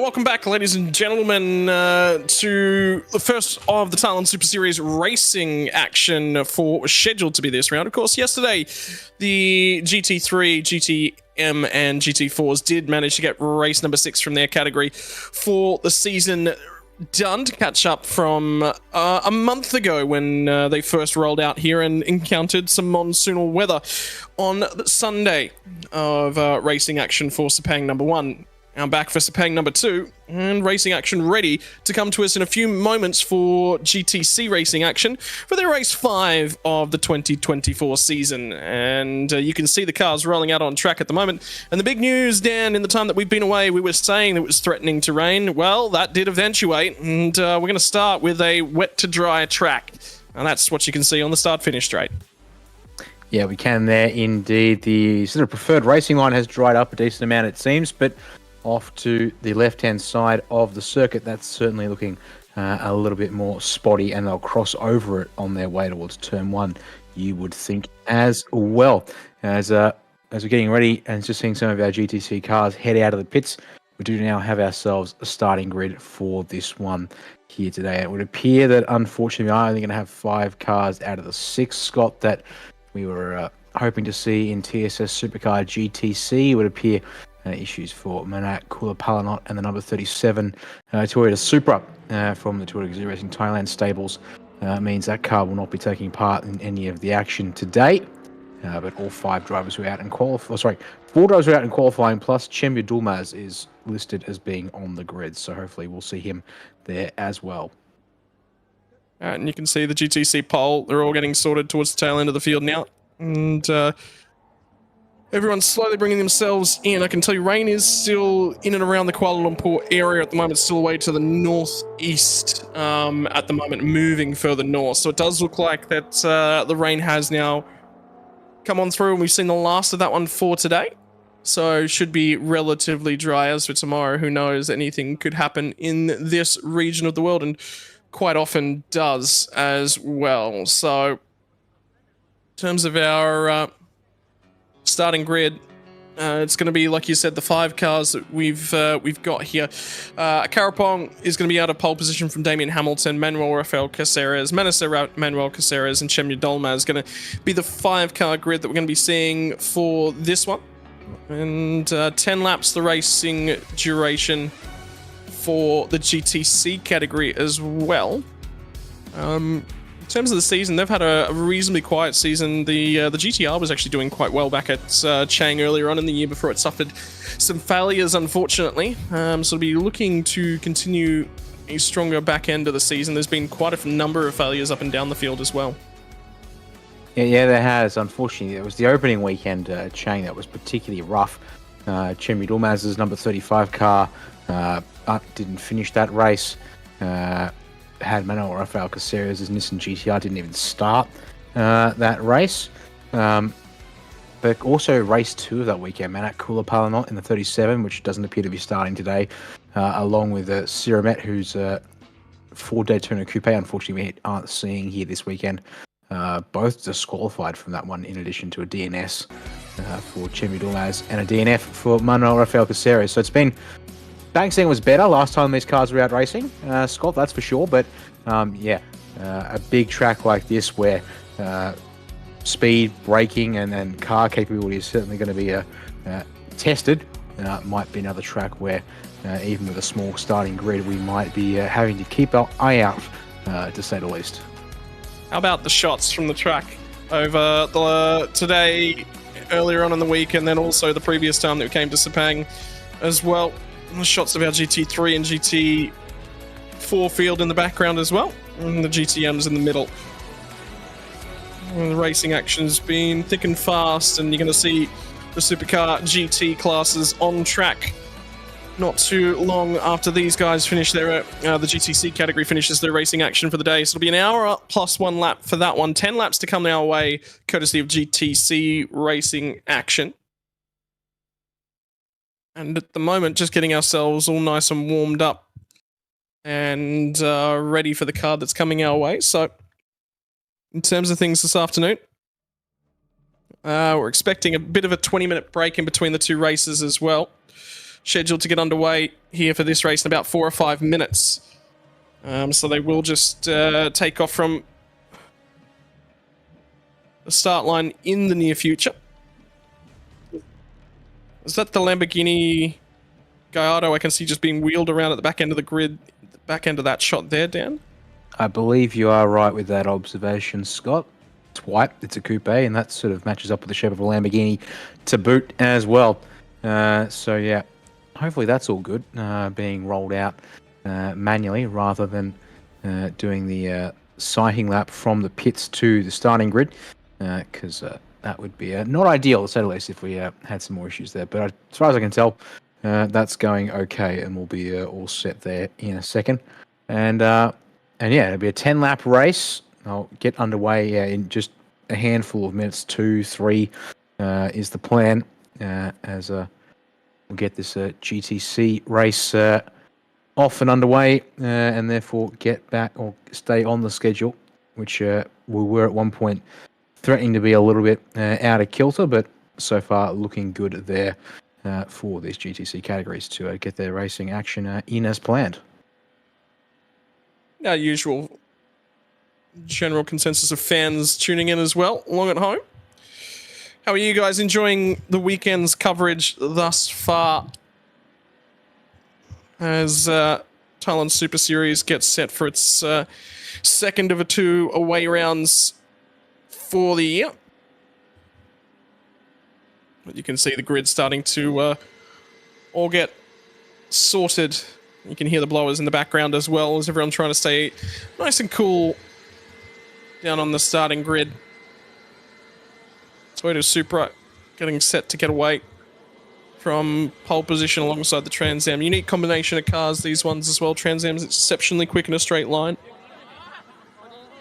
Welcome back, ladies and gentlemen, to the first of the Thailand Super Series racing action for scheduled to be this round. Of course, yesterday, the GT3, GTM, and GT4s did manage to get race number 6 from their category for the season done, to catch up from a month ago when they first rolled out here and encountered some monsoonal weather on the Sunday of racing action for Sepang number 1. Now back for Sepang number 2, and racing action ready to come to us in a few moments for GTC racing action for their race 5 of the 2024 season. And you can see the cars rolling out on track at the moment. And the big news, Dan, in the time that we've been away, we were saying that it was threatening to rain. Well, that did eventuate, and we're going to start with a wet to dry track. And that's what you can see on the start-finish straight. Yeah, we can there indeed. The sort of preferred racing line has dried up a decent amount, it seems, but off to the left-hand side of the circuit, that's certainly looking a little bit more spotty, and they'll cross over it on their way towards turn 1, you would think, as well. As we're getting ready and just seeing some of our GTC cars head out of the pits, we do now have ourselves a starting grid for this one here today. It would appear that, unfortunately, we are only going to have 5 cars out of the 6, Scott, that we were hoping to see in TSS Supercar GTC. It would appear issues for Manak Kulapalanot and the number 37 Toyota Supra from the Toyota Gazoo Racing Thailand stables means that car will not be taking part in any of the action today. But all 5 drivers were out in qualifying. 4 drivers were out in qualifying. Plus, Chemya Dulmaz is listed as being on the grid, so hopefully we'll see him there as well. And you can see the GTC pole. They're all getting sorted towards the tail end of the field now, and everyone's slowly bringing themselves in. I can tell you rain is still in and around the Kuala Lumpur area at the moment, still away to the northeast at the moment, moving further north. So it does look like that the rain has now come on through, and we've seen the last of that one for today. So should be relatively dry. As for tomorrow, who knows, anything could happen in this region of the world, and quite often does as well. So in terms of our starting grid, it's going to be, like you said, the 5 cars that we've got here. Karapong is going to be out of pole position from Damien Hamilton, Manuel Rafael Caceres, Manuel Caceres, and Chemya Dulmaz is going to be the 5-car grid that we're going to be seeing for this one. And 10 laps the racing duration for the GTC category as well. In terms of the season, they've had a reasonably quiet season. The GTR was actually doing quite well back at Chang earlier on in the year before it suffered some failures, unfortunately. So it'll be looking to continue a stronger back end of the season. There's been quite a number of failures up and down the field as well. Yeah, there has. Unfortunately, it was the opening weekend Chang that was particularly rough. Chemya Dulmaz's number 35 car didn't finish that race. Had Manuel Rafael Caceres' Nissan GTR didn't even start that race. But also race 2 of that weekend, Manak Kulapalanot in the 37, which doesn't appear to be starting today, along with Siramet, who's for Daytona Coupe. Unfortunately, we aren't seeing here this weekend. Both disqualified from that one, in addition to a DNS for Chemya Dulmaz and a DNF for Manuel Rafael Caceres. So it's been... Bangstang was better last time these cars were out racing, Scott, that's for sure. But a big track like this where speed, braking, and car capability is certainly going to be tested. Might be another track where, even with a small starting grid, we might be having to keep our eye out, to say the least. How about the shots from the track over today, earlier on in the week, and then also the previous time that we came to Sepang as well? The shots of our GT3 and GT4 field in the background as well, and the GTM's in the middle. And the racing action's been thick and fast, and you're going to see the Supercar GT classes on track not too long after these guys finish their the GTC category finishes their racing action for the day. So it'll be an hour plus 1 lap for that one. 10 laps to come our way, courtesy of GTC racing action. And at the moment, just getting ourselves all nice and warmed up and ready for the card that's coming our way. So, in terms of things this afternoon, we're expecting a bit of a 20-minute break in between the 2 races as well. scheduled to get underway here for this race in about 4 or 5 minutes. So they will just take off from the start line in the near future. Is that the Lamborghini Gallardo I can see just being wheeled around at the back end of the grid, the back end of that shot there, Dan? I believe you are right with that observation, Scott. It's white, it's a coupe, and that sort of matches up with the shape of a Lamborghini to boot as well. So yeah, hopefully that's all good, being rolled out manually rather than doing the sighting lap from the pits to the starting grid, because that would be not ideal, to say the least, if we had some more issues there. But as far as I can tell, that's going okay, and we'll be all set there in a second. And yeah, it'll be a 10-lap race. I'll get underway in just a handful of minutes. 2, 3 is the plan, as we'll get this GTC race off and underway, and therefore get back or stay on the schedule, which we were at one point threatening to be a little bit out of kilter, but so far looking good there for these GTC categories to get their racing action in as planned. Our usual general consensus of fans tuning in as well, along at home. How are you guys enjoying the weekend's coverage thus far? As Thailand Super Series gets set for its second of 2 away rounds for the year. But you can see the grid starting to all get sorted. You can hear the blowers in the background as well, as everyone trying to stay nice and cool down on the starting grid. Toyota Supra getting set to get away from pole position alongside the Trans Am. Unique combination of cars, these ones as well. Trans Am's exceptionally quick in a straight line.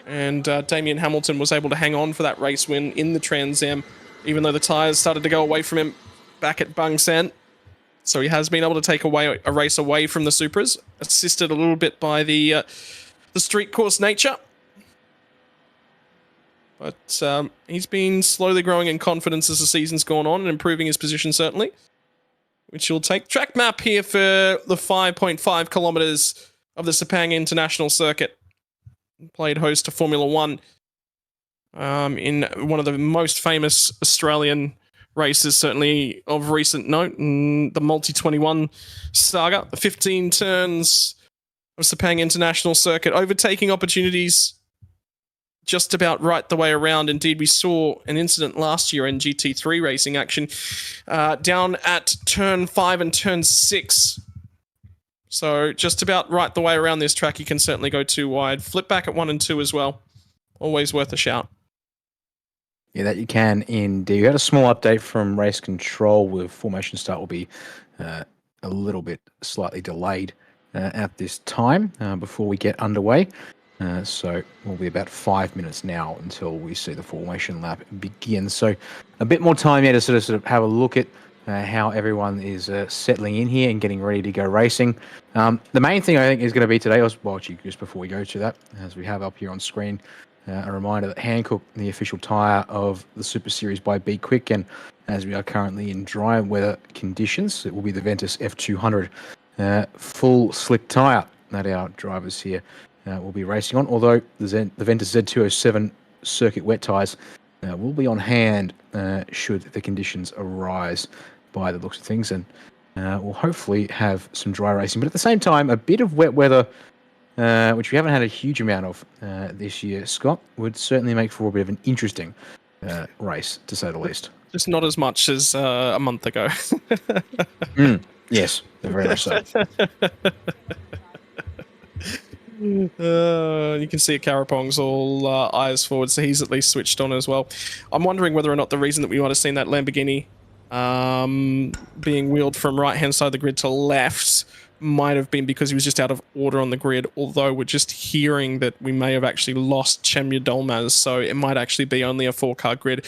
And Damien Hamilton was able to hang on for that race win in the Trans Am, even though the tyres started to go away from him back at Bang San. So he has been able to take away a race away from the Supras, assisted a little bit by the street course nature. But he's been slowly growing in confidence as the season's gone on and improving his position, certainly. Which you'll take. Track map here for the 5.5 kilometers of the Sepang International Circuit. Played host to Formula One in one of the most famous Australian races, certainly of recent note, in the Multi-21 saga. The 15 turns of Sepang International Circuit, overtaking opportunities just about right the way around. Indeed, we saw an incident last year in GT3 racing action down at turn 5 and turn 6. So just about right the way around this track. You can certainly go too wide. Flip back at 1 and 2 as well. Always worth a shout. Yeah, that you can indeed. We had a small update from race control with formation start will be a little bit slightly delayed at this time before we get underway. So we'll be about 5 minutes now until we see the formation lap begin. So a bit more time here to sort of have a look at how everyone is settling in here and getting ready to go racing. The main thing I think is going to be today, well, actually, just before we go to that, as we have up here on screen, a reminder that Hankook, the official tyre of the Super Series by B-Quik, and as we are currently in dry weather conditions, it will be the Ventus F200 full slick tyre that our drivers here will be racing on, although the Ventus Z207 circuit wet tyres will be on hand should the conditions arise by the looks of things, and we'll hopefully have some dry racing. But at the same time, a bit of wet weather, which we haven't had a huge amount of this year, Scott, would certainly make for a bit of an interesting race, to say the least. Just not as much as a month ago. Yes, very much so. You can see Karapong's all eyes forward, so he's at least switched on as well. I'm wondering whether or not the reason that we might have seen that Lamborghini being wheeled from right-hand side of the grid to left might have been because he was just out of order on the grid, although we're just hearing that we may have actually lost Chemya Dolmaz, so it might actually be only a 4-car grid,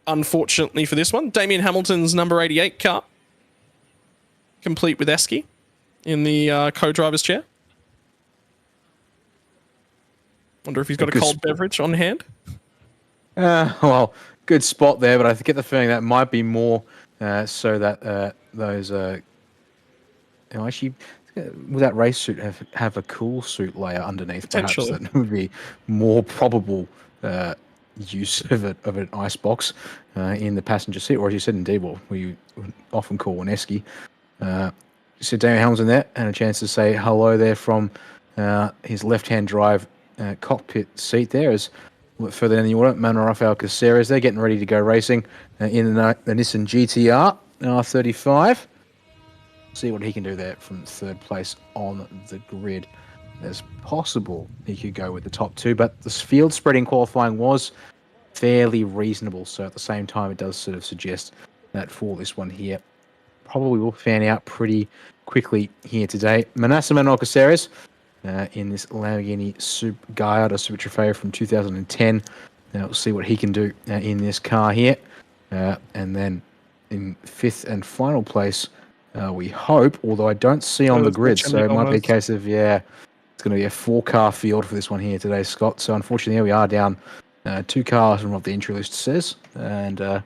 unfortunately for this one. Damien Hamilton's number 88 car, complete with Esky in the co-driver's chair. Wonder if he's got a cold beverage on hand. Well, good spot there, but I get the feeling that might be more so that those actually, will that race suit have a cool suit layer underneath? Perhaps Potentially. that would be more probable use of an ice box in the passenger seat, or as you said in D-Ball, we would often call an esky. So Daniel Hamilton there, and a chance to say hello there from his left-hand drive cockpit seat there. As further down the order, Manuel Rafael Caceres, they're getting ready to go racing in the Nissan GTR R35. See what he can do there from third place on the grid. As possible, he could go with the top two, but the field spread in qualifying was fairly reasonable. So at the same time, it does sort of suggest that for this one here, probably will fan out pretty quickly here today. Manasseh Manuel Caceres in this Lamborghini Gallardo Super Trofeo from 2010. Now we'll see what he can do in this car here. And then in fifth and final place, we hope, although I don't see on the grid, so it might be a case of, it's going to be a 4-car field for this one here today, Scott. So unfortunately, here we are down 2 cars from what the entry list says. And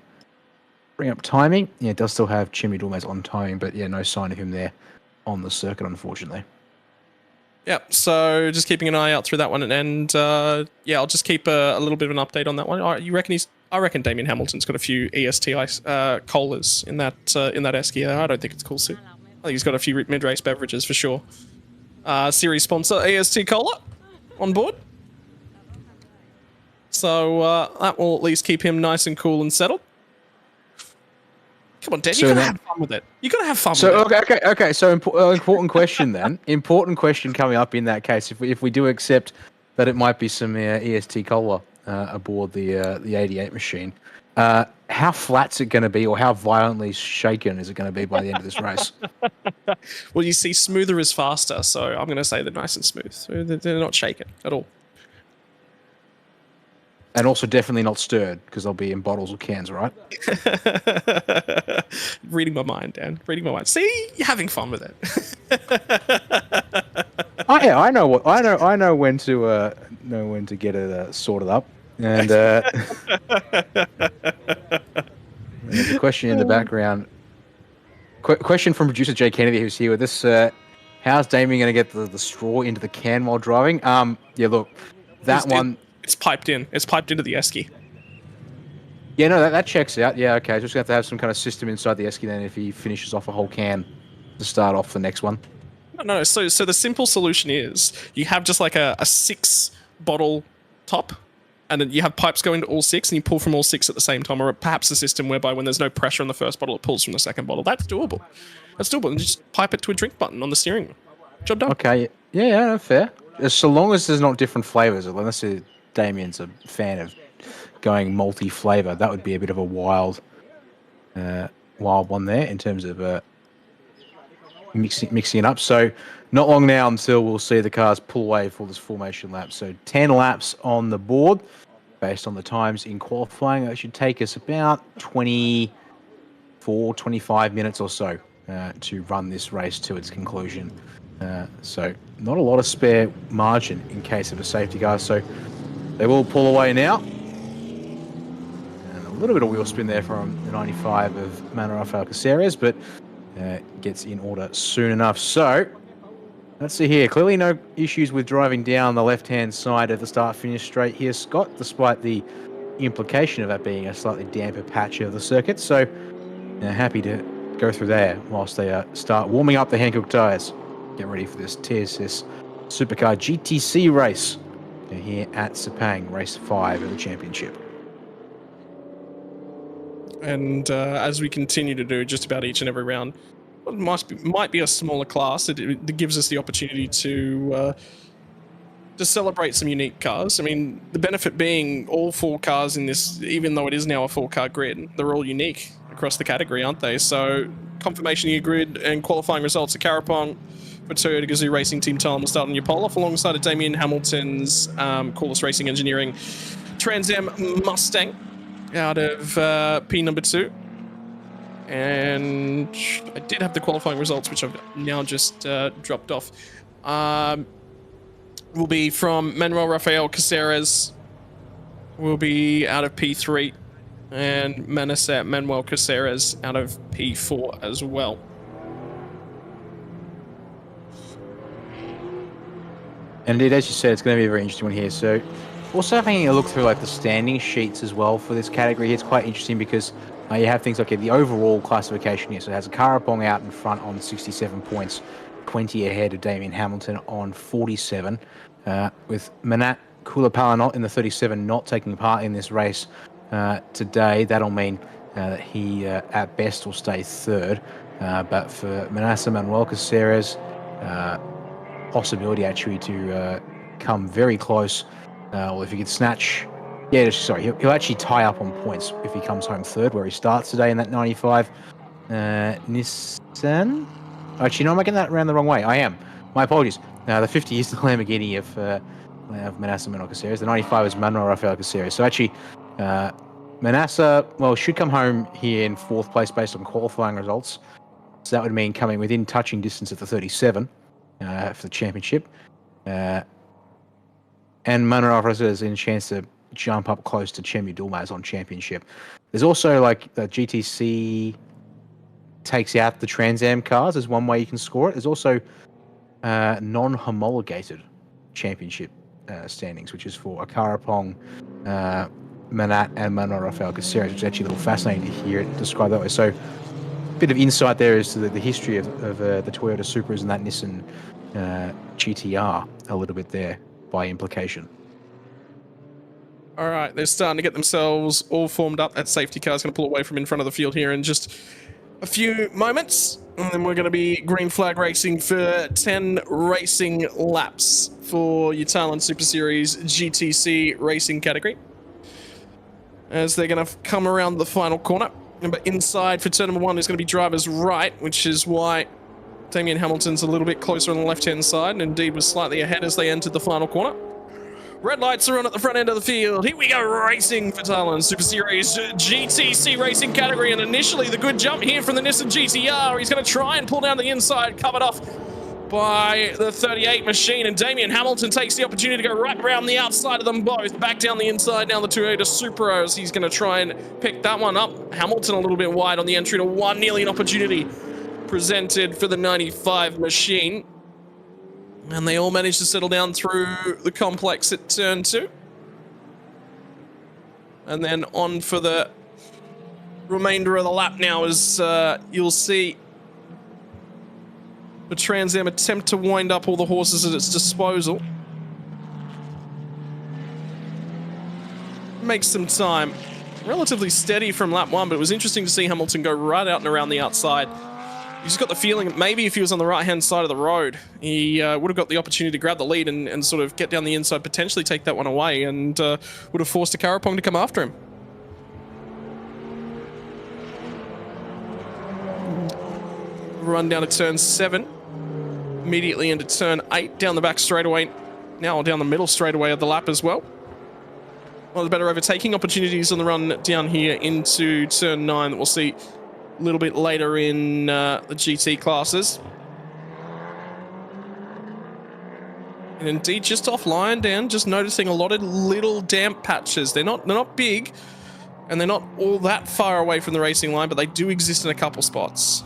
bring up timing. Yeah, it does still have Chimmy Durmaz on timing, but no sign of him there on the circuit, unfortunately. Yep, so just keeping an eye out through that one, and I'll just keep a little bit of an update on that one. I reckon Damien Hamilton's got a few EST colas in that esky. I don't think it's cool suit. I think he's got a few mid-race beverages for sure. Series sponsor EST Cola on board, so that will at least keep him nice and cool and settled. Come on, Dan, you gotta have fun with it. You gotta have fun with it. Okay. So important question then. Important question coming up in that case. If we do accept that it might be some EST Cola aboard the 88 machine, how flat's it going to be, or how violently shaken is it going to be by the end of this race? Well, you see, smoother is faster, so I'm going to say they're nice and smooth. They're not shaken at all. And also definitely not stirred, because they'll be in bottles or cans, right? Reading my mind, Dan. Reading my mind. See, you're having fun with it. I know when to get it sorted up. And the question in the background. Question from producer Jay Kennedy, who's here with us. How's Damien going to get the straw into the can while driving? Look, that one. It's piped in. It's piped into the esky. Yeah, no, that checks out. Yeah, okay. Just going to have some kind of system inside the esky then if he finishes off a whole can to start off the next one. No. So the simple solution is you have just like a 6-bottle top, and then you have pipes going to all 6, and you pull from all 6 at the same time, or perhaps a system whereby when there's no pressure on the first bottle, it pulls from the second bottle. That's doable. And just pipe it to a drink button on the steering wheel. Job done. Okay. Yeah, fair. So long as there's not different flavors, unless Damien's a fan of going multi-flavor, that would be a bit of a wild one there in terms of mixing it up. So not long now until we'll see the cars pull away for this formation lap. So 10 laps on the board based on the times in qualifying. That should take us about 24, 25 minutes or so to run this race to its conclusion. So not a lot of spare margin in case of a safety car. So they will pull away now. And a little bit of wheel spin there from the 95 of Manuel Rafael Caceres, but gets in order soon enough. So let's see here. Clearly no issues with driving down the left-hand side of the start-finish straight here, Scott, despite the implication of that being a slightly damper patch of the circuit. So happy to go through there whilst they start warming up the Hankook tyres. Get ready for this TSS Supercar GTC race here at Sepang, race 5 of the championship. And as we continue to do just about each and every round, it might be a smaller class. It gives us the opportunity to celebrate some unique cars. I mean, the benefit being all 4 cars in this, even though it is now a 4-car grid, they're all unique across the category, aren't they? So confirmation of your grid and qualifying results at Karapong for Toyota Gazoo Racing Team Talon will start on your pole-off alongside Damien Hamilton's Corliss Racing Engineering Trans Am Mustang out of P number 2. And I did have the qualifying results, which I've now just dropped off. Will be from Manuel Rafael Caceres, will be out of P3, and Manasseh Manuel Caceres out of P4 as well. And indeed, as you said, it's going to be a very interesting one here. So, also having a look through like the standing sheets as well for this category, it's quite interesting because you have things like the overall classification here. So it has a Karapong out in front on 67 points, 20 ahead of Damien Hamilton on 47, with Manat Kulapala in the 37 not taking part in this race today. That'll mean that he at best will stay third. But for Manasa Manuel Caceres, possibility actually to come very close. Or if he could snatch, he'll actually tie up on points if he comes home third, where he starts today in that 95 Nissan. Actually, no, I'm getting that around the wrong way. I am. My apologies. The 50 is the Lamborghini of Manasa Manuel Caceres. The 95 is Manuel Rafael Caceres. So actually, Manasa, should come home here in fourth place based on qualifying results. So that would mean coming within touching distance of the 37 for the championship. And Manuel Alvarez is in a chance to jump up close to Chemi Dulmaz on championship. There's also like the GTC takes out the Trans Am cars as one way you can score it. There's also non-homologated championship standings, which is for Akarapong, Manat, and Manuel Rafael Caceres, which is actually a little fascinating to hear it described that way. So a bit of insight there as to the history of the Toyota Supras and that Nissan GTR a little bit there by implication. All right, they're starting to get themselves all formed up. That safety car is going to pull away from in front of the field here in just a few moments. And then we're going to be green flag racing for 10 racing laps for your Thailand Super Series GTC racing category. As they're going to come around the final corner. But inside for turn number 1 is going to be driver's right, which is why Damien Hamilton's a little bit closer on the left-hand side, and indeed was slightly ahead as they entered the final corner. Red lights are on at the front end of the field. Here we go, racing for Thailand Super Series GTC racing category, and initially the good jump here from the Nissan GTR. He's going to try and pull down the inside, covered off by the 38 machine, and Damien Hamilton takes the opportunity to go right around the outside of them both, back down the inside, now the Toyota Supra, as he's going to try and pick that one up. Hamilton a little bit wide on the entry to one, nearly an opportunity presented for the 95 machine. And they all managed to settle down through the complex at turn 2. And then on for the remainder of the lap now, as you'll see the Trans Am attempt to wind up all the horses at its disposal. Makes some time. Relatively steady from lap 1, but it was interesting to see Hamilton go right out and around the outside. You just got the feeling that maybe if he was on the right-hand side of the road, he would have got the opportunity to grab the lead and sort of get down the inside, potentially take that one away, and would have forced a Karapong to come after him. Run down to turn 7. Immediately into turn 8, down the back straightaway. Now down the middle straightaway of the lap as well. One of the better overtaking opportunities on the run down here into turn 9 that we'll see a little bit later in the GT classes. And indeed, just offline, Dan, just noticing a lot of little damp patches. They're not big, and they're not all that far away from the racing line, but they do exist in a couple spots.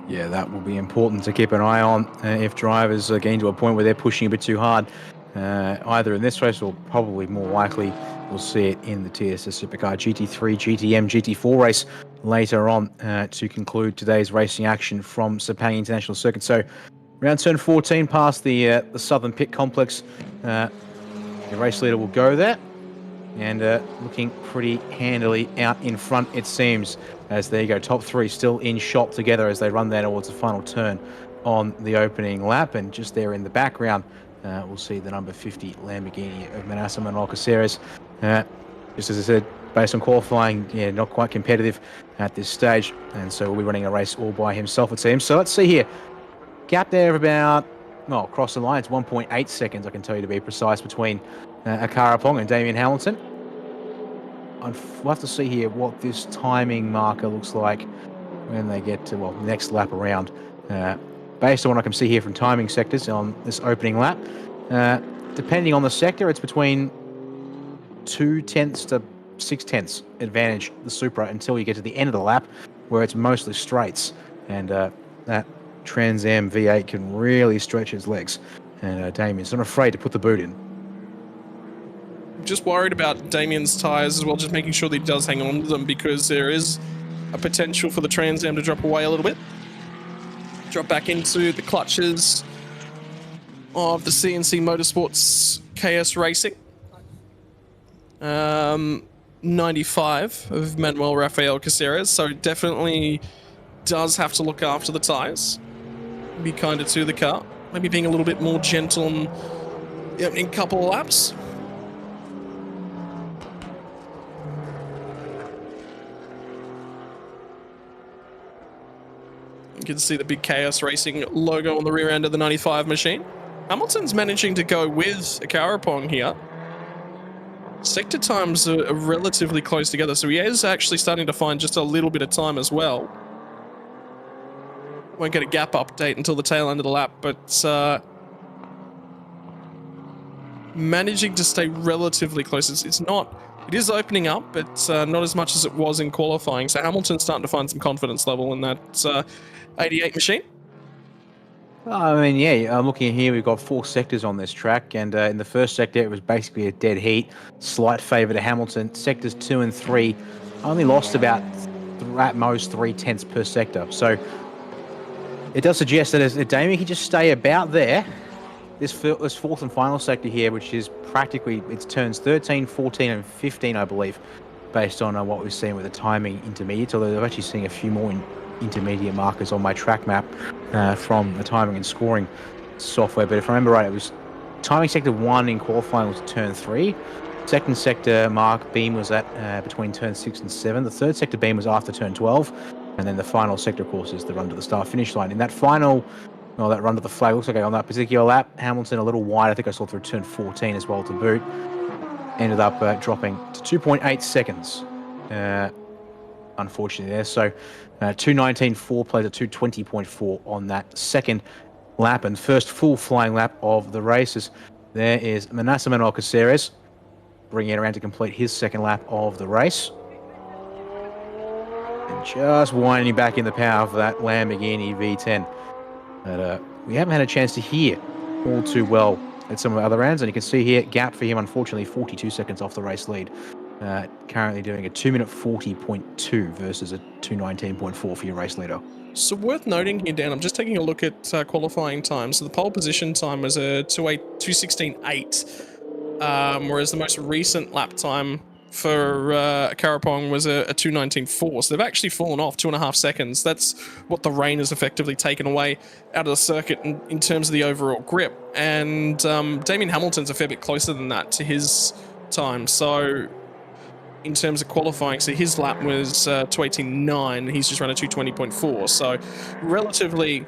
Yeah, that will be important to keep an eye on if drivers are getting to a point where they're pushing a bit too hard, either in this race or probably more likely we'll see it in the TSS Supercar GT3, GTM, GT4 race later on to conclude today's racing action from Sepang International Circuit. So around turn 14 past the Southern Pit Complex, the race leader will go there. And looking pretty handily out in front, it seems, as there you go, top 3 still in shot together as they run there towards the final turn on the opening lap. And just there in the background, we'll see the number 50 Lamborghini of Manasa Manuel Caceres. Just as I said, based on qualifying, not quite competitive at this stage. And so we'll be running a race all by himself, it seems. So let's see here. Gap there of about, across the line, it's 1.8 seconds, I can tell you to be precise, between Akarapong and Damien Hamilton. We'll have to see here what this timing marker looks like when they get to, next lap around. Based on what I can see here from timing sectors on this opening lap, depending on the sector, it's between 0.2 to 0.6 advantage the Supra until you get to the end of the lap, where it's mostly straights. And that Trans Am V8 can really stretch his legs And Damien's not afraid to put the boot in. Just worried about Damien's tyres as well, just making sure that he does hang on to them, because there is a potential for the Trans Am to drop away a little bit. Drop back into the clutches of the CNC Motorsports KS Racing. 95 of Manuel Rafael Caceres, so definitely does have to look after the tyres. Be kinder to the car. Maybe being a little bit more gentle in the opening couple of laps. You can see the big KS Racing logo on the rear end of the 95 machine. Hamilton's managing to go with a Carapong here. Sector times are relatively close together, so he is actually starting to find just a little bit of time as well. Won't get a gap update until the tail end of the lap, but managing to stay relatively close. It is opening up, but not as much as it was in qualifying. So Hamilton's starting to find some confidence level in that 88 machine. I mean, yeah, I'm looking here, we've got 4 sectors on this track, and in the first sector, it was basically a dead heat, slight favour to Hamilton. Sectors 2 and 3 only lost about, at most, 0.3 per sector. So it does suggest that as Damien can just stay about there, this fourth and final sector here, which is practically, it's turns 13, 14, and 15, I believe, based on what we've seen with the timing intermediates, although I'm actually seeing a few more intermediate markers on my track map from the timing and scoring software. But if I remember right, it was timing sector 1 in qualifying was turn 3. Second sector mark beam was at between turn 6 and 7. The third sector beam was after turn 12. And then the final sector, of course, is the run to the start finish line. In that final, well, that run to the flag, looks like on that particular lap, Hamilton a little wide. I think I saw through turn 14 as well to boot. Ended up dropping to 2.8 seconds. Unfortunately there. So 2:19.4 plays at 2:20.4 on that second lap and first full flying lap of the races. There is Manasseh Manuel Caceres bringing it around to complete his second lap of the race. And just winding back in the power for that Lamborghini V10 that we haven't had a chance to hear all too well at some of the other rounds. And you can see here, gap for him, unfortunately, 42 seconds off the race lead. Currently doing a 2:40.2 versus a 2:19.4 for your race leader. So worth noting here, Dan, I'm just taking a look at qualifying time. So the pole position time was a 2:16.8, whereas the most recent lap time for Carapong was a 2:19.4. So they've actually fallen off 2.5 seconds. That's what the rain has effectively taken away out of the circuit in terms of the overall grip. And Damien Hamilton's a fair bit closer than that to his time. So in terms of qualifying, so his lap was 2:18.9, he's just run a 2:20.4, so relatively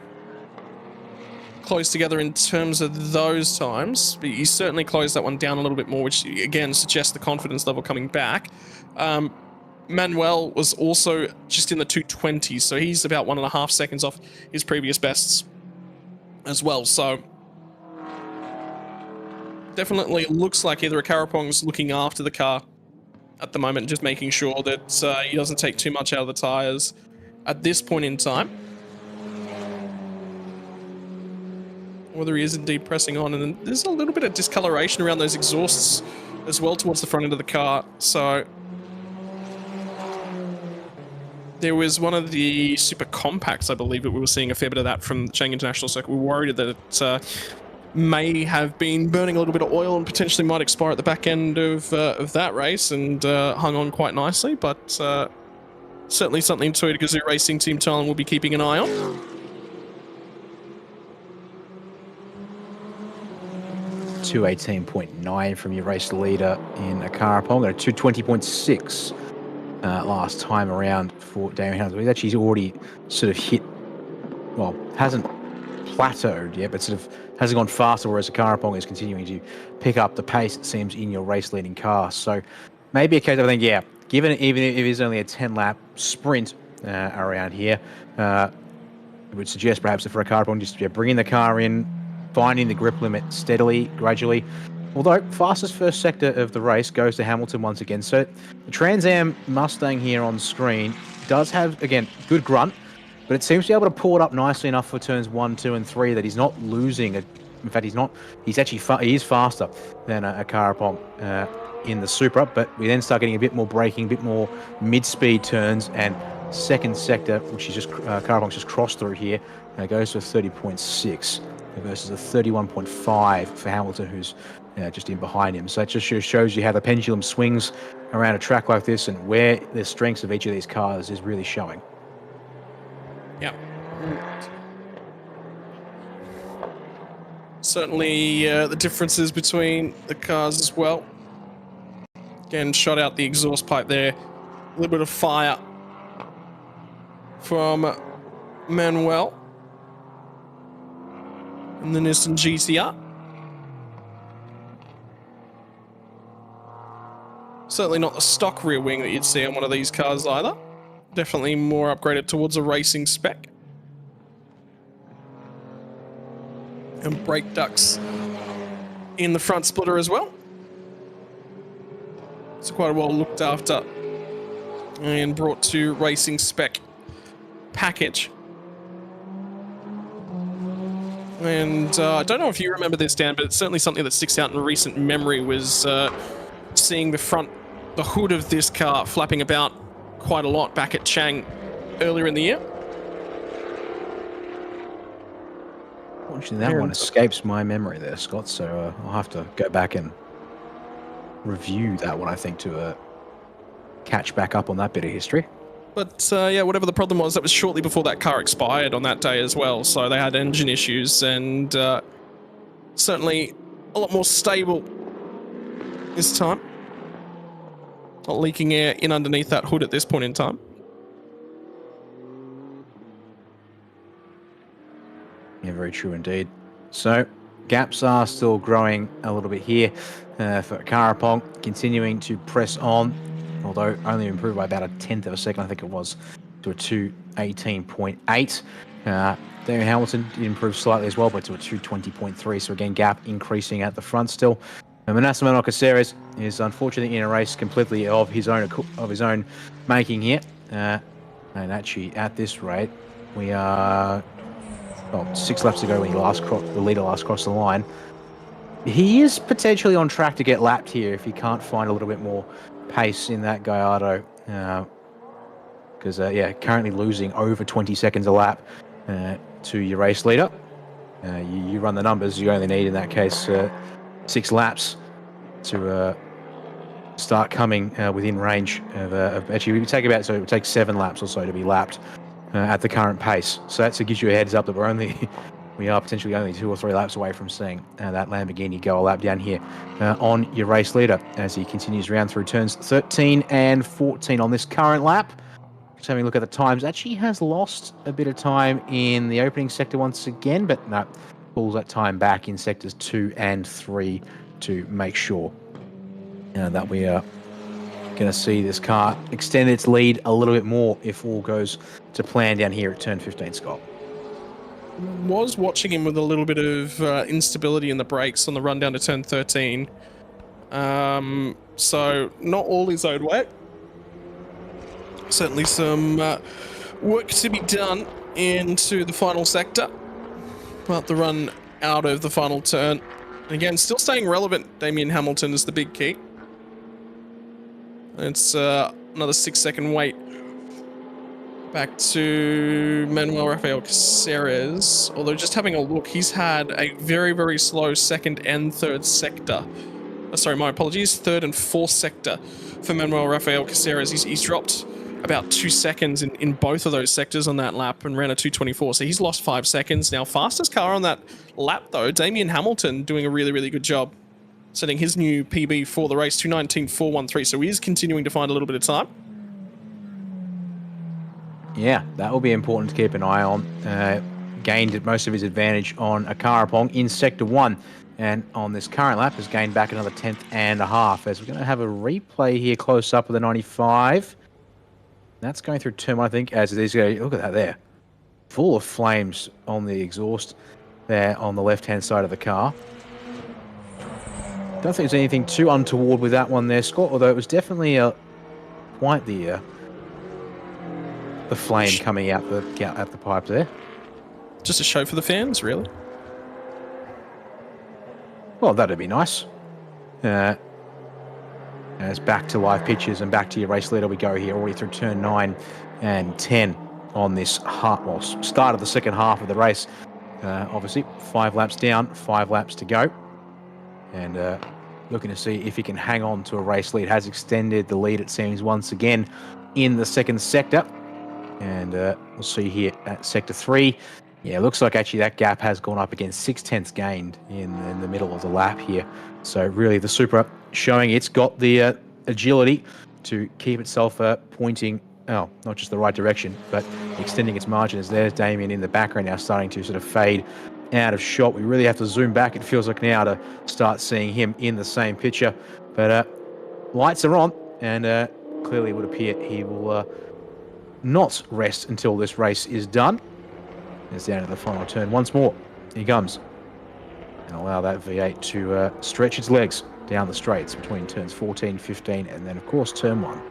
close together in terms of those times. But he certainly closed that one down a little bit more, which again suggests the confidence level coming back. Manuel was also just in the 2:20s, so he's about 1.5 seconds off his previous bests as well. So definitely looks like either a Carapong's looking after the car at the moment, just making sure that he doesn't take too much out of the tyres at this point in time. Whether he is indeed pressing on, and then there's a little bit of discoloration around those exhausts as well towards the front end of the car. So there was one of the super compacts, I believe, that we were seeing a fair bit of that from the Chang International Circuit. We were worried that it may have been burning a little bit of oil and potentially might expire at the back end of that race, and hung on quite nicely. But certainly something Toyota Gazoo Racing Team Thailand will be keeping an eye on. .218.9 from your race leader in a Carapong, at a 2:20.6 last time around for Damien Hamilton. He's actually already sort of hit, well, hasn't plateaued yet, but sort of hasn't gone faster, whereas the Carapong is continuing to pick up the pace, it seems, in your race leading car. So maybe a case of, I think, yeah, given even if it is only a 10-lap sprint around here, it would suggest perhaps for a Carapong just bringing the car in, finding the grip limit steadily, gradually. Although fastest first sector of the race goes to Hamilton once again. So the Trans Am Mustang here on screen does have, again, good grunt, but it seems to be able to pull it up nicely enough for turns 1, 2, and 3 that he's not losing a In fact, he's not. He's actually he is faster than a Karapong in the Supra. But we then start getting a bit more braking, a bit more mid-speed turns, and second sector, which is just Karapong's just crossed through here, goes to a 30.6 versus a 31.5 for Hamilton, who's just in behind him. So it just shows you how the pendulum swings around a track like this, and where the strengths of each of these cars is really showing. Yeah. Certainly the differences between the cars as well. Again, shot out the exhaust pipe there. A little bit of fire from Manuel and the Nissan GTR. Certainly not the stock rear wing that you'd see on one of these cars either. Definitely more upgraded towards a racing spec. And brake ducts in the front splitter as well. It's quite well looked after and brought to racing spec package. And I don't know if you remember this, Dan, but it's certainly something that sticks out in recent memory was seeing the hood of this car flapping about quite a lot back at Chang earlier in the year. Unfortunately, that one escapes my memory there, Scott, so I'll have to go back and review that one, I think, to catch back up on that bit of history. But yeah, whatever the problem was, that was shortly before that car expired on that day as well, so they had engine issues, and certainly a lot more stable this time. Not leaking air in underneath that hood at this point in time. Yeah, very true indeed. So, gaps are still growing a little bit here for Karapong, continuing to press on, although only improved by about a tenth of a second, I think it was, to a 2:18.8. Damien Hamilton did improve slightly as well, but to a 2:20.3. So again, gap increasing at the front still. Manasseh Manuel Caceres is unfortunately in a race completely of his own making here, and actually at this rate, we are 6 laps ago when the leader last crossed the line. He is potentially on track to get lapped here if he can't find a little bit more pace in that Gallardo, because currently losing over 20 seconds a lap to your race leader. You run the numbers, you only need in that case 6 laps to start coming within range of actually it would take 7 laps or so to be lapped at the current pace. So that gives you a heads up that we are potentially only 2 or 3 laps away from seeing that Lamborghini go a lap down here on your race leader as he continues around through turns 13 and 14 on this current lap. Just having a look at the times, actually has lost a bit of time in the opening sector once again, but no, pulls that time back in sectors 2 and 3 to make sure that we are going to see this car extend its lead a little bit more if all goes to plan down here at turn 15, Scott. Was watching him with a little bit of instability in the brakes on the run down to turn 13. So not all his own way. Certainly some work to be done into the final sector. But the run out of the final turn. Again, still staying relevant, Damien Hamilton is the big key. It's another 6-second wait. Back to Manuel Rafael Caceres. Although just having a look, he's had a very, very slow second and third sector. Sorry, my apologies. Third and fourth sector for Manuel Rafael Caceres. He's dropped about 2 seconds in both of those sectors on that lap and ran a 2:24. So he's lost 5 seconds. Now, fastest car on that lap, though, Damien Hamilton doing a really, really good job. Setting his new PB for the race, 2:19.413. So he is continuing to find a little bit of time. Yeah, that will be important to keep an eye on. Gained most of his advantage on a Karapong in Sector 1. And on this current lap has gained back another 10th and a half. As we're going to have a replay here close up with the 95. That's going through turn 1, I think, as it is going. Look at that there. Full of flames on the exhaust there on the left-hand side of the car. Don't think there's anything too untoward with that one there, Scott, although it was definitely quite the flame coming out at the pipe there. Just a show for the fans, really. Well, that'd be nice. As back to live pitches and back to your race leader we go here, already through turn 9 and 10 on this start of the second half of the race. Obviously, 5 laps down, 5 laps to go. And looking to see if he can hang on to a race lead. Has extended the lead, it seems, once again in the second sector. And we'll see here at sector 3. Yeah, it looks like actually that gap has gone up again, 0.6 gained in the middle of the lap here. So really the Supra showing it's got the agility to keep itself pointing, not just the right direction, but extending its margins. There's Damien in the background now starting to sort of fade out of shot. We really have to zoom back, it feels like now, to start seeing him in the same picture. But lights are on, and clearly it would appear he will not rest until this race is done. It's down to the final turn once more. Here he comes. And allow that V8 to stretch its legs down the straights between turns 14, 15, and then, of course, turn 1.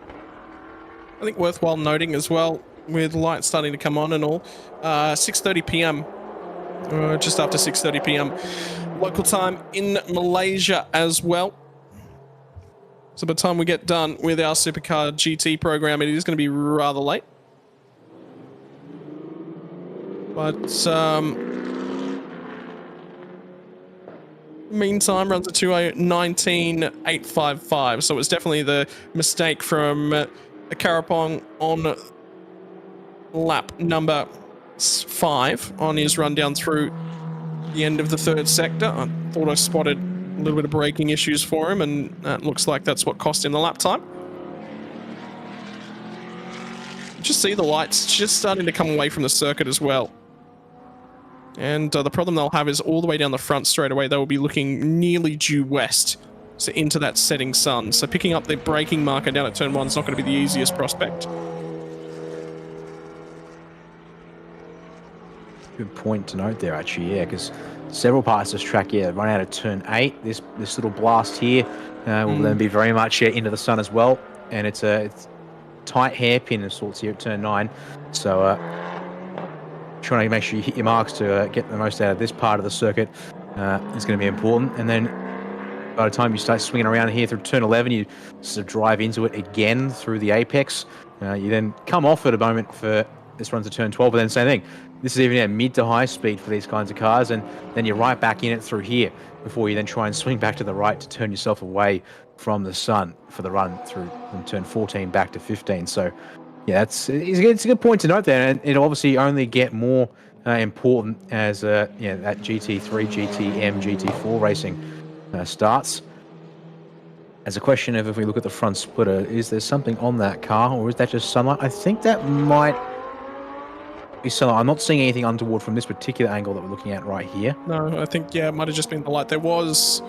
I think worthwhile noting as well, with lights starting to come on and all, 6:30 p.m., just after 6:30 p.m. local time in Malaysia as well. So by the time we get done with our Supercar GT program, it is going to be rather late. But meantime, runs a 2:19.855. So it's definitely the mistake from Karapong on lap number 5 on his run down through the end of the third sector. I thought I spotted a little bit of braking issues for him, and that looks like that's what cost him the lap time. Just see the lights just starting to come away from the circuit as well. And the problem they'll have is all the way down the front straight away, they will be looking nearly due west, so into that setting sun. So picking up the braking marker down at turn 1 is not going to be the easiest prospect. Good point to note there, actually, yeah, because several parts of this track here run out of turn 8. This little blast here will then be very much into the sun as well, and it's a tight hairpin of sorts here at turn 9. So trying to make sure you hit your marks to get the most out of this part of the circuit is going to be important. And then by the time you start swinging around here through turn 11, you sort of drive into it again through the apex. You then come off at a moment for this runs to turn 12, but then same thing. This is even at mid to high speed for these kinds of cars, and then you're right back in it through here before you then try and swing back to the right to turn yourself away from the sun for the run through from turn 14 back to 15. So yeah, it's a good point to note there, and it'll obviously only get more important as that GT3, GTM, GT4 racing starts. As a question of, if we look at the front splitter, is there something on that car, or is that just sunlight? I think that might be sunlight. I'm not seeing anything untoward from this particular angle that we're looking at right here. No, I think, yeah, it might have just been the light. There was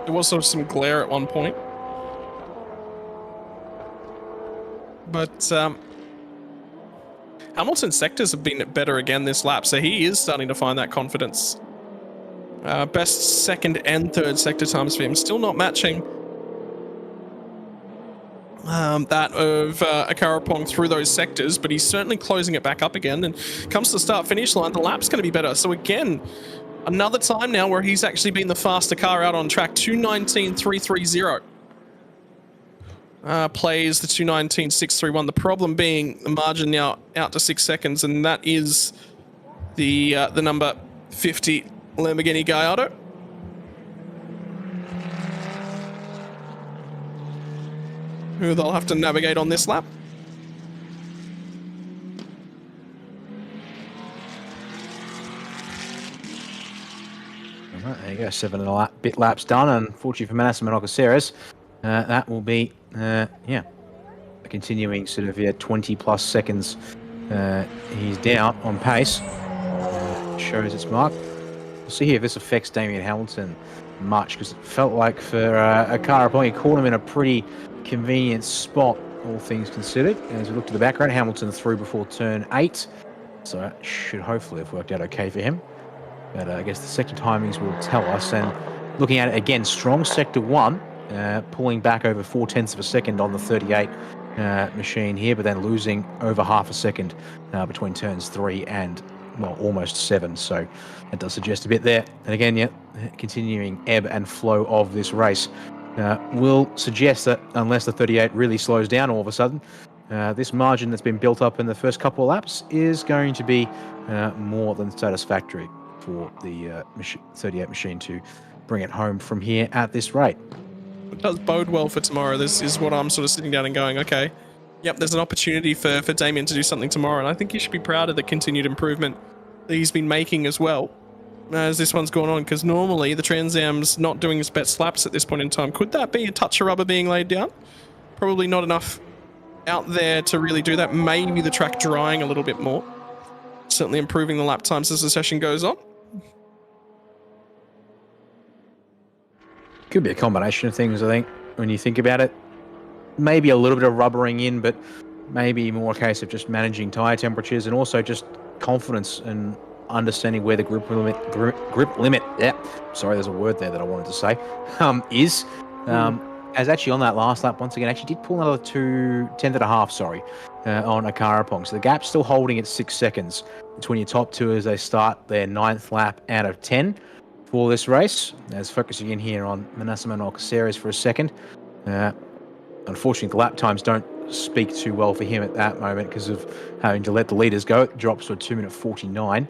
sort of some glare at one point. But Hamilton's sectors have been better again this lap, so he is starting to find that confidence. Best second and third sector times for him, still not matching that of Akarapong through those sectors, but he's certainly closing it back up again. And comes to the start-finish line, the lap's going to be better. So again, another time now where he's actually been the faster car out on track, 2:19.330. Plays the 2:19.631. The problem being the margin now out to 6 seconds, and that is the number 50 Lamborghini Gallardo. Who they'll have to navigate on this lap. All right, there you go, 7 and a bit laps done. Unfortunately for Manasseh Monocaceres, that will be, a continuing sort of 20 plus seconds. He's down on pace. Shows its mark. We'll see here if this affects Damien Hamilton much, because it felt like for Akarapong, he caught him in a pretty convenient spot, all things considered. And as we look to the background, Hamilton through before turn 8. So that should hopefully have worked out okay for him. But I guess the sector timings will tell us. And looking at it again, strong sector 1. Pulling back over 0.4 of a second on the 38 machine here, but then losing over half a second between turns 3 and well, almost 7. So that does suggest a bit there. And again, yeah, continuing ebb and flow of this race will suggest that unless the 38 really slows down all of a sudden, this margin that's been built up in the first couple of laps is going to be more than satisfactory for the 38 machine to bring it home from here at this rate. It does bode well for tomorrow. This is what I'm sort of sitting down and going, okay, yep, there's an opportunity for Damien to do something tomorrow, and I think he should be proud of the continued improvement that he's been making as well as this one's gone on, because normally the Trans Am's not doing his best laps at this point in time. Could that be a touch of rubber being laid down? Probably not enough out there to really do that. Maybe the track drying a little bit more. Certainly improving the lap times as the session goes on. Could be a combination of things, I think, when you think about it. Maybe a little bit of rubbering in, but maybe more a case of just managing tyre temperatures and also just confidence and understanding where the grip limit, yeah, sorry, there's a word there that I wanted to say, is. As actually on that last lap, once again, actually did pull another 10.5, sorry, on Akarapong. So the gap's still holding at 6 seconds between your top two as they start their 9th lap out of 10 for this race. As focusing in here on Manassa Manuel Caceres for a second. Unfortunately, the lap times don't speak too well for him at that moment because of having to let the leaders go. It drops to a 2-minute 49.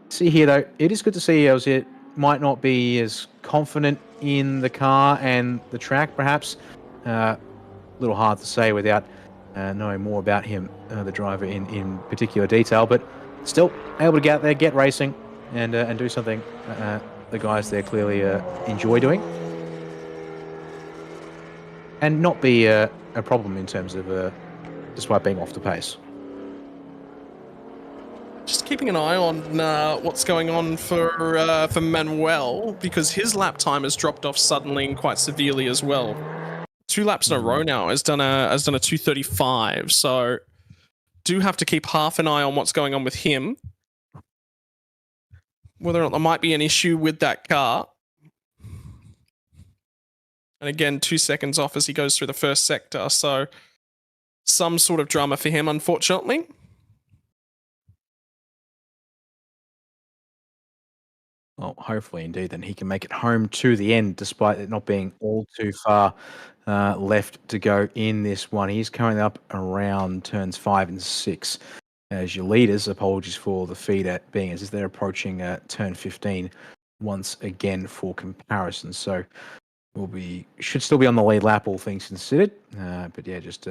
See here, though, it is good to see it might not be as confident in the car and the track, perhaps. A little hard to say without knowing more about him, the driver, in particular detail, but still able to get out there, get racing, and do something the guys there clearly enjoy doing. And not be a problem in terms of despite being off the pace. Just keeping an eye on what's going on for Manuel, because his lap time has dropped off suddenly and quite severely as well. 2 laps in a row now has done a 2:35. So do have to keep half an eye on what's going on with him. Whether or not there might be an issue with that car. And again, 2 seconds off as he goes through the first sector. So some sort of drama for him, unfortunately. Well, hopefully, indeed, then he can make it home to the end, despite it not being all too far left to go in this one. He's currently up around turns 5 and 6 as your leaders. Apologies for the feeder being as they're approaching turn 15 once again for comparison. So should still be on the lead lap, all things considered. But yeah, just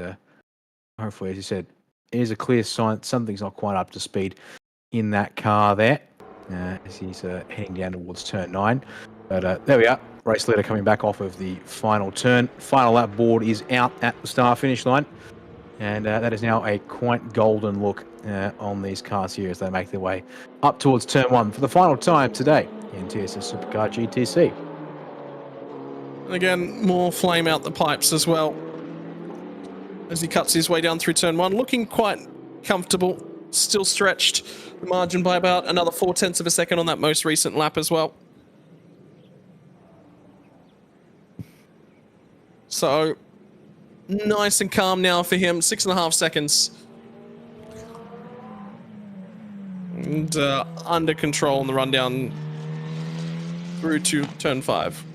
hopefully, as you said, it is a clear sign something's not quite up to speed in that car there. As he's heading down towards turn 9. But there we are. Race leader coming back off of the final turn. Final lap board is out at the start-finish line. And that is now a quite golden look on these cars here as they make their way up towards turn 1 for the final time today in TSS Supercar GTC. And again, more flame out the pipes as well as he cuts his way down through turn 1. Looking quite comfortable. Still stretched the margin by about another 0.4 of a second on that most recent lap as well. So nice and calm now for him. 6.5 seconds. And under control on the rundown through to turn 5.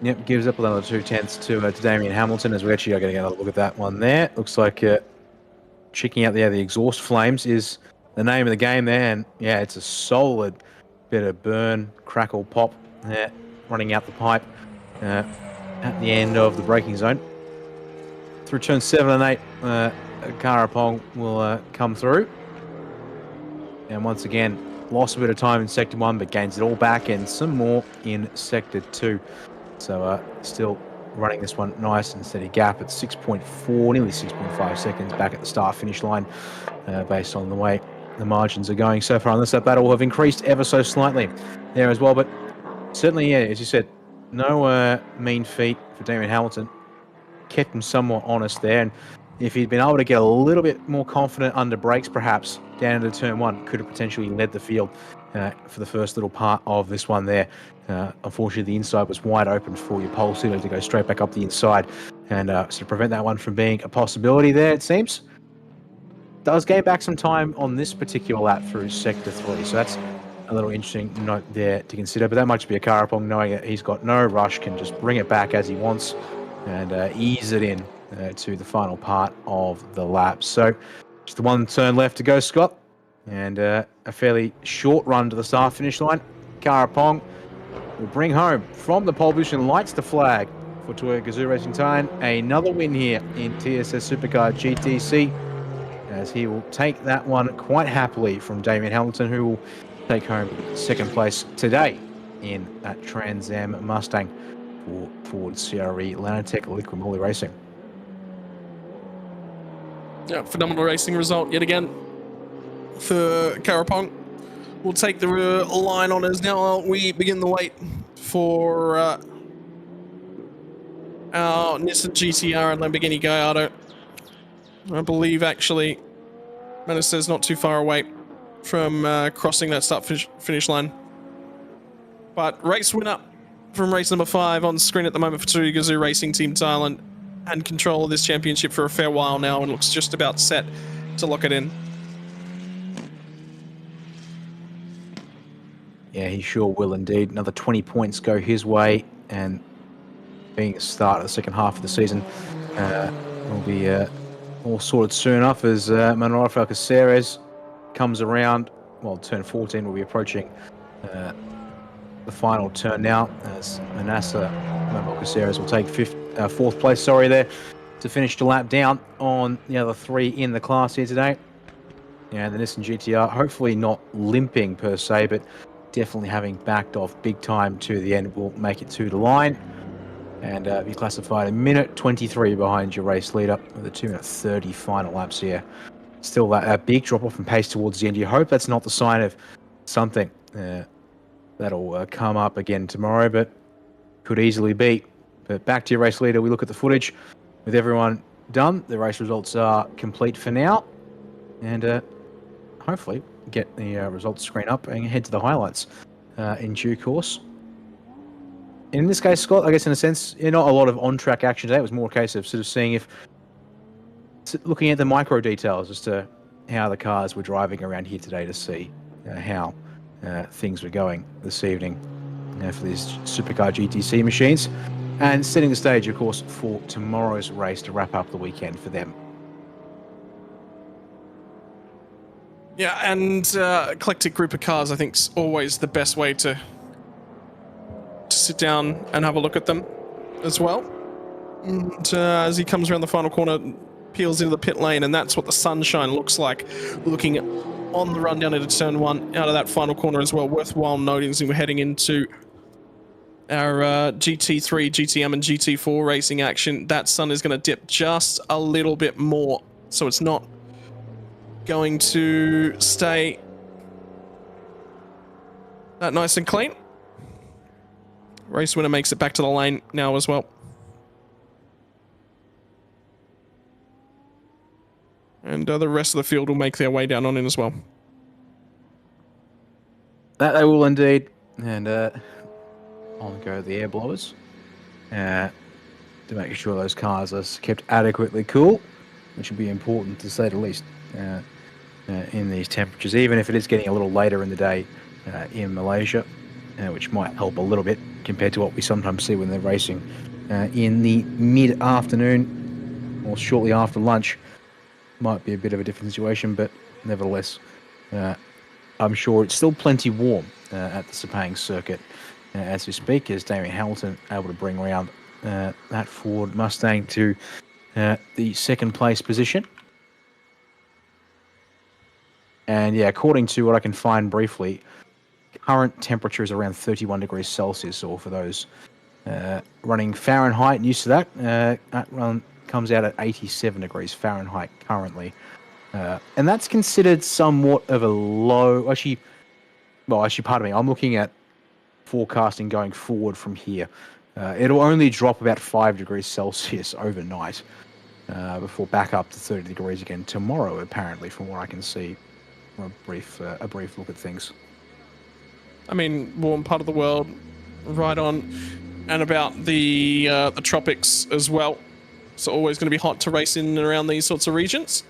Yep, gives up another 0.2 to Damien Hamilton as we actually are going to get another look at that one there. Looks like checking out the exhaust flames is the name of the game there. And yeah, it's a solid bit of burn, crackle, pop there, running out the pipe at the end of the braking zone. Through turn 7 and 8, Karapong will come through. And once again, lost a bit of time in Sector 1, but gains it all back and some more in Sector 2. So still running this one nice and steady gap at 6.4, nearly 6.5 seconds back at the start-finish line based on the way the margins are going so far. Unless that battle will have increased ever so slightly there as well. But certainly, yeah, as you said, no mean feat for Damien Hamilton. Kept him somewhat honest there. And if he'd been able to get a little bit more confident under brakes, perhaps, down into turn 1, could have potentially led the field for the first little part of this one there. Unfortunately, the inside was wide open for your pole sealer to go straight back up the inside and so to prevent that one from being a possibility there, it seems. Does gain back some time on this particular lap through Sector 3, so that's a little interesting note there to consider, but that might just be a Karapong knowing that he's got no rush, can just bring it back as he wants and ease it in to the final part of the lap. So just the one turn left to go, Scott, and a fairly short run to the start-finish line. Karapong will bring home from the pole position, lights the flag for Toyota Gazoo Racing Thailand. Another win here in TSS Supercar GTC, as he will take that one quite happily from Damien Hamilton, who will take home second place today in that Trans Am Mustang for Ford CRE Lanatech Liquid Moly Racing. Yeah, phenomenal racing result yet again for Karapong. We'll take the line on as now we begin the wait for our Nissan GTR and Lamborghini Gallardo. I believe actually Manister's not too far away from crossing that start-finish line. But race winner from race number 5 on screen at the moment for Toyota Gazoo Racing Team Thailand, and control of this championship for a fair while now, and looks just about set to lock it in. Yeah, he sure will indeed. Another 20 points go his way, and being a start of the second half of the season will be all sorted soon enough as Manuel Rafael Caceres comes around. Well, turn 14 will be approaching the final turn now, as Manuel Caceres will take fourth place, there, to finish the lap down on the other 3 in the class here today. Yeah, the Nissan GTR, hopefully not limping per se, but definitely having backed off big time to the end, will make it to the line and be classified a minute 23 behind your race leader with a 2-minute 30 final laps here. Still that big drop off in pace towards the end. You hope that's not the sign of something that'll come up again tomorrow, but could easily be. But back to your race leader, we look at the footage. With everyone done, the race results are complete for now, and hopefully get the results screen up and head to the highlights in due course. In this case, Scott, I guess in a sense, not a lot of on-track action today. It was more a case of sort of seeing looking at the micro details as to how the cars were driving around here today to see how things were going this evening for these Supercar GTC machines, and setting the stage, of course, for tomorrow's race to wrap up the weekend for them. Yeah, and eclectic group of cars, I think, is always the best way to sit down and have a look at them as well. And as he comes around the final corner, peels into the pit lane, and that's what the sunshine looks like looking on the run down into turn 1 out of that final corner as well. Worthwhile noting as we're heading into our GT3, GTM and GT4 racing action. That sun is going to dip just a little bit more, so it's not going to stay that nice and clean. Race winner makes it back to the lane now as well. And the rest of the field will make their way down on in as well. That they will indeed. And on go the air blowers to make sure those cars are kept adequately cool, which will be important to say the least in these temperatures, even if it is getting a little later in the day in Malaysia, which might help a little bit compared to what we sometimes see when they're racing in the mid-afternoon or shortly after lunch. Might be a bit of a different situation, but nevertheless, I'm sure it's still plenty warm at the Sepang circuit as we speak, as Damien Hamilton able to bring around that Ford Mustang to the second place position. And yeah, according to what I can find briefly, current temperature is around 31 degrees Celsius, or for those running Fahrenheit and used to that run comes out at 87 degrees Fahrenheit currently. And that's considered somewhat of a low, actually, pardon me, I'm looking at forecasting going forward from here. It'll only drop about 5 degrees Celsius overnight before back up to 30 degrees again tomorrow, apparently, from what I can see from a brief look at things. I mean, warm part of the world, right on and about the tropics as well. So always going to be hot to race in and around these sorts of regions.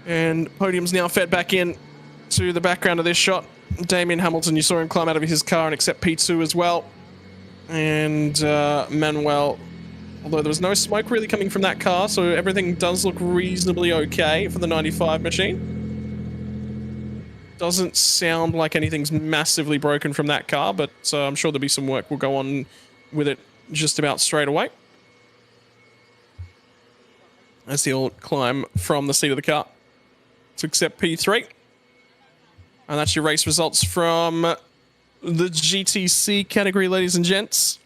And podium's now fed back in to the background of this shot. Damien Hamilton, you saw him climb out of his car and accept P2 as well. And Manuel, although there was no smoke really coming from that car, so everything does look reasonably okay for the 95 machine. Doesn't sound like anything's massively broken from that car, but I'm sure there'll be some work. We'll go on with it just about straight away. As he'll climb from the seat of the car to accept P3. And that's your race results from the GTC category, ladies and gents.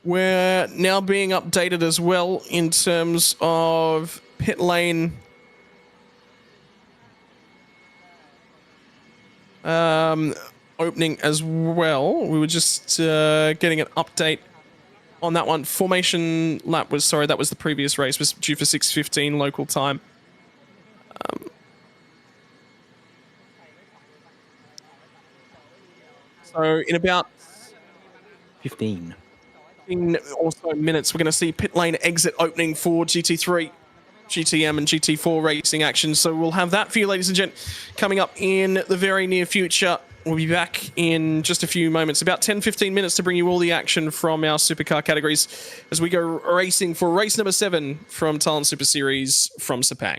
We're now being updated as well in terms of pit lane opening as well. We were just getting an update on that one. Formation lap was, sorry, that was the previous race, was due for 6:15 local time. So in about 15 or so minutes, we're going to see pit lane exit opening for GT3, GTM and GT4 racing action. So we'll have that for you, ladies and gents, coming up in the very near future. We'll be back in just a few moments, about 10-15 minutes, to bring you all the action from our supercar categories as we go racing for race number 7 from Talent Super Series from Sepang.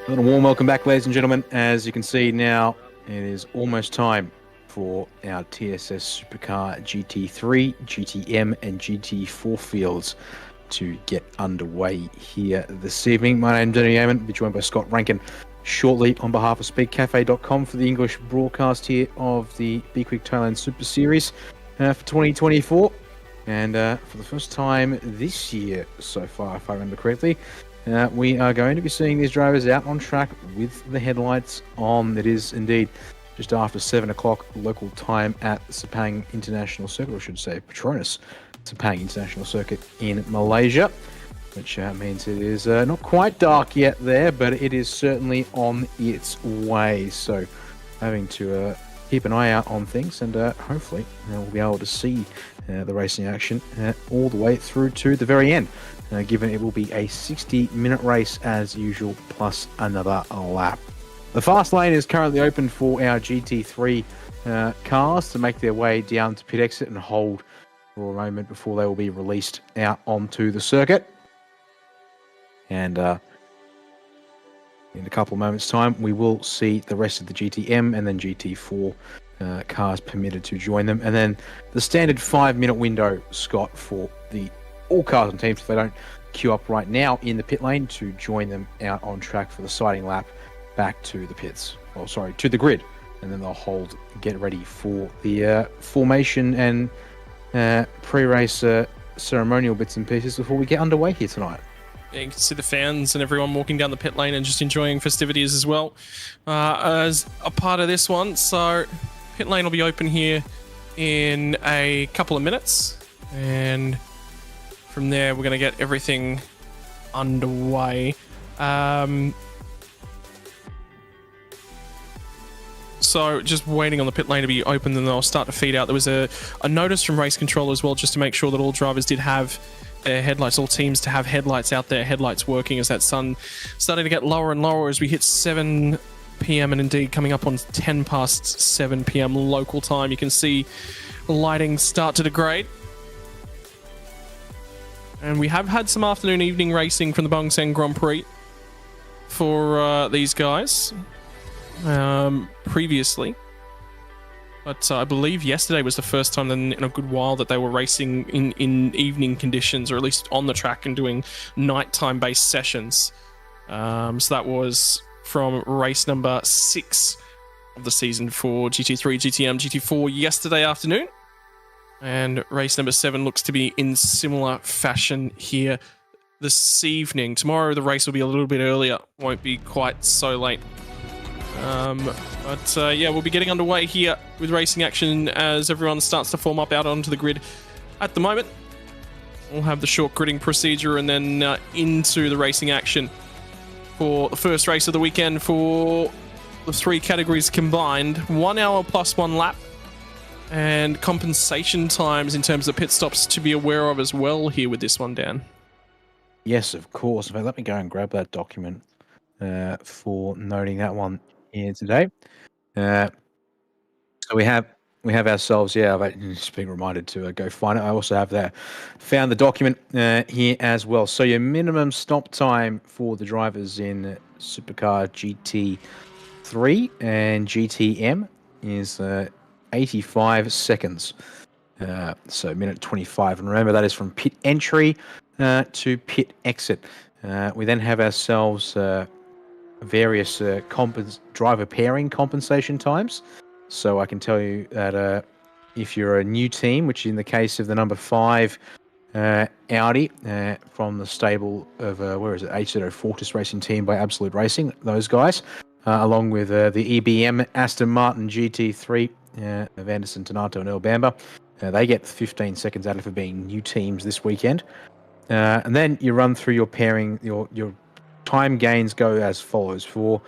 A little warm welcome back, ladies and gentlemen. As you can see now, it is almost time for our TSS Supercar GT3, GTM, and GT4 fields to get underway here this evening. My name's Danny Yeaman. I'll be joined by Scott Rankin shortly on behalf of speedcafe.com for the English broadcast here of the B-Quik Thailand Super Series for 2024. And for the first time this year so far, if I remember correctly, we are going to be seeing these drivers out on track with the headlights on. It is indeed just after 7 o'clock local time at Sepang International Circuit, or I should say Petronas Sepang International Circuit in Malaysia, which means it is not quite dark yet there, but it is certainly on its way. So having to keep an eye out on things, and hopefully we'll be able to see the racing action all the way through to the very end. Given it will be a 60-minute race as usual, plus another lap. The fast lane is currently open for our GT3 cars to make their way down to pit exit and hold for a moment before they will be released out onto the circuit. And in a couple of moments' time, we will see the rest of the GTM and then GT4 cars permitted to join them. And then the standard 5-minute window, Scott, for the all cars and teams, if they don't queue up right now in the pit lane, to join them out on track for the sighting lap back to the pits. Well, sorry, to the grid. And then they'll hold, get ready for the formation and pre-race ceremonial bits and pieces before we get underway here tonight. Yeah, you can see the fans and everyone walking down the pit lane and just enjoying festivities as well as a part of this one. So pit lane will be open here in a couple of minutes, and from there we're going to get everything underway. So just waiting on the pit lane to be open, then they'll start to feed out. There was a notice from race control as well, just to make sure that all drivers did have their headlights, all teams to have headlights out there, headlights working, as that sun starting to get lower and lower as we hit 7 p.m. and indeed coming up on 10 past 7 p.m. local time. You can see the lighting start to degrade. And we have had some afternoon evening racing from the Bang Seng Grand Prix for these guys previously. But I believe yesterday was the first time in a good while that they were racing in evening conditions, or at least on the track and doing nighttime based sessions. So that was from race number 6 of the season for GT3, GTM, GT4 yesterday afternoon. And race number 7 looks to be in similar fashion here this evening. Tomorrow the race will be a little bit earlier, won't be quite so late. Yeah, we'll be getting underway here with racing action as everyone starts to form up out onto the grid. At the moment, we'll have the short gridding procedure and then into the racing action for the first race of the weekend for the 3 categories combined. 1 hour plus 1 lap. And compensation times in terms of pit stops to be aware of as well here with this one, Dan. Yes, of course. But let me go and grab that document for noting that one here today. So we have ourselves, I've just been reminded to go find it. I also have found the document here as well. So your minimum stop time for the drivers in Supercar GT3 and GTM is 85 seconds. So minute 25. And remember, that is from pit entry to pit exit. We then have ourselves various driver pairing compensation times. So I can tell you that if you're a new team, which in the case of the number 5 Audi from the stable of, H0 Fortis Racing Team by Absolute Racing, those guys, along with the EBM Aston Martin GT3 of Anderson Donato and Earl Bamber, they get 15 seconds out of it being new teams this weekend. And then you run through your pairing, your time gains go as follows. For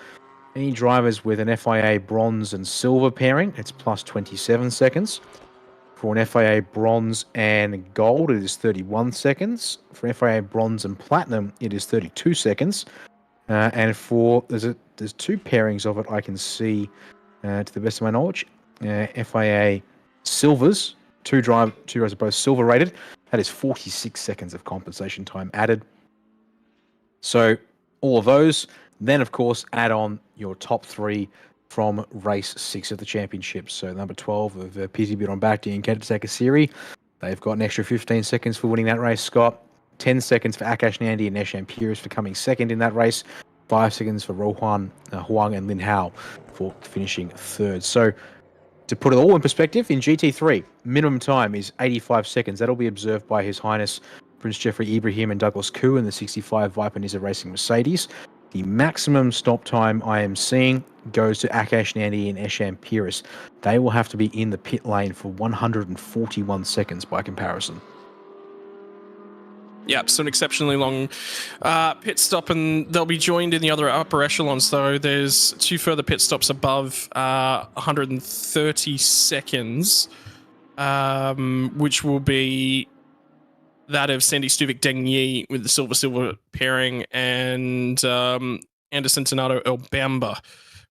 any drivers with an FIA bronze and silver pairing, it's plus 27 seconds. For an FIA bronze and gold, it is 31 seconds. For FIA bronze and platinum, it is 32 seconds. And for there's 2 pairings of it I can see, to the best of my knowledge. FIA silvers, 2 drivers are both silver rated. That is 46 seconds of compensation time added. So all of those, Then, of course, add on your top 3 from race 6 of the championship. So number 12 of PTB Bakti and Kentataka Siri. They've got an extra 15 seconds for winning that race, Scott. 10 seconds for Akash Nandi and Nesh Ampiris for coming second in that race. 5 seconds for Rohan, Huang and Lin Hao for finishing third. So to put it all in perspective, in GT3, minimum time is 85 seconds. That'll be observed by His Highness Prince Jeffrey Ibrahim and Douglas Koo in the 65 Viper Nizza Racing Mercedes. The maximum stop time I am seeing goes to Akash Nandi and Esham Piris. They will have to be in the pit lane for 141 seconds by comparison. Yep, so an exceptionally long pit stop, and they'll be joined in the other upper echelons, though. There's 2 further pit stops above 130 seconds, which will be that of Sandy Stuvik Deng Yi with the silver pairing, and Anderson Donato El Bamba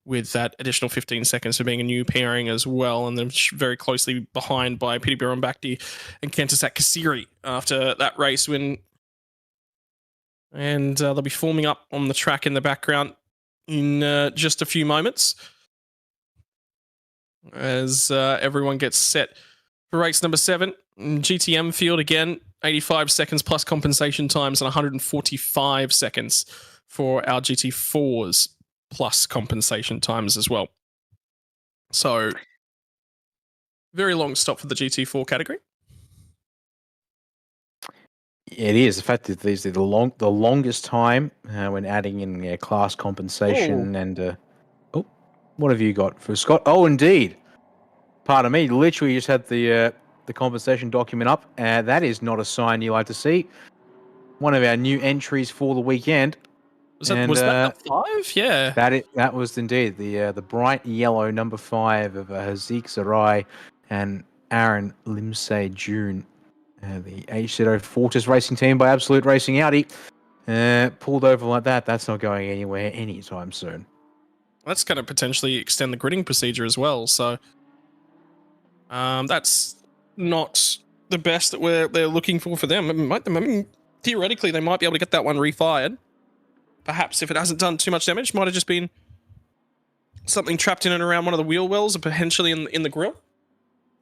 with that additional 15 seconds for being a new pairing as well, and then very closely behind by Piti Bhirombhakdi and Kentataka Kasiri after that race win. And they'll be forming up on the track in the background in just a few moments as everyone gets set for race number 7. GTM field again, 85 seconds plus compensation times and 145 seconds for our GT4s plus compensation times as well. So, very long stop for the GT4 category. It is. The fact that these are the longest time when adding in class compensation and... what have you got for Scott? Oh, indeed. Pardon me. Literally just had the compensation document up. That is not a sign you like to see. One of our new entries for the weekend. Was that 5? Yeah. That was indeed the bright yellow number 5 of Hazik Sarai and Aaron Limsey June. The HZO Fortis Racing team by Absolute Racing Audi pulled over like that. That's not going anywhere anytime soon. That's going to potentially extend the gridding procedure as well. So that's not the best that they're looking for them. I mean, theoretically, they might be able to get that one refired. Perhaps if it hasn't done too much damage, might have just been something trapped in and around one of the wheel wells or potentially in the grill.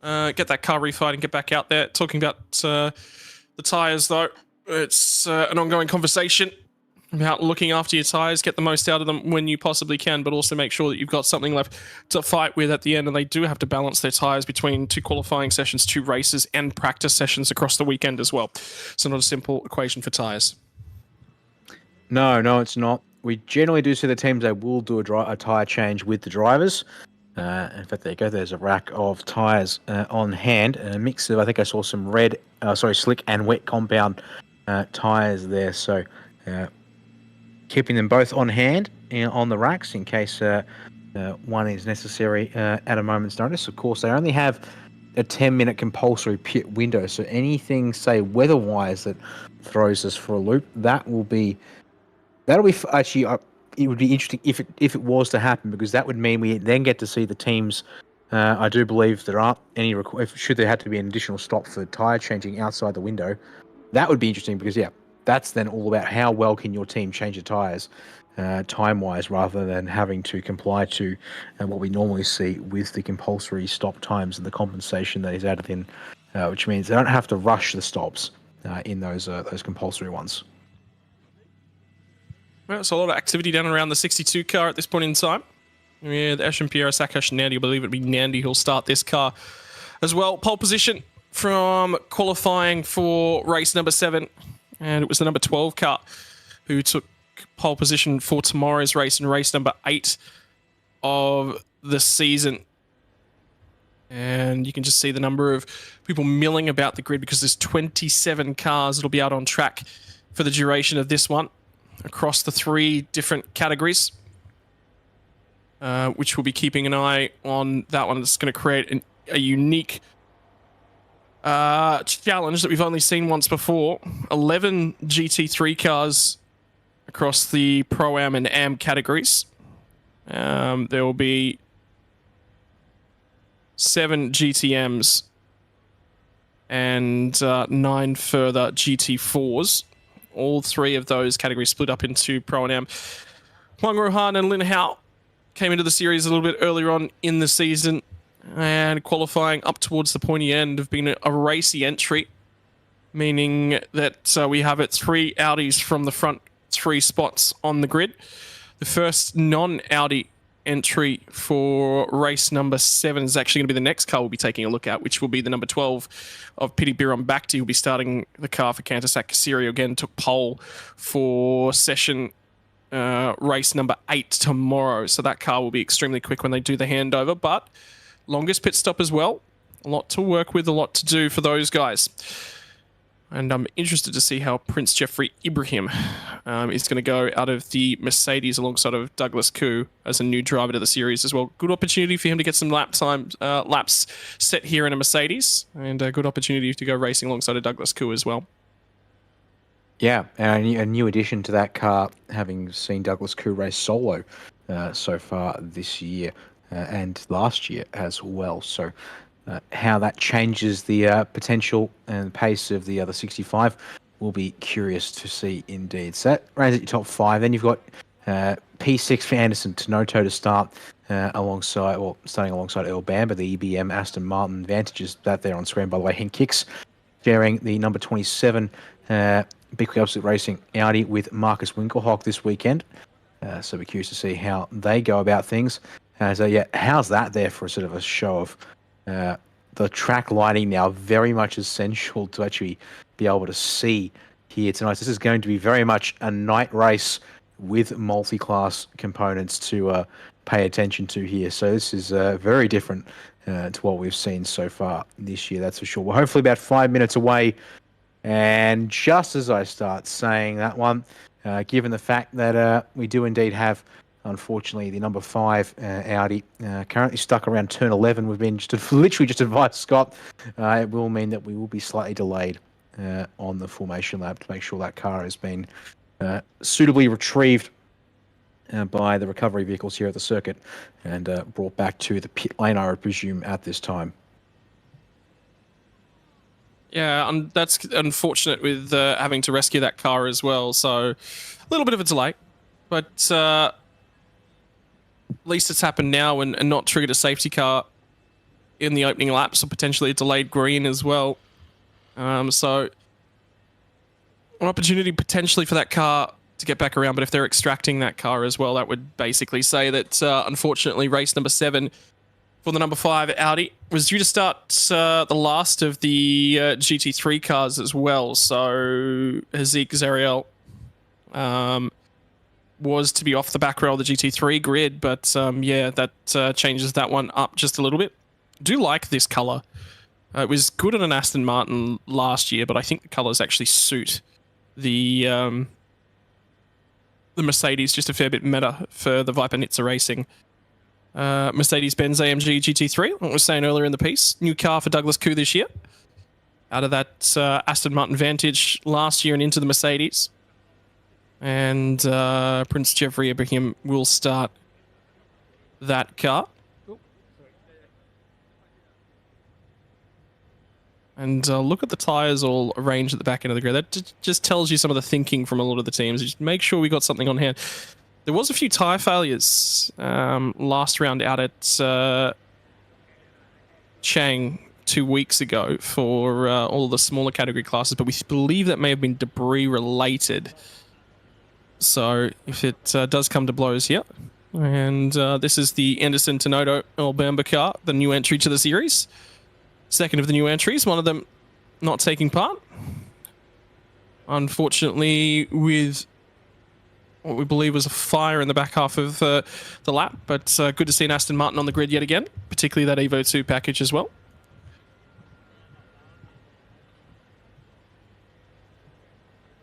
Get that car refired and get back out there. Talking about the tyres, though, it's an ongoing conversation about looking after your tyres. Get the most out of them when you possibly can, but also make sure that you've got something left to fight with at the end. And they do have to balance their tyres between 2 qualifying sessions, 2 races, and practice sessions across the weekend as well. So not a simple equation for tyres. No, it's not. We generally do see the teams, they will do a tyre change with the drivers. In fact, there you go. There's a rack of tyres on hand. A mix of, I think I saw some slick and wet compound tyres there. So keeping them both on hand on the racks in case one is necessary at a moment's notice. Of course, they only have a 10-minute compulsory pit window. So anything, say, weather-wise that throws us for a loop, that'll be actually... it would be interesting if it was to happen, because that would mean we then get to see the teams. I do believe there aren't any should there had to be an additional stop for tyre changing outside the window. That would be interesting because that's then all about how well can your team change the tyres time-wise, rather than having to comply to what we normally see with the compulsory stop times and the compensation that is added in, which means they don't have to rush the stops in those compulsory ones. Well, it's a lot of activity down around the 62 car at this point in time. With Asham Piero, Sakash, Nandi, I believe it'll be Nandi who'll start this car as well. Pole position from qualifying for race number 7. And it was the number 12 car who took pole position for tomorrow's race and race number 8 of the season. And you can just see the number of people milling about the grid because there's 27 cars that'll be out on track for the duration of this one, across the 3 different categories, which we'll be keeping an eye on that one. It's going to create a unique challenge that we've only seen once before. 11 GT3 cars across the Pro-Am and Am categories. There will be 7 GTMs and 9 further GT4s. All 3 of those categories split up into Pro and Am. Huang Rohan and Lin Hao came into the series a little bit earlier on in the season, and qualifying up towards the pointy end have been a racy entry, meaning that we have it 3 Audis from the front 3 spots on the grid. The first non-Audi entry for race number 7 is actually going to be the next car we'll be taking a look at, which will be the number 12 of Piti Biram Bhakti, who'll be starting the car for Kantasak Kasirio. Again, took pole for session race number 8 tomorrow, so that car will be extremely quick when they do the handover, but longest pit stop as well. A lot to work with, a lot to do for those guys. And I'm interested to see how Prince Jeffrey Ibrahim is going to go out of the Mercedes alongside of Douglas Koo as a new driver to the series as well. Good opportunity for him to get some laps set here in a Mercedes, and a good opportunity to go racing alongside of Douglas Koo as well. Yeah, and a new addition to that car, having seen Douglas Koo race solo so far this year and last year as well. So how that changes the potential and pace of the other 65 will be curious to see indeed. So that runs at your top 5. Then you've got P6 for Anderson Tenoto to start starting alongside Earl Bamber, the EBM Aston Martin advantages that there on screen. By the way, Henk Kicks sharing the number 27 B-Quik Absolute Racing Audi with Marcus Winkelhock this weekend. So we're curious to see how they go about things. So yeah, how's that there for a sort of a show of the track lighting now very much essential to actually be able to see here tonight. This is going to be very much a night race with multi-class components to pay attention to here. So this is very different to what we've seen so far this year, that's for sure. We're hopefully about 5 minutes away. And just as I start saying that one, given the fact that we do indeed have, unfortunately, the number 5 Audi currently stuck around turn 11. We've been literally just advised, Scott. It will mean that we will be slightly delayed on the formation lap to make sure that car has been suitably retrieved by the recovery vehicles here at the circuit and brought back to the pit lane, I would presume, at this time. Yeah, that's unfortunate with having to rescue that car as well. So a little bit of a delay, but at least it's happened now and not triggered a safety car in the opening laps, or potentially a delayed green as well. So an opportunity potentially for that car to get back around, but if they're extracting that car as well, that would basically say that unfortunately race number 7 for the number 5 Audi was due to start the last of the GT3 cars as well. So Haziq Zariel was to be off the back row of the GT3 grid, but yeah, that changes that one up just a little bit. Do like this color. It was good on an Aston Martin last year, but I think the colors actually suit the Mercedes just a fair bit better for the Viper Nizza Racing. Mercedes-Benz AMG GT3, like I was saying earlier in the piece. New car for Douglas Koo this year. Out of that Aston Martin Vantage last year and into the Mercedes. And Prince Jeffrey Ibrahim will start that car. And look at the tyres all arranged at the back end of the grid. That just tells you some of the thinking from a lot of the teams. Just make sure we got something on hand. There was a few tyre failures last round out at Chang 2 weeks ago for all the smaller category classes, but we believe that may have been debris related. So if it does come to blows here, and this is the Anderson Tenoto Albamba car, the new entry to the series. Second of the new entries, one of them not taking part. Unfortunately, with what we believe was a fire in the back half of the lap, but good to see an Aston Martin on the grid yet again, particularly that Evo 2 package as well.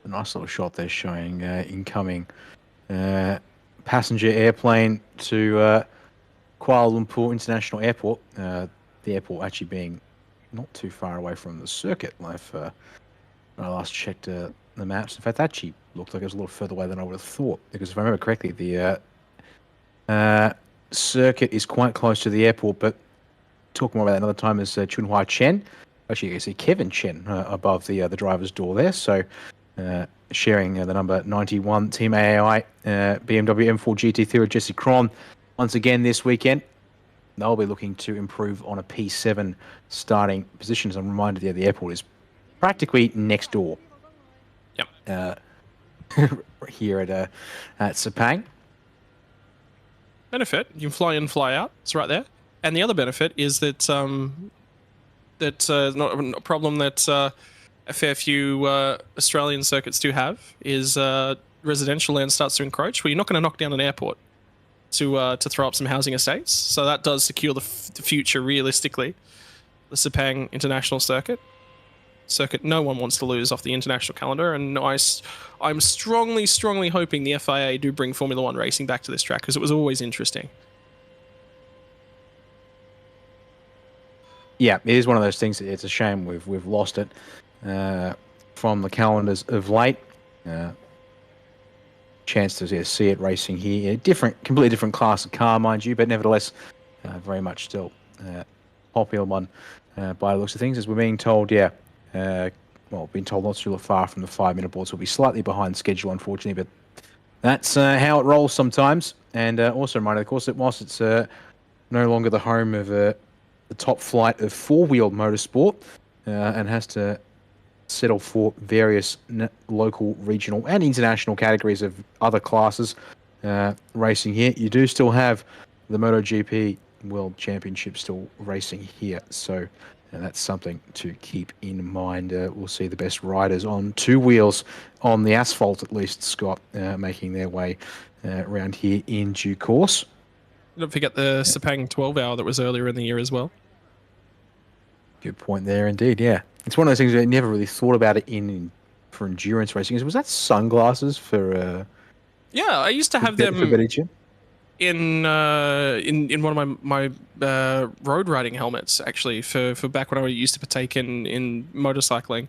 A nice little shot there showing incoming passenger airplane to Kuala Lumpur International Airport. The airport actually being not too far away from the circuit. When I last checked the maps, in fact, actually looked like it was a little further away than I would have thought, because if I remember correctly, the circuit is quite close to the airport. But talk more about that another time. Is Chunhua Chen, actually you can see Kevin Chen above the driver's door there, so sharing the number 91 Team AAI BMW M4 GT3 with Jesse Cron once again this weekend. They'll be looking to improve on a P7 starting position. As I'm reminded, the airport is practically next door. Yep. Here at Sepang. Benefit, you can fly in, fly out. It's right there. And the other benefit is that not a problem that a fair few Australian circuits do have is residential land starts to encroach. Well, you're not going to knock down an airport to throw up some housing estates. So that does secure the future realistically. The Sepang International Circuit no one wants to lose off the international calendar, and I'm strongly hoping the FIA do bring Formula One racing back to this track because it was always interesting. Yeah, it is one of those things. It's a shame we've lost it from the calendars of late. Chance to see it racing here, completely different class of car, mind you, but nevertheless, very much still popular one by the looks of things, as we're being told. Being told not to look far from the 5-minute boards. Will be slightly behind schedule, unfortunately, but that's how it rolls sometimes. And also reminded, of course, that whilst it's no longer the home of the top flight of four-wheeled motorsport and has to settle for various local, regional, and international categories of other classes racing here, you do still have the MotoGP World Championship still racing here. So that's something to keep in mind. We'll see the best riders on two wheels on the asphalt, at least, Scott, making their way around here in due course. Don't forget the Sepang 12-hour that was earlier in the year as well. Good point there, indeed. Yeah, it's one of those things I never really thought about it for endurance racing. Was that sunglasses for? Yeah, I used to have them in one of my road riding helmets, actually, for back when I used to partake in motorcycling.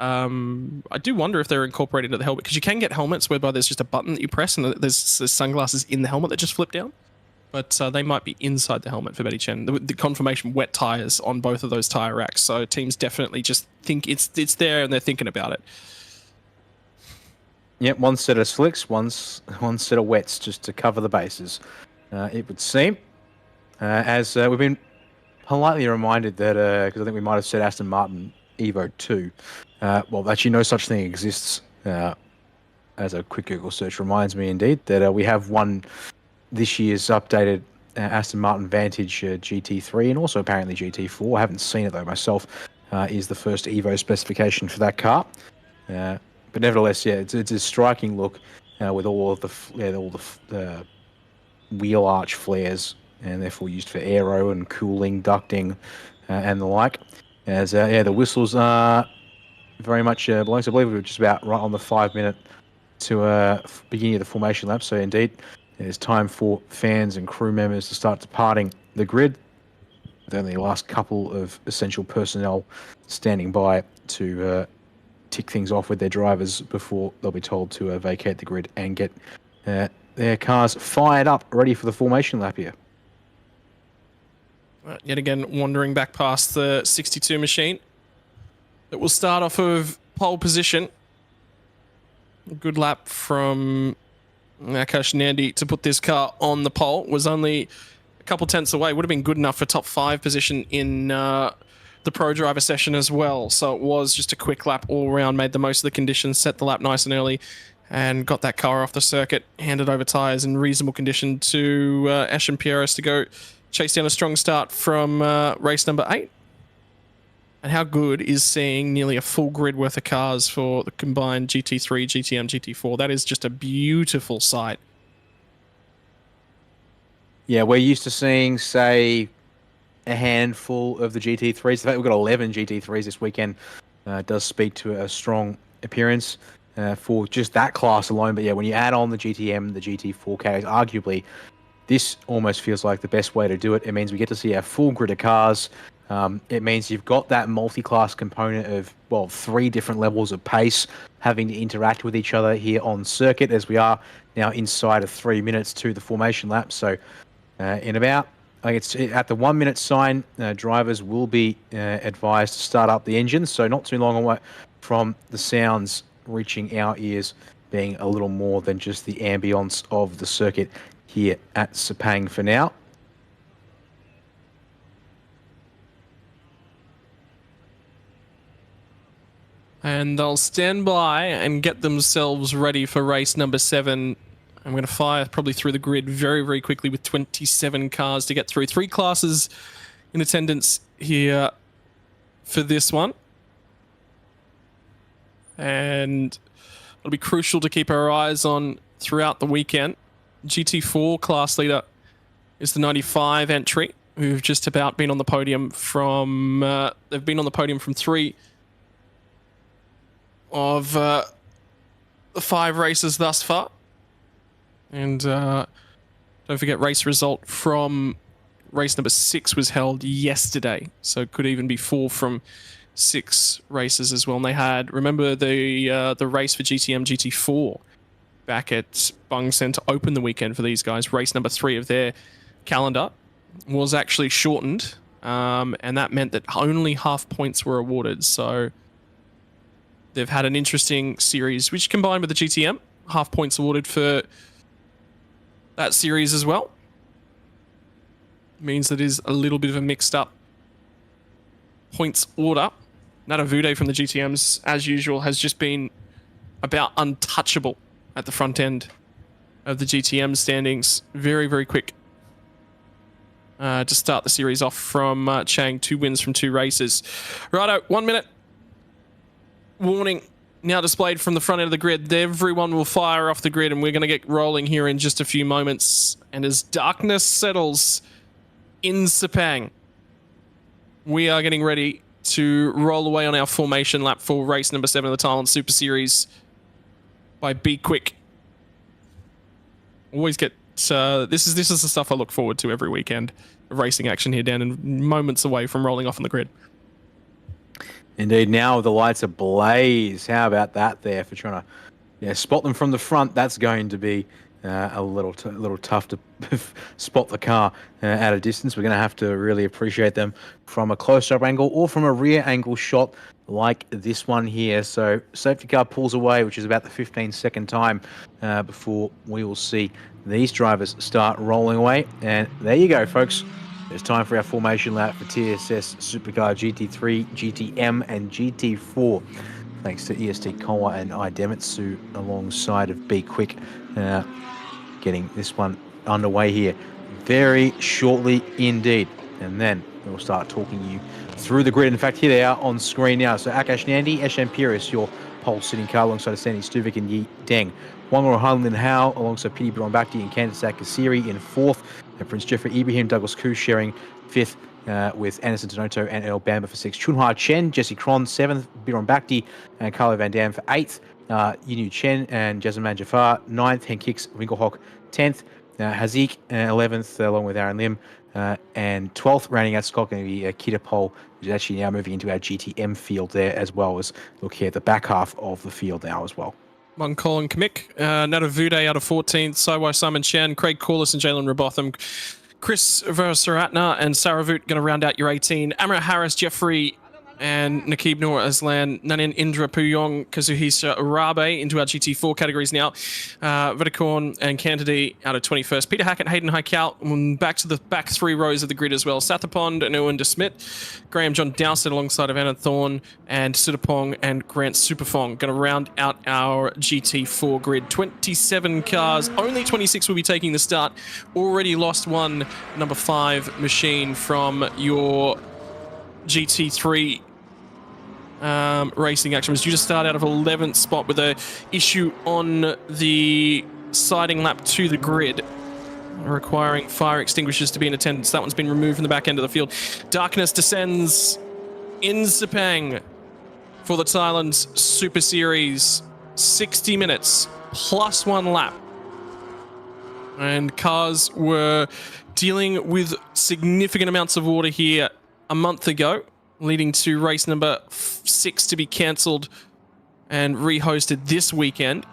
I do wonder if they're incorporated into the helmet, because you can get helmets whereby there's just a button that you press and there's sunglasses in the helmet that just flip down. But they might be inside the helmet for Betty Chen. The confirmation wet tires on both of those tire racks, so teams definitely just think it's there and they're thinking about it. Yep, one set of slicks, one set of wets, just to cover the bases. It would seem, as we've been politely reminded that because I think we might have said Aston Martin Evo 2. Well, actually, no such thing exists. As a quick Google search reminds me, indeed, that we have one. This year's updated Aston Martin Vantage GT3 and also apparently GT4. I haven't seen it though myself. Is the first Evo specification for that car, but nevertheless, yeah, it's a striking look with all of the wheel arch flares and therefore used for aero and cooling, ducting, and the like. As the whistles are very much belongs. I believe we were just about right on the 5-minute to beginning of the formation lap. So indeed. It is time for fans and crew members to start departing the grid. With only the last couple of essential personnel standing by to tick things off with their drivers before they'll be told to vacate the grid and get their cars fired up, ready for the formation lap here. Yet again, wandering back past the 62 machine. That will start off of pole position. A good lap from Akash Nandi to put this car on the pole. Was only a couple tenths away. Would have been good enough for top 5 position in the pro driver session as well. So it was just a quick lap all around, made the most of the conditions, set the lap nice and early, and got that car off the circuit, handed over tyres in reasonable condition to Ash and Pierres to go chase down a strong start from race number 8. And how good is seeing nearly a full grid worth of cars for the combined GT3, GTM, GT4? That is just a beautiful sight. Yeah, we're used to seeing, say, a handful of the GT3s. The fact we've got 11 GT3s this weekend does speak to a strong appearance for just that class alone. But yeah, when you add on the GTM, the GT4 categories, arguably, this almost feels like the best way to do it. It means we get to see a full grid of cars. It means you've got that multi-class component of, 3 different levels of pace having to interact with each other here on circuit, as we are now inside of 3 minutes to the formation lap. So in about, it's at the 1 minute sign, drivers will be advised to start up the engines. So not too long away from the sounds reaching our ears, being a little more than just the ambience of the circuit here at Sepang for now. And they'll stand by and get themselves ready for race number 7. I'm going to fire probably through the grid very, very quickly with 27 cars to get through. 3 classes in attendance here for this one. And it'll be crucial to keep our eyes on throughout the weekend. GT4 class leader is the 95 entry, who've just about been on the podium from... they've been on the podium from 3 of the 5 races thus far. And don't forget, race result from race number 6 was held yesterday, so it could even be 4 from 6 races as well. And they had, remember the race for GTM GT4 back at Bung Sen to open the weekend for these guys. Race number 3 of their calendar was actually shortened, and that meant that only half points were awarded. So they've had an interesting series, which combined with the GTM, half points awarded for that series as well. Means that it is a little bit of a mixed up points order. Natavude from the GTMs, as usual, has just been about untouchable at the front end of the GTM standings. Very, very quick to start the series off from Chang. 2 wins from 2 races. Righto, 1 minute warning now displayed from the front end of the grid. Everyone will fire off the grid, and we're going to get rolling here in just a few moments. And as darkness settles in Sepang, we are getting ready to roll away on our formation lap for race number 7 of the Thailand Super Series by B-Quik. Always get this is the stuff I look forward to every weekend. Racing action here down and moments away from rolling off on the grid. Indeed, now the lights are ablaze. How about that there for trying to spot them from the front? That's going to be a little tough to spot the car at a distance. We're going to have to really appreciate them from a close-up angle or from a rear angle shot like this one here. So safety car pulls away, which is about the 15-second time before we will see these drivers start rolling away. And there you go, folks. It's time for our formation lap for TSS Supercar GT3, GTM, and GT4. Thanks to EST Kowa and Idemitsu alongside of B-Quik, getting this one underway here very shortly indeed. And then we'll start talking you through the grid. In fact, here they are on screen now. So Akash Nandi, Eshan Piris, your pole sitting car alongside Sandy Stuvik and Yi Deng. Wangor Hanlin Hao alongside Pini Bakti and Candice Akasiri in 4th. And Prince Jeffrey Ibrahim, Douglas Koo sharing 5th with Anderson Tenoto and Earl Bamba for 6th. Chunhua Chen, Jesse Cron 7th, Biron Bakti and Carlo Van Dam for 8th. Yinu Chen and Jasmine Jafar 9th. Henk Hicks, Winkelhock 10th. Hazik 11th along with Aaron Lim. And 12th, rounding out Scott, going to be Kita Pole, which is actually now moving into our GTM field there, as well as look here at the back half of the field now as well. One Colin Kamik, Natavude out of 14th, Saiwai Simon Chan, Craig Corliss and Jalen Robotham, Chris Versaratna and Saravut going to round out your 18. Amra Harris, Jeffrey and Nakib Noor Aslan, Nanin Indra Puyong, Kazuhisa Urabe into our GT4 categories now. Vitakorn and Cantady out of 21st. Peter Hackett, Hayden Haikal, back to the back 3 rows of the grid as well. Sathapond and Owen DeSmit, Graham John Dowsett alongside of Anna Thorne and Sudapong and Grant Superfong. Going to round out our GT4 grid. 27 cars, only 26 will be taking the start. Already lost one number 5 machine from your GT3 racing action. Was due to start out of 11th spot with a issue on the siding lap to the grid, requiring fire extinguishers to be in attendance. That one's been removed from the back end of the field. Darkness descends in Sepang for the Thailand Super Series. 60 minutes plus 1 lap. And cars were dealing with significant amounts of water here a month ago, leading to race number 6 to be cancelled and rehosted this weekend.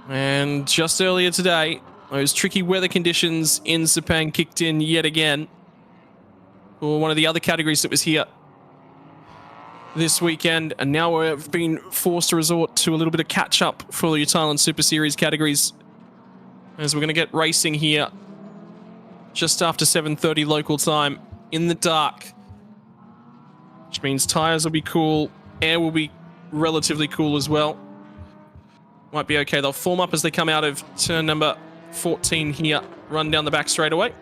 And just earlier today, those tricky weather conditions in Sepang kicked in yet again for one of the other categories that was here this weekend, and now we've been forced to resort to a little bit of catch-up for the Thailand Super Series categories, as we're going to get racing here just after 7:30 local time in the dark, which means tyres will be cool, air will be relatively cool as well. Might be okay. They'll form up as they come out of turn number 14 here, run down the back straight away.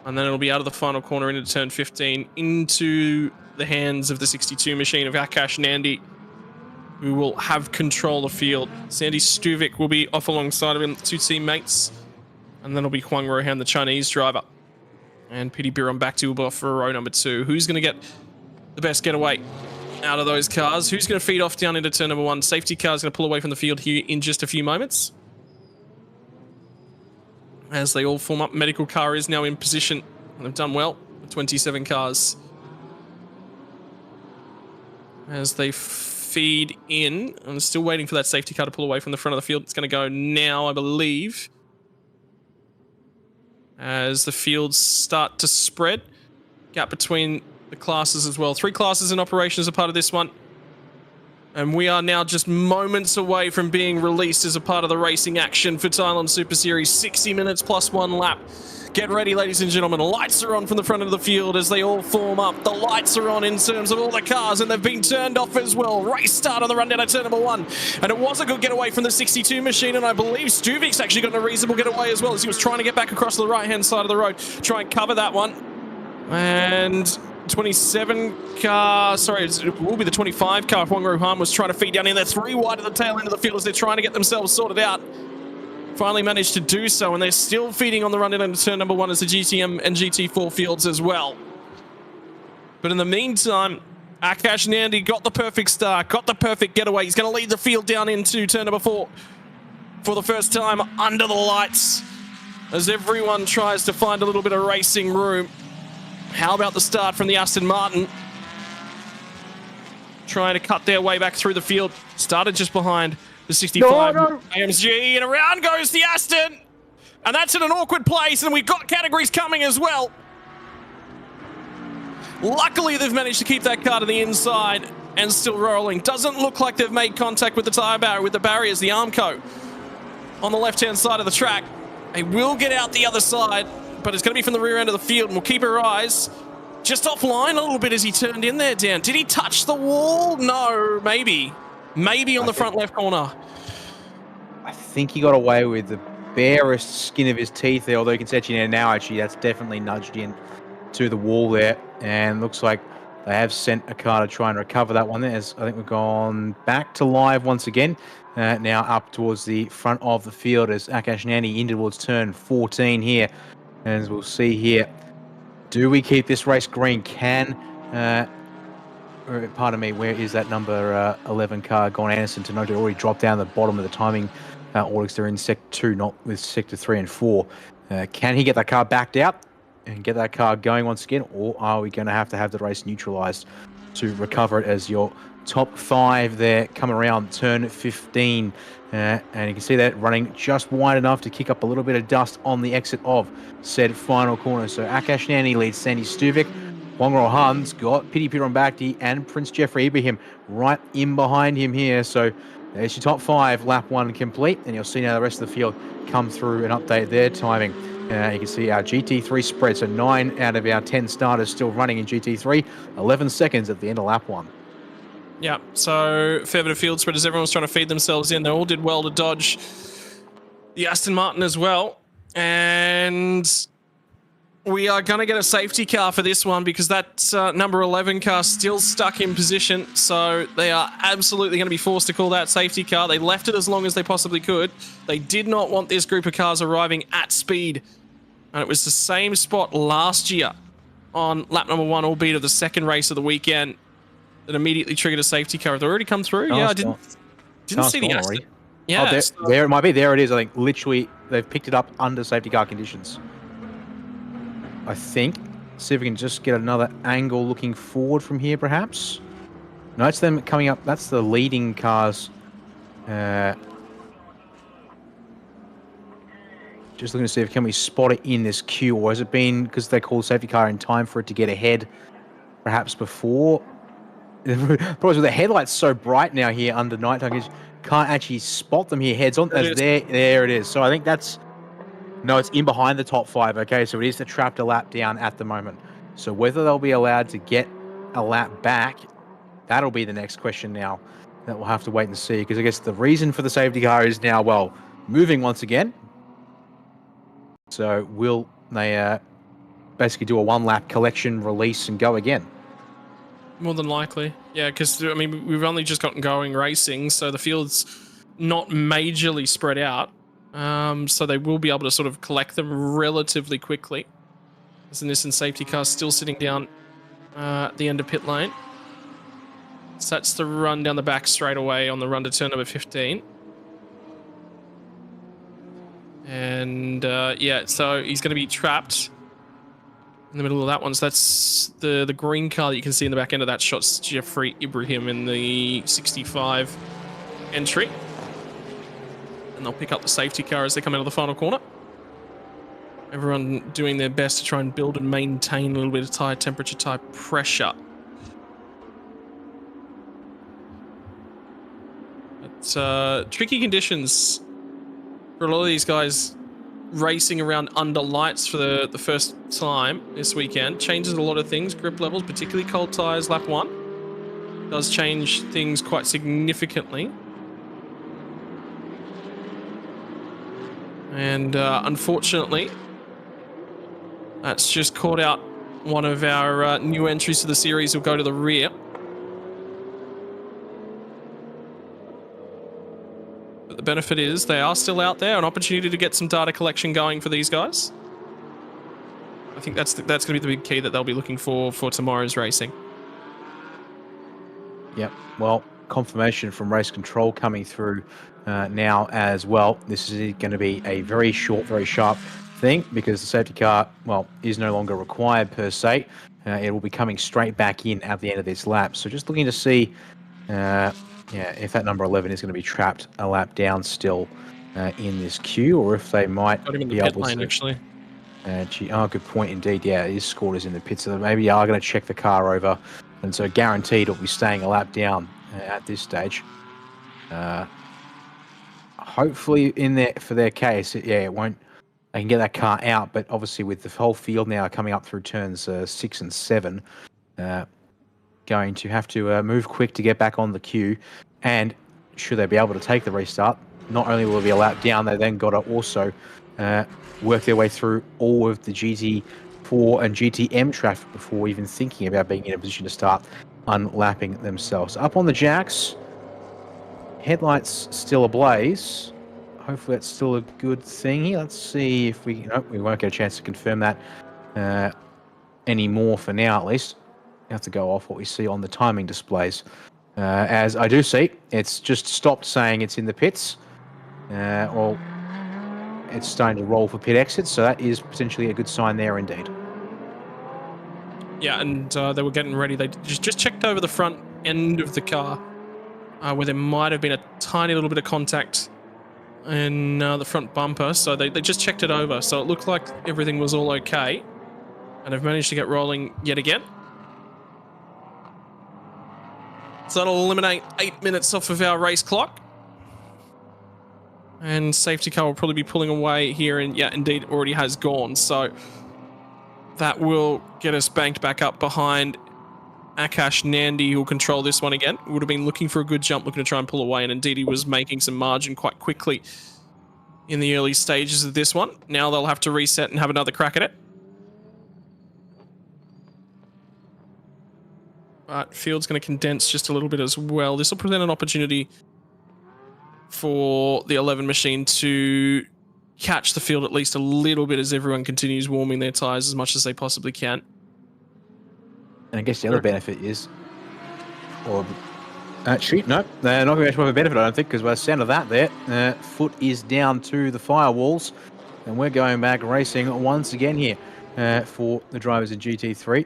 And then it'll be out of the final corner into turn 15, into the hands of the 62 machine of Akash Nandi, who will have control of the field. Sandy Stuvik will be off alongside of him, two teammates. And then it'll be Huang Rohan, the Chinese driver. And Pity Biron back to Uber for row number 2. Who's going to get the best getaway out of those cars? Who's going to feed off down into turn number 1? Safety car is going to pull away from the field here in just a few moments, as they all form up. Medical car is now in position. They've done well. 27 cars. As they feed in. I'm still waiting for that safety car to pull away from the front of the field. It's going to go now, I believe, as the fields start to spread. Gap between the classes as well. 3 classes in operation as a part of this one. And we are now just moments away from being released as a part of the racing action for Thailand Super Series. 60 minutes plus 1 lap. Get ready, ladies and gentlemen. Lights are on from the front of the field as they all form up. The lights are on in terms of all the cars, and they've been turned off as well. Race start on the run down at turn number 1. And it was a good getaway from the 62 machine, and I believe Stuvik's actually got a reasonable getaway as well, as he was trying to get back across to the right-hand side of the road, try and cover that one. And 27 car, sorry, it will be the 25 car. Huang Rohan was trying to feed down in there, 3 wide at the tail end of the field as they're trying to get themselves sorted out. Finally managed to do so, and they're still feeding on the run into turn number 1 as the GTM and GT4 fields as well. But in the meantime, Akash Nandi got the perfect start, got the perfect getaway. He's going to lead the field down into turn number 4 for the first time under the lights, as everyone tries to find a little bit of racing room. How about the start from the Aston Martin? Trying to cut their way back through the field. Started just behind the 65 AMG, and around goes the Aston. And that's in an awkward place, and we've got categories coming as well. Luckily, they've managed to keep that car to the inside and still rolling. Doesn't look like they've made contact with the tyre barrier, with the barriers, the Armco, on the left-hand side of the track. They will get out the other side, but it's going to be from the rear end of the field, and we'll keep our eyes just offline a little bit as he turned in there, Dan. Did he touch the wall? No, maybe. Maybe on the front left corner. I think he got away with the barest skin of his teeth there, although you can see now, actually, that's definitely nudged in to the wall there. And looks like they have sent a car to try and recover that one there. As I think we've gone back to live once again. Now up towards the front of the field as Akash Nandi in towards turn 14 here. And as we'll see here, do we keep this race green? Pardon me, where is that number 11 car, Gon Anderson, to note it already dropped down the bottom of the timing orders. They're in Sector 2, not with Sector 3 and 4. Can he get that car backed out and get that car going once again, or are we going to have the race neutralised to recover it, as your top 5 there come around turn 15? And you can see that running just wide enough to kick up a little bit of dust on the exit of said final corner. So Akash Nandi leads Sandy Stuvik. Huang Rohan's got Pity Piron Bhakti and Prince Jeffrey Ibrahim right in behind him here. So there's your top 5, lap 1 complete, and you'll see now the rest of the field come through and update their timing. You can see our GT3 spread, so 9 out of our 10 starters still running in GT3, 11 seconds at the end of lap 1. Yeah, so fair bit of field spread as everyone's trying to feed themselves in. They all did well to dodge the Aston Martin as well. And we are going to get a safety car for this one, because that number 11 car still stuck in position. So they are absolutely going to be forced to call that safety car. They left it as long as they possibly could. They did not want this group of cars arriving at speed. And it was the same spot last year on lap number 1, albeit of the second race of the weekend, that immediately triggered a safety car. Have they already come through? Yeah, I didn't see the Aston. Yeah, there it might be. There it is. I think literally they've picked it up under safety car conditions. I think. See if we can just get another angle looking forward from here, perhaps. No, it's them coming up. That's the leading cars. Just looking to see if can we spot it in this queue, or has it been because they called safety car in time for it to get ahead? perhaps before. Probably the headlights so bright now here under nighttime, you can't actually spot them here heads on. There it is. So I think that's no, it's in behind the top 5. Okay, so it is the trapped a lap down at the moment. So whether they'll be allowed to get a lap back, that'll be the next question now that we'll have to wait and see. Because I guess the reason for the safety car is now, well, moving once again. So will they basically do a 1-lap collection, release, and go again? More than likely. Yeah, because, I mean, we've only just gotten going racing, so the field's not majorly spread out. So they will be able to sort of collect them relatively quickly. There's a Nissan safety car still sitting down at the end of pit lane. So that's the run down the back straight away on the run to turn number 15. And yeah, so he's going to be trapped in the middle of that one. So that's the green car that you can see in the back end of that shot's Jeffrey Ibrahim in the 65 entry. And they'll pick up the safety car as they come out of the final corner. Everyone doing their best to try and build and maintain a little bit of tire temperature, tire pressure. It's tricky conditions for a lot of these guys racing around under lights for the first time this weekend. Changes a lot of things, grip levels, particularly cold tires lap 1. Does change things quite significantly. And unfortunately, that's just caught out one of our new entries to the series who'll go to the rear. But the benefit is they are still out there, an opportunity to get some data collection going for these guys. I think that's going to be the big key that they'll be looking for tomorrow's racing. Yep. Well, confirmation from race control coming through now as well. This is going to be a very short, very sharp thing because the safety car, well, is no longer required per se. It will be coming straight back in at the end of this lap. So just looking to see, yeah, if that number 11 is going to be trapped a lap down still in this queue, or if they might be able to. Actually. Good point indeed. Yeah, his score is in the pit, so maybe they are going to check the car over, and so guaranteed it'll be staying a lap down at this stage. Hopefully in there for their case, yeah, it won't. They can get that car out, but obviously with the whole field now coming up through turns 6 and 7, going to have to move quick to get back on the queue. And should they be able to take the restart, not only will it be a lap down, they then got to also work their way through all of the GT4 and GTM traffic before even thinking about being in a position to start unlapping themselves. Up on the jacks, headlights still ablaze. Hopefully that's still a good thing here. Let's see if we won't get a chance to confirm that anymore for now, at least. We have to go off what we see on the timing displays. As I do see, it's just stopped saying it's in the pits. Well, it's starting to roll for pit exits, so that is potentially a good sign there indeed. Yeah, and they were getting ready. They just checked over the front end of the car where there might have been a tiny little bit of contact in the front bumper, so they just checked it over. So it looked like everything was all okay, and they've managed to get rolling yet again. So that'll eliminate 8 minutes off of our race clock. And safety car will probably be pulling away here, and yeah, indeed already has gone. So that will get us banked back up behind Akash Nandi, who'll control this one again. Would have been looking for a good jump, looking to try and pull away, and indeed he was making some margin quite quickly in the early stages of this one. Now they'll have to reset and have another crack at it. But field's going to condense just a little bit as well. This will present an opportunity for the 11 machine to catch the field at least a little bit as everyone continues warming their tyres as much as they possibly can. And I guess the other benefit is, or actually, no, they're not going to have a benefit, I don't think, because by the sound of that there, foot is down to the firewalls, and we're going back racing once again here for the drivers in GT3.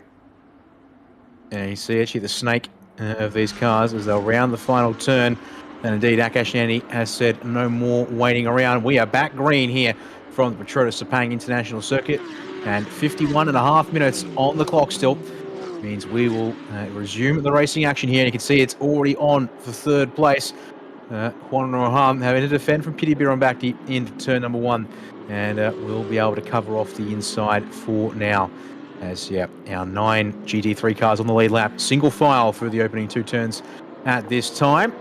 And you see actually the snake of these cars as they'll round the final turn. And indeed, Akash Nandi has said no more waiting around. We are back green here from the Petronas Sepang International Circuit. And 51.5 minutes on the clock still. means we will resume the racing action here. And you can see it's already on for third place. Juan Rohan having to defend from Pity Birambakti into turn number 1. And we'll be able to cover off the inside for now. As, our 9 GT3 cars on the lead lap. Single file through the opening 2 turns at this time.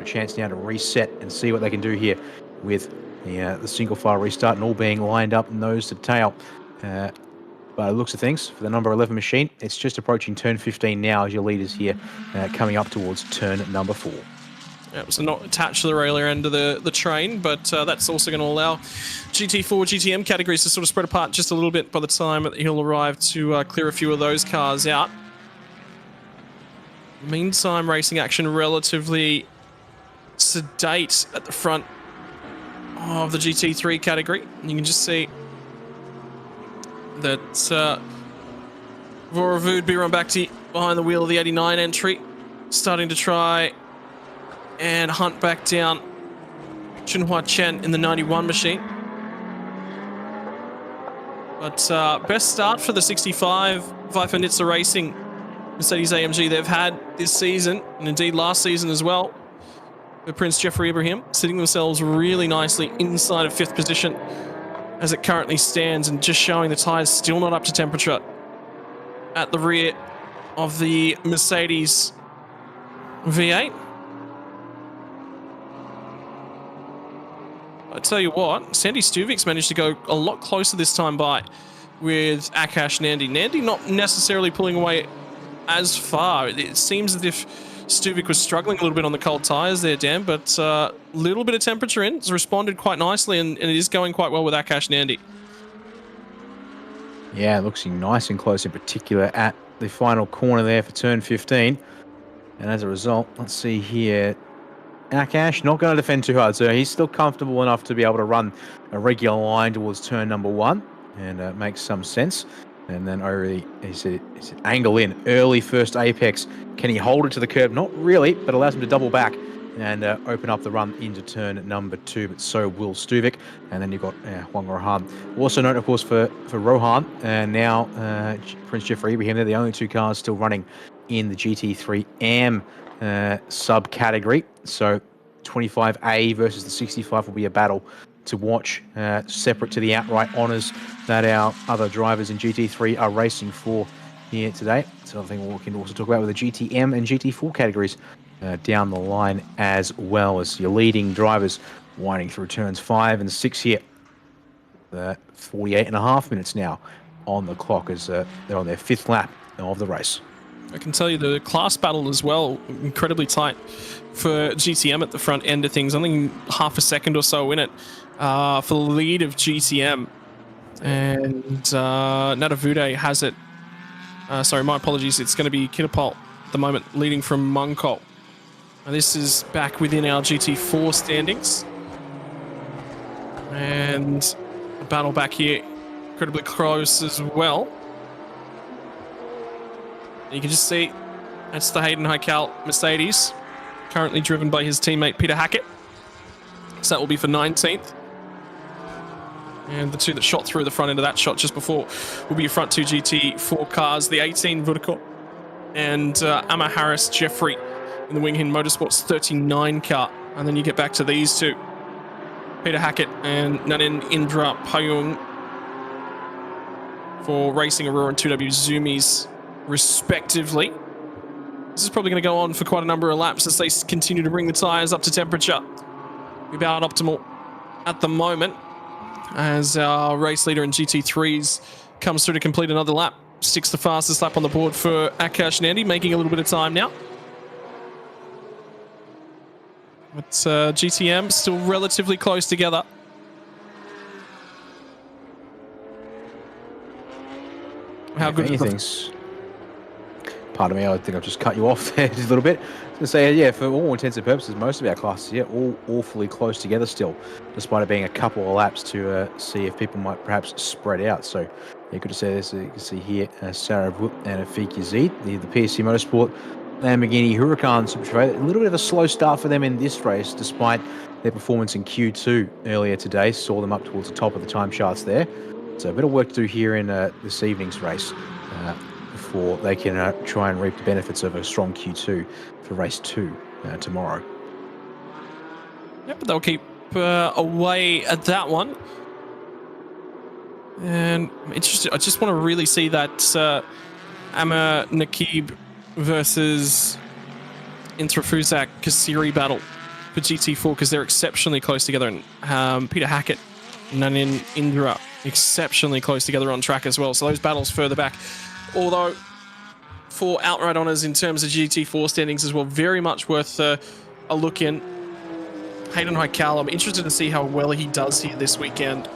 A chance now to reset and see what they can do here with the single file restart and all being lined up nose to tail. By the looks of things, for the number 11 machine, it's just approaching turn 15 now as your leaders here coming up towards turn number 4. Yep, so not attached to the railer end of the train, but that's also going to allow GT4, GTM categories to sort of spread apart just a little bit by the time that he'll arrive to clear a few of those cars out. Meantime, racing action relatively sedate at the front of the GT3 category. You can just see that Voravud Birambakti behind the wheel of the 89 entry, starting to try and hunt back down Chunhua Chen in the 91 machine. But best start for the 65 Vifanitsa Racing Mercedes AMG they've had this season, and indeed last season as well. The Prince Jeffrey Ibrahim sitting themselves really nicely inside of 5th position as it currently stands, and just showing the tyres still not up to temperature at the rear of the Mercedes V8. I tell you what, Sandy Stuvic's managed to go a lot closer this time by with Akash Nandi. Nandi not necessarily pulling away as far. It seems as if Stuvik was struggling a little bit on the cold tyres there, Dan, but a little bit of temperature in. It's responded quite nicely, and it is going quite well with Akash Nandi. Yeah, it looks nice and close, in particular at the final corner there for turn 15. And as a result, let's see here. Akash not going to defend too hard, so he's still comfortable enough to be able to run a regular line towards turn number 1, and makes some sense. And then over is it angle in, early first apex. Can he hold it to the curb? Not really, but allows him to double back and open up the run into turn number 2, but so will Stuvik. And then you've got Juan Rohan. Also note, of course, for Rohan, and now Prince Jeffrey Ibrahim, they're the only 2 cars still running in the GT3 AM subcategory. So 25A versus the 65 will be a battle to watch, separate to the outright honours that our other drivers in GT3 are racing for here today. So I think we can also talk about with the GTM and GT4 categories down the line, as well as your leading drivers winding through turns 5 and 6 here. 48.5 minutes now on the clock as they're on their 5th lap of the race. I can tell you the class battle as well, incredibly tight for GTM at the front end of things. Only half a second or so in it for the lead of GTM. And Nadavude has it. Sorry, my apologies. It's going to be Kittapult at the moment, leading from Munkol. Now this is back within our GT4 standings. And the battle back here, incredibly close as well. You can just see that's the Hayden Heikal Mercedes, currently driven by his teammate Peter Hackett. So that will be for 19th. And the 2 that shot through the front end of that shot just before will be your front 2 GT4 cars, the 18 Vodacom and Amma Harris Jeffrey in the Winghin Motorsports 39 car. And then you get back to these 2, Peter Hackett and Nanin Indra Payung for Racing Aurora and 2W Zoomies, respectively. This is probably going to go on for quite a number of laps as they continue to bring the tyres up to temperature. About optimal at the moment as our race leader in GT3s comes through to complete another lap. 6th the fastest lap on the board for Akash Nandi, making a little bit of time now. But GTM still relatively close together. How good is things? Pardon me, I think I've just cut you off there just a little bit. I was going to say, yeah, for all intents and purposes, most of our classes, yeah, all awfully close together still, despite it being a couple of laps to see if people might perhaps spread out. So, yeah, good to say this. You can see here, Sarah Wood and Afiq Yazid, the PSC Motorsport Lamborghini Huracan Super Trailer. A little bit of a slow start for them in this race, despite their performance in Q2 earlier today. Saw them up towards the top of the time charts there. So a bit of work to do here in this evening's race before they can try and reap the benefits of a strong Q2 for race 2 tomorrow. Yep, but they'll keep away at that one. And I'm interested. I just want to really see that Amr Nakib versus Intrafuzak Kasiri battle for GT4, because they're exceptionally close together. And Peter Hackett and Nanin Indra exceptionally close together on track as well. So those battles further back. Although for outright honours in terms of GT4 standings as well, very much worth a look in. Hayden Haikal, I'm interested to see how well he does here this weekend.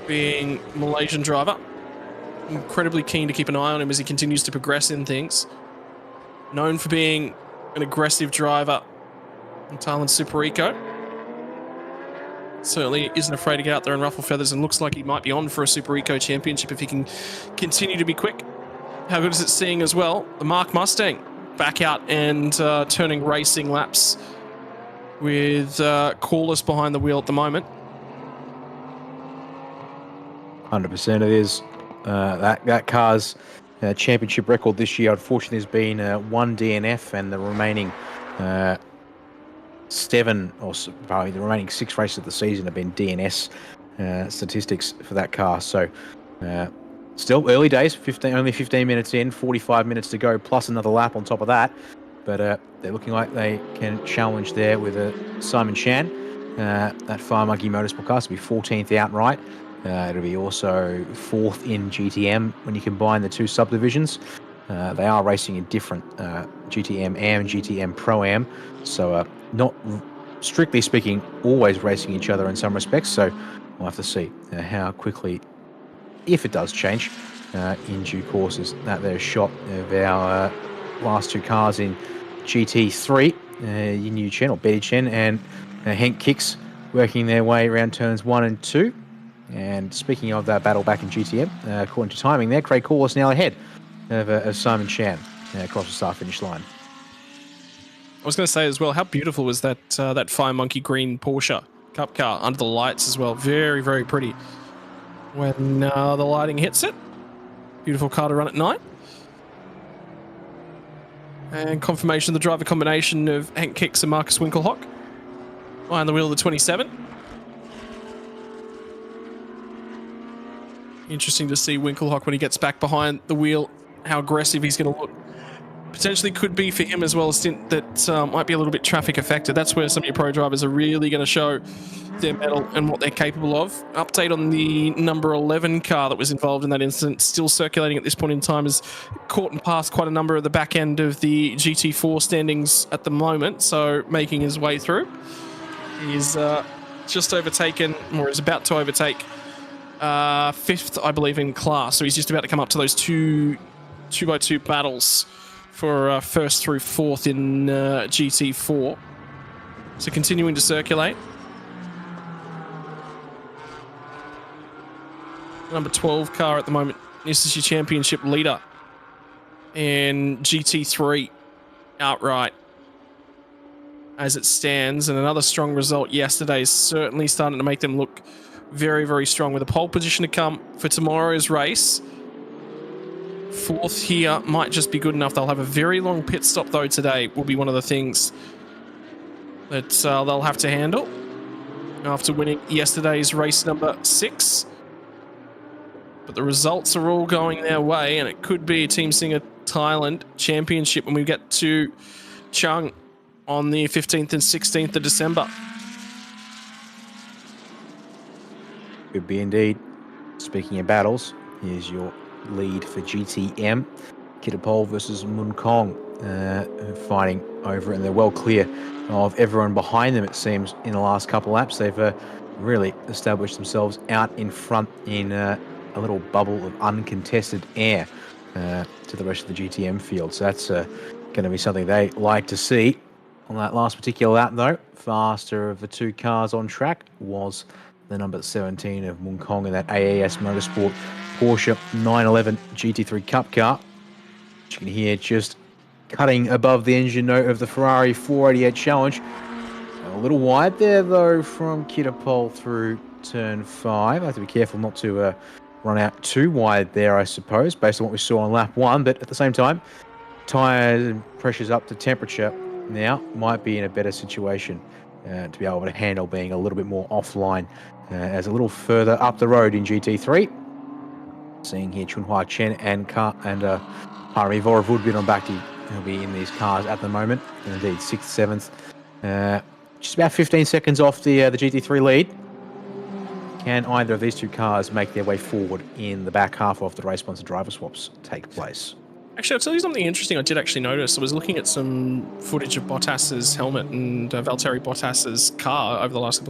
Being Malaysian driver, incredibly keen to keep an eye on him as he continues to progress in things. Known for being an aggressive driver in Thailand Super Eco. Certainly isn't afraid to get out there and ruffle feathers, and looks like he might be on for a Super Eco championship if he can continue to be quick. How good is it seeing as well the Mark Mustang back out and turning racing laps with Corliss behind the wheel at the moment. 100% it is. That car's championship record this year, unfortunately, has been one DNF, and the remaining the remaining 6 races of the season have been DNS statistics for that car. So still early days, only 15 minutes in, 45 minutes to go, plus another lap on top of that. But they're looking like they can challenge there with Simon Chan. That Fire Monkey Motorsport car will be 14th outright. It'll be also 4th in GTM when you combine the 2 subdivisions. They are racing in different GTM Am and GTM Pro Am, so not strictly speaking always racing each other in some respects. So we'll have to see how quickly, if it does change in due course, is that their shot of our last 2 cars in GT3, Yin Yu Chen or Betty Chen and Henk Kicks working their way around turns 1 and 2. And speaking of that battle back in GTM, according to timing there, Craig Corliss now ahead of Simon Chan across the start-finish line. I was going to say as well, how beautiful was that that Fire Monkey green Porsche Cup car under the lights as well. Very, very pretty when the lighting hits it. Beautiful car to run at night. And confirmation of the driver combination of Hank Kicks and Marcus Winkelhock behind the wheel of the 27. Interesting to see Winkelhock when he gets back behind the wheel, how aggressive he's going to look. Potentially could be for him as well a stint that might be a little bit traffic affected. That's where some of your pro drivers are really going to show their mettle and what they're capable of. Update on the number 11 car that was involved in that incident, still circulating at this point in time, is caught and passed quite a number of the back end of the GT4 standings at the moment, so making his way through. He's just overtaken, or is about to overtake 5th, I believe, in class. So he's just about to come up to those 2x2 battles for 1st through 4th in GT4. So continuing to circulate. Number 12 car at the moment. This is your championship leader in GT3 outright as it stands. And another strong result yesterday is certainly starting to make them look very, very strong, with a pole position to come for tomorrow's race. 4th here might just be good enough. They'll have a very long pit stop though today, will be one of the things that they'll have to handle after winning yesterday's race number 6. But the results are all going their way, and it could be a Team Singer Thailand championship when we get to Chung on the 15th and 16th of December. Could be indeed. Speaking of battles, here's your lead for GTM. Kittapol versus Munkong, fighting over it, and they're well clear of everyone behind them, it seems, in the last couple laps. They've really established themselves out in front in a little bubble of uncontested air to the rest of the GTM field. So that's going to be something they like to see. On that last particular lap, though, faster of the 2 cars on track was the number 17 of Munkong in that AAS Motorsport Porsche 911 GT3 Cup car. You can hear just cutting above the engine note of the Ferrari 488 Challenge. A little wide there, though, from Kittapol through turn 5. I have to be careful not to run out too wide there, I suppose, based on what we saw on lap 1. But at the same time, tyre pressures up to temperature now might be in a better situation to be able to handle being a little bit more offline as a little further up the road in GT3. Seeing here Chunhua Chen and Harry Vorovud on Bakti who'll be in these cars at the moment. And indeed, 6th, 7th. Just about 15 seconds off the GT3 lead. Can either of these two cars make their way forward in the back half of the race once the driver swaps take place? Actually, I'll tell you something interesting I did actually notice. I was looking at some footage of Bottas's helmet and Valtteri Bottas's car over the last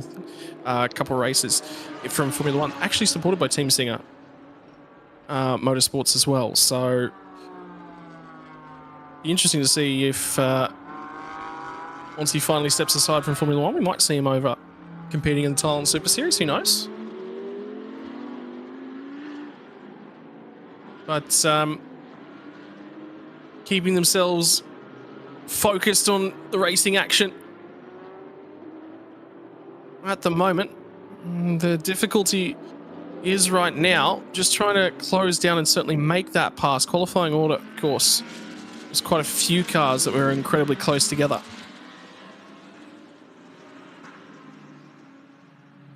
couple of races from Formula 1, actually supported by Team Singer Motorsports as well. So, interesting to see if once he finally steps aside from Formula 1, we might see him over competing in the Thailand Super Series. Who knows? But keeping themselves focused on the racing action at the moment. The difficulty is right now just trying to close down and certainly make that pass. Qualifying order, of course, there's quite a few cars that were incredibly close together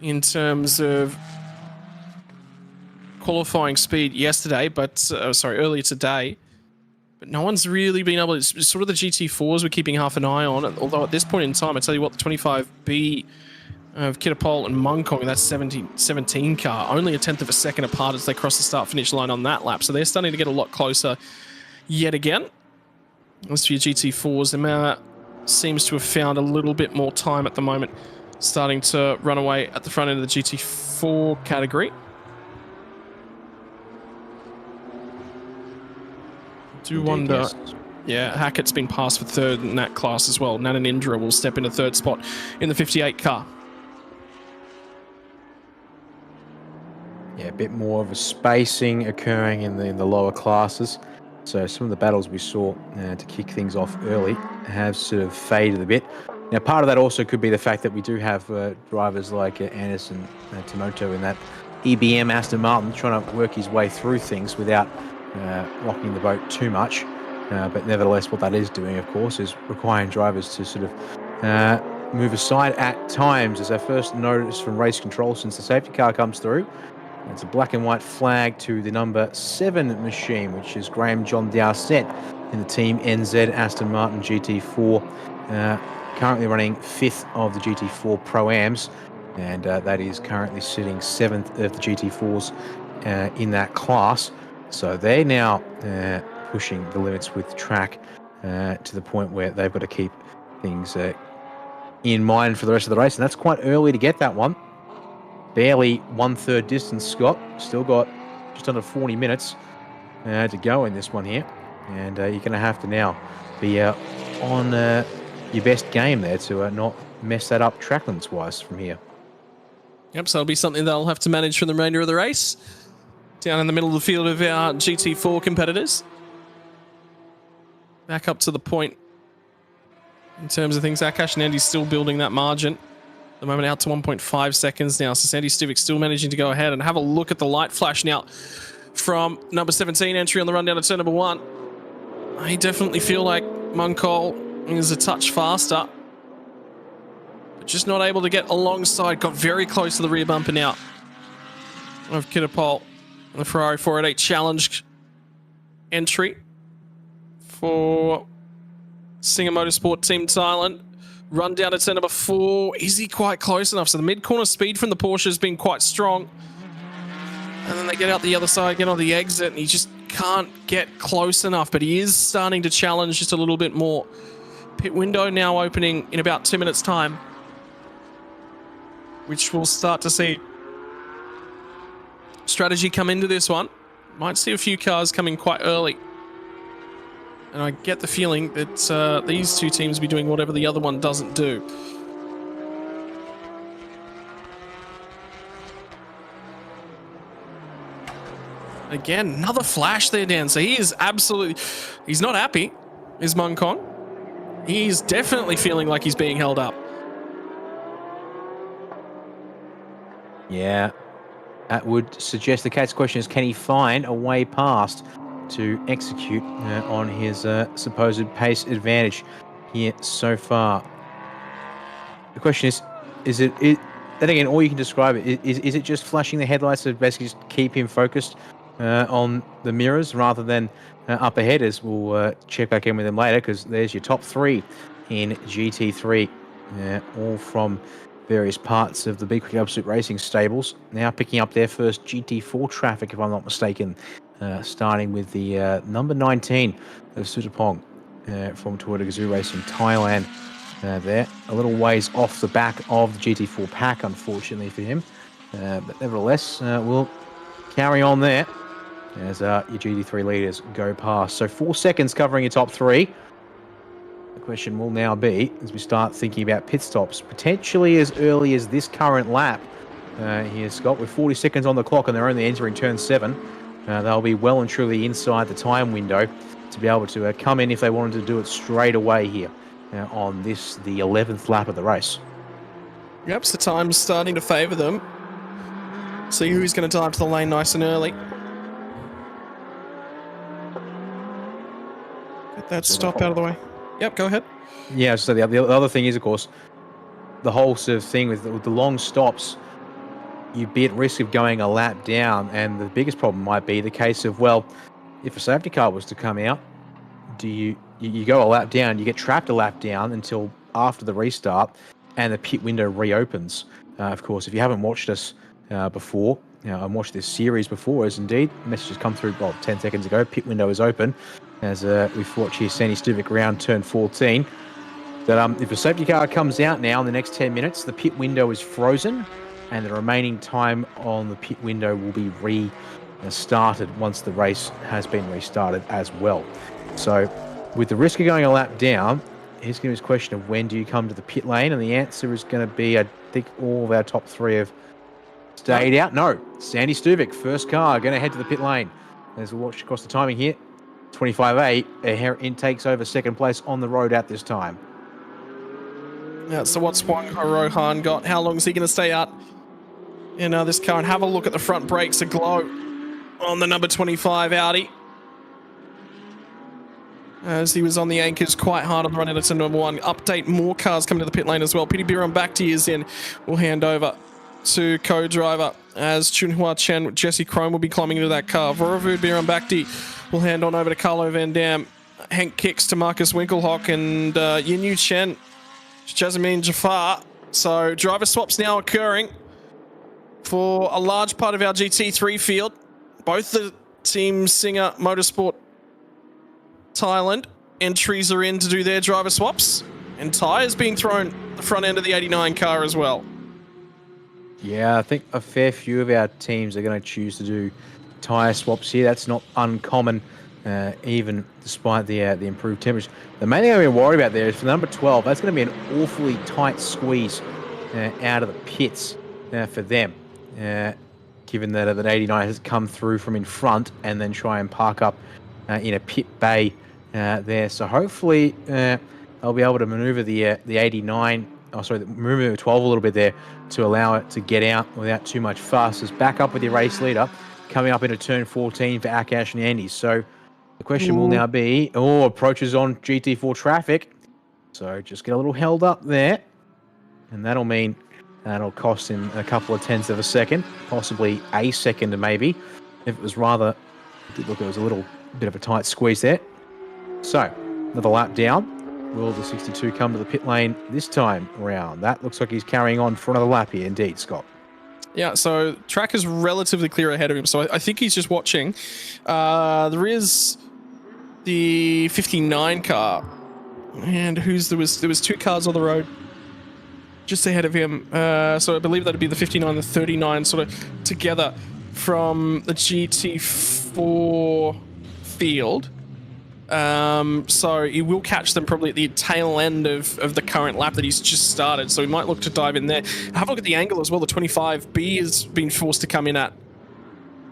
in terms of qualifying speed yesterday, but earlier today. But no one's really been able to. It's sort of the GT4s we're keeping half an eye on. Although at this point in time, I tell you what, the 25B of Kittapole and Mungkong, that's 17 car, only a 1/10 of a second apart as they cross the start-finish line on that lap. So they're starting to get a lot closer yet again. As for your GT4s, the seems to have found a little bit more time at the moment, starting to run away at the front end of the GT4 category. Do wonder. Yes. Yeah, Hackett's been passed for third in that class as well. Nananindra will step into third spot in the 58 car. Yeah, a bit more of a spacing occurring in the lower classes. So some of the battles we saw to kick things off early have sort of faded a bit. Now, part of that also could be the fact that we do have drivers like Anderson Tomoto in that EBM Aston Martin trying to work his way through things without rocking the boat too much. But nevertheless, what that is doing, of course, is requiring drivers to sort of move aside at times. As I first noticed from race control since the safety car comes through, it's a black and white flag to the number 7 machine, which is Graham John Dowsett in the Team NZ Aston Martin GT4, currently running 5th of the GT4 Pro-Ams, and that is currently sitting 7th of the GT4s in that class. So they're now pushing the limits with track to the point where they've got to keep things in mind for the rest of the race, and that's quite early to get that one. Barely 1/3 distance, Scott. Still got just under 40 minutes to go in this one here, and you're going to have to now be on your best game there to not mess that up track limits wise from here. Yep, so it'll be something they'll have to manage for the remainder of the race. Down in the middle of the field of our GT4 competitors. Back up to the point in terms of things. Akash and Andy's still building that margin. At the moment out to 1.5 seconds now. So Sandy Stuvik still managing to go ahead and have a look at the light flash now from number 17 entry on the run down to turn number 1. I definitely feel like Munkol is a touch faster. But just not able to get alongside. Got very close to the rear bumper now of Kittapole. The Ferrari 488 Challenge entry for Singer Motorsport Team Thailand. Run down to turn number 4. Is he quite close enough? So the mid-corner speed from the Porsche has been quite strong. And then they get out the other side, get on the exit, and he just can't get close enough. But he is starting to challenge just a little bit more. Pit window now opening in about 2 minutes' time, which we'll start to see strategy come into this one. Might see a few cars coming quite early. And I get the feeling that these two teams will be doing whatever the other one doesn't do. Again, another flash there, Dan. So he is absolutely... He's not happy, is Mungkong. He's definitely feeling like he's being held up. Yeah. That would suggest the case. Question is, can he find a way past to execute on his supposed pace advantage here so far? The question is it then again, all you can describe it, is it just flashing the headlights to basically just keep him focused on the mirrors rather than up ahead, as we'll check back in with him later, because there's your top three in GT3, all from various parts of the B-Quik Absolute Racing stables. Now picking up their first GT4 traffic, if I'm not mistaken, starting with the number 19 of Sutapong from Toyota Gazoo Racing Thailand. There, a little ways off the back of the GT4 pack, unfortunately for him. But nevertheless, we'll carry on there as your GT3 leaders go past. So 4 seconds covering your top three. The question will now be, as we start thinking about pit stops, potentially as early as this current lap. Here, Scott, with 40 seconds on the clock and they're only entering turn 7. They'll be well and truly inside the time window to be able to come in if they wanted to do it straight away here. On this, the 11th lap of the race. Yep, so time's starting to favour them. See who's going to dive to the lane nice and early. Get that stop out of the way. Yep, go ahead. Yeah, so the other thing is, of course, the whole sort of thing with the long stops, you'd be at risk of going a lap down, and the biggest problem might be the case of, well, if a safety car was to come out, do you go a lap down, you get trapped a lap down until after the restart, and the pit window reopens. Of course, if you haven't watched us before, and watched this series before, as indeed messages come through 10 seconds ago, pit window is open, as we've watched here Sandy Stuvik round turn 14. That if a safety car comes out now in the next 10 minutes, the pit window is frozen, and the remaining time on the pit window will be restarted once the race has been restarted as well. So, with the risk of going a lap down, here's going to be this question of when do you come to the pit lane, and the answer is going to be, I think all of our top three have stayed out. No, Sandy Stuvik, first car, going to head to the pit lane. As we watch across the timing here, 25.8, takes over second place on the road at this time. Yeah, so what's Rohan got? How long is he going to stay out in this car? And have a look at the front brakes aglow on the number 25 Audi, as he was on the anchors quite hard on the run into number 1. Update, more cars coming to the pit lane as well. Pity Biron back to is in. We'll hand over to co-driver as Chunhua Chen with Jesse Crone will be climbing into that car. Vorovud Biron Bakti will hand on over to Carlo Van Dam. Hank Kicks to Marcus Winkelhock and Yinyu Chen, Jasmine Jafar. So driver swaps now occurring for a large part of our GT3 field. Both the Team Singer Motorsport Thailand entries are in to do their driver swaps, and tyres being thrown the front end of the 89 car as well. Yeah, I think a fair few of our teams are going to choose to do tyre swaps here. That's not uncommon, even despite the improved temperature. The main thing I'm going to worry about there is for number 12, that's going to be an awfully tight squeeze out of the pits for them, given that the 89 has come through from in front and then try and park up in a pit bay there. So hopefully they'll be able to maneuver the 89, maneuver the 12 a little bit there to allow it to get out without too much fuss. As back up with your race leader coming up into turn 14 for Akash and Andy. So the question will now be, approaches on GT4 traffic. So just get a little held up there, and that'll mean that'll cost him a couple of tenths of a second, possibly a second maybe, if it was rather, look, it was a little bit of a tight squeeze there. So, another lap down. Will the 62 come to the pit lane this time round? That looks like he's carrying on for another lap here, indeed, Scott. Yeah, so track is relatively clear ahead of him, so I think he's just watching. There is the 59 car, and there was two cars on the road just ahead of him. So I believe that'd be the 59 and the 39 sort of together from the GT4 field. So he will catch them probably at the tail end of the current lap that he's just started. So he might look to dive in there. Have a look at the angle as well. The 25B has been forced to come in at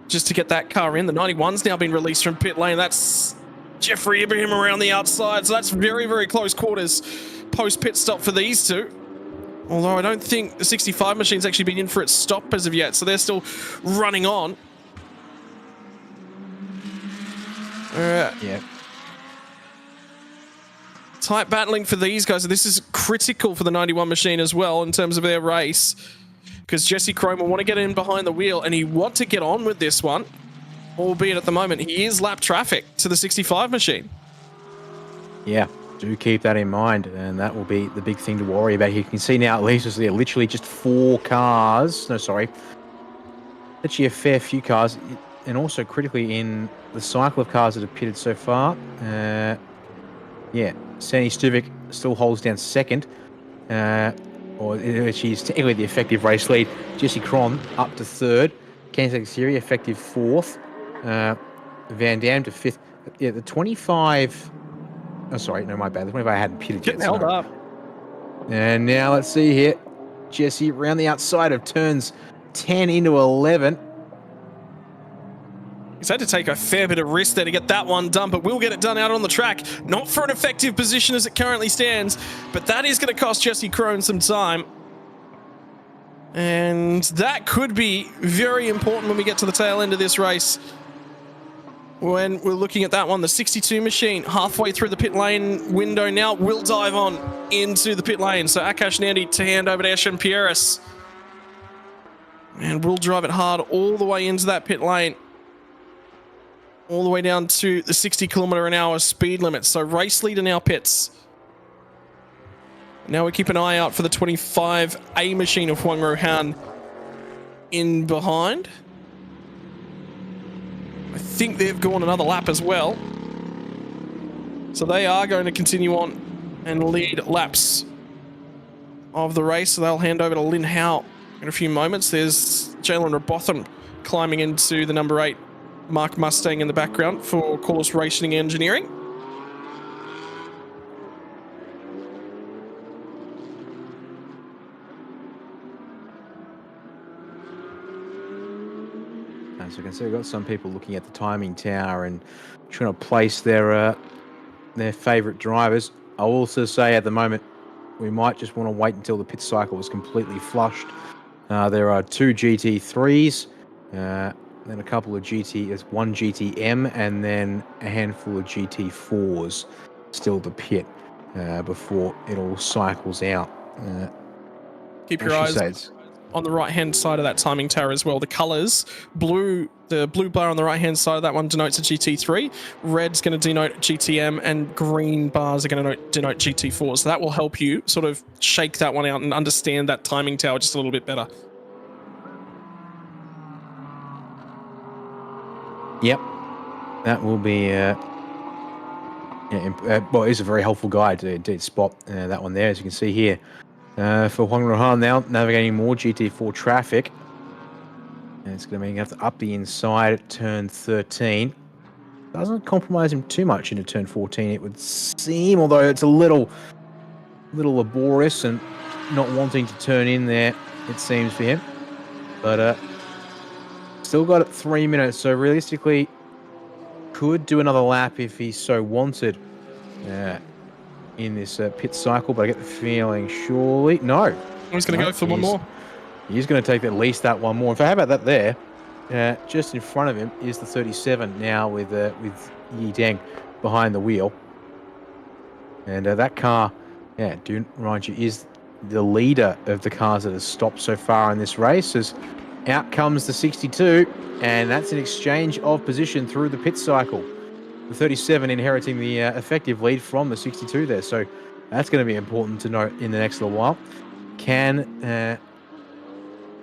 just to get that car in. The 91's now been released from pit lane. That's Jeffrey Ibrahim around the outside. So that's very, very close quarters post pit stop for these two. Although I don't think the 65 machine's actually been in for its stop as of yet, so they're still running on. Yeah. Tight battling for these guys. This is critical for the 91 machine as well in terms of their race, because Jesse Crone will want to get in behind the wheel and he want to get on with this one, albeit at the moment he is lap traffic to the 65 machine. Yeah, do keep that in mind, and that will be the big thing to worry about. You can see now at least there are literally just 4 cars. No, sorry. Actually a fair few cars, and also critically in the cycle of cars that have pitted so far. Yeah, Sandy Stuvik still holds down second, or she's technically the effective race lead. Jesse Cron up to third. Kansas Siri effective fourth. Van Dam to fifth. Yeah, the 25. Oh, sorry, no, my bad. The 25 hadn't pitted Getting yet. held up. And now let's see here. Jesse around the outside of turns 10 into 11. He's had to take a fair bit of risk there to get that one done, but we'll get it done out on the track. Not for an effective position as it currently stands, but that is going to cost Jesse Crone some time. And that could be very important when we get to the tail end of this race. When we're looking at that one, the 62 machine halfway through the pit lane window now will dive on into the pit lane. So Akash Nandi to hand over to Eshan Pieris. And we'll drive it hard all the way into that pit lane. All the way down to the 60km/h speed limit. So race leader now pits. Now we keep an eye out for the 25A machine of Huang Rohan in behind. I think they've gone another lap as well. So they are going to continue on and lead laps of the race. So they'll hand over to Lin Hao in a few moments. There's Jalen Robotham climbing into the number 8 Mark Mustang in the background for Corliss Racing Engineering. As you can see, we've got some people looking at the timing tower and trying to place their favourite drivers. I'll also say at the moment we might just want to wait until the pit cycle is completely flushed. There are 2 GT3s, then a couple of one GTM, and then a handful of GT4s still to pit before it all cycles out. Keep your eyes on the right-hand side of that timing tower as well. The colours, the blue bar on the right-hand side of that one denotes a GT3, red's going to denote GTM, and green bars are going to denote GT4. So that will help you sort of shake that one out and understand that timing tower just a little bit better. Yep, that will be. Well, it's a very helpful guide to spot that one there, as you can see here. For Huang Rohan now navigating more GT4 traffic, and it's going to mean you have to up the inside at turn 13. Doesn't compromise him too much into turn 14, it would seem, although it's a little laborious and not wanting to turn in there, it seems, for him. But still got it 3 minutes, so realistically could do another lap if he so wanted in this pit cycle, but I get the feeling surely... No. He's going to go for one more. He's going to take at least that one more. In fact, how about that there? Just in front of him is the 37 now with Yi Deng behind the wheel. And that car, do remind you, is the leader of the cars that have stopped so far in this race. As out comes the 62, and that's an exchange of position through the pit cycle. The 37 inheriting the effective lead from the 62 there. So that's going to be important to note in the next little while. Can...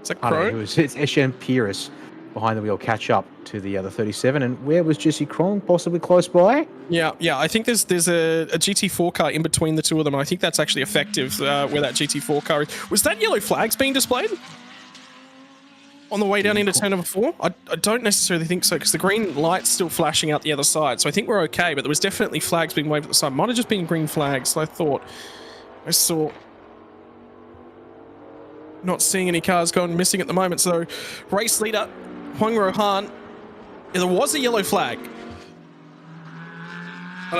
Is that Crow? It's Eshan Pieris behind the wheel catch up to the other 37. And where was Jesse Cron? Possibly close by? Yeah. I think there's a GT4 car in between the two of them. And I think that's actually effective where that GT4 car is. Was that yellow flags being displayed on the way down into turn number 4? I don't necessarily think so, because the green light's still flashing out the other side. So I think we're okay, but there was definitely flags being waved at the side. Might have just been green flags. I thought I saw... Not seeing any cars going missing at the moment. So race leader Huang Rohan, there was a yellow flag, and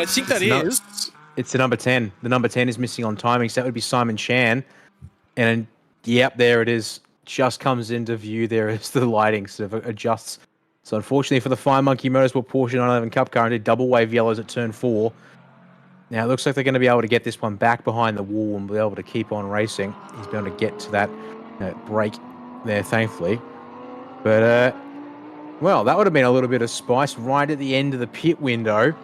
I think it's the number 10. The number 10 is missing on timing, so that would be Simon Chan. And yep, there it is. Just comes into view there as the lighting sort of adjusts. So unfortunately for the Fire Monkey Motorsport Porsche 911 Cup car, and did double wave yellows at turn 4. Now it looks like they're going to be able to get this one back behind the wall and be able to keep on racing. He's been able to get to that break there, thankfully. But, well, that would have been a little bit of spice right at the end of the pit window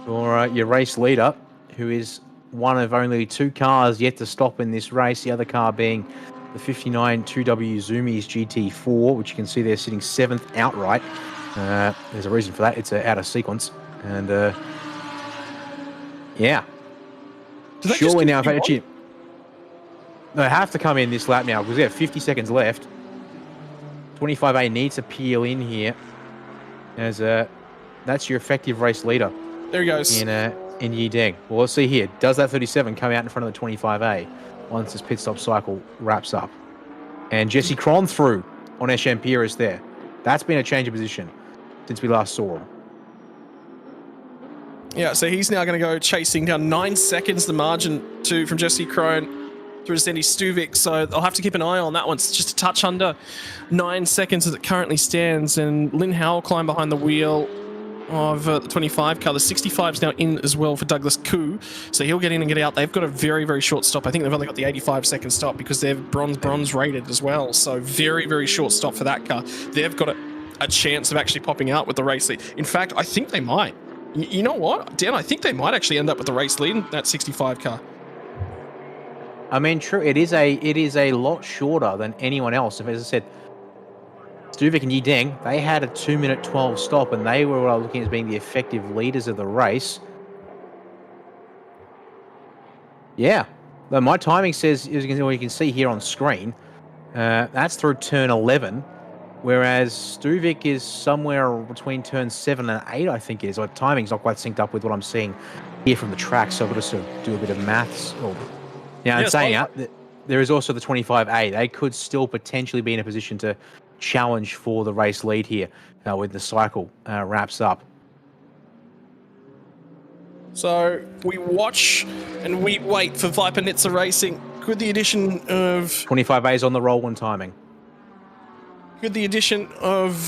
for your race leader, who is one of only 2 cars yet to stop in this race, the other car being the 59 2W Zoomies GT4, which you can see they're sitting 7th outright. There's a reason for that. It's out of sequence. And, yeah. Surely now, if actually... They have to come in this lap now because they have 50 seconds left. 25A needs to peel in here as that's your effective race leader. There he goes. In Yi Deng. Well, let's see here. Does that 37 come out in front of the 25A once this pit stop cycle wraps up? And Jesse Cron through on Echampierre is there. That's been a change of position since we last saw him. Yeah, so he's now going to go chasing down 9 seconds the margin from Jesse Crone through to Sandy Stuvik, so I'll have to keep an eye on that one. It's just a touch under 9 seconds as it currently stands, and Lin Howell climbed behind the wheel of the 25 car. The 65's now in as well for Douglas Koo, so he'll get in and get out. They've got a very, very short stop. I think they've only got the 85-second stop because they're bronze rated as well, so very, very short stop for that car. They've got a chance of actually popping out with the race lead. In fact, I think they might. You know what, Dan? I think they might actually end up with the race lead in that 65 car. I mean, true. It is a lot shorter than anyone else. As I said, Stuvik and Yi Deng, they had a 2-minute 12 stop, and they were looking as being the effective leaders of the race. Yeah, but my timing says, as you can see here on screen, that's through turn 11. Whereas Stuvik is somewhere between turn 7 and 8, I think it is. Like, timing's not quite synced up with what I'm seeing here from the track, so I've got to sort of do a bit of maths. Now, in saying that, there is also the 25A. They could still potentially be in a position to challenge for the race lead here when the cycle wraps up. So we watch and we wait for Viper Nitzer Racing. Could the addition of 25A's on the roll when timing. Could the addition of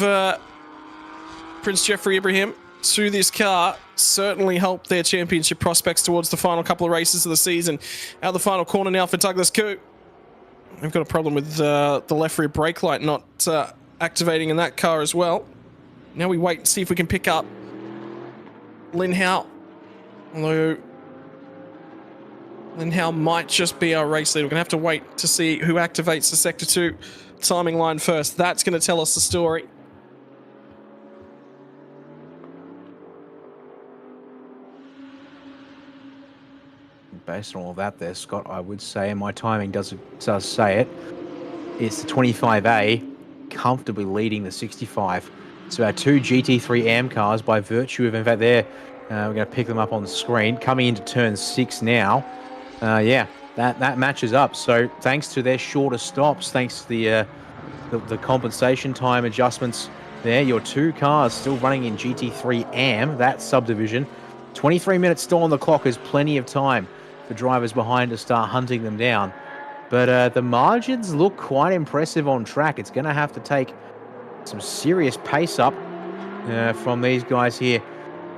Prince Jeffrey Ibrahim to this car certainly help their championship prospects towards the final couple of races of the season? Out of the final corner now for Douglas Koo. They've got a problem with the left rear brake light not activating in that car as well. Now we wait and see if we can pick up Lin Hao. Although Lin Hao might just be our race leader. We're going to have to wait to see who activates the Sector 2 timing line first. That's going to tell us the story. Based on all that there, Scott, I would say, and my timing does say it, it's the 25A comfortably leading the 65. So our 2 GT3 AM cars, by virtue of, in fact, we're going to pick them up on the screen, coming into turn 6 now. Yeah, that matches up. So thanks to their shorter stops, thanks to the compensation time adjustments there, your 2 cars still running in GT3 AM, that subdivision. 23 minutes still on the clock is plenty of time for drivers behind to start hunting them down. But the margins look quite impressive on track. It's going to have to take some serious pace up from these guys here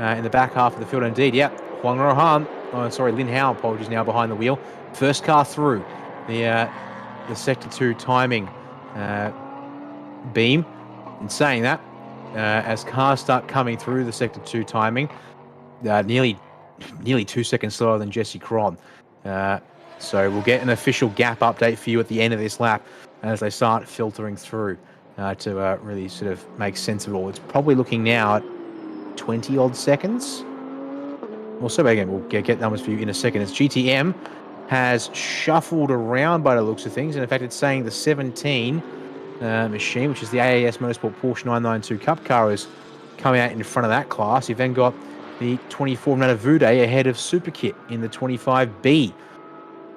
in the back half of the field. Indeed, yeah, Huang Rohan, Lin Hao, apologies, now behind the wheel. First car through the Sector 2 timing beam. In saying that, as cars start coming through the Sector 2 timing, nearly 2 seconds slower than Jesse Cron. So we'll get an official gap update for you at the end of this lap as they start filtering through to really sort of make sense of it all. It's probably looking now at 20-odd seconds. Well, so again, we'll get numbers for you in a second. As GTM has shuffled around by the looks of things, and in fact, it's saying the 17 machine, which is the AAS Motorsport Porsche 992 Cup car, is coming out in front of that class. You've then got the 24 Renata Vude ahead of Superkit in the 25B.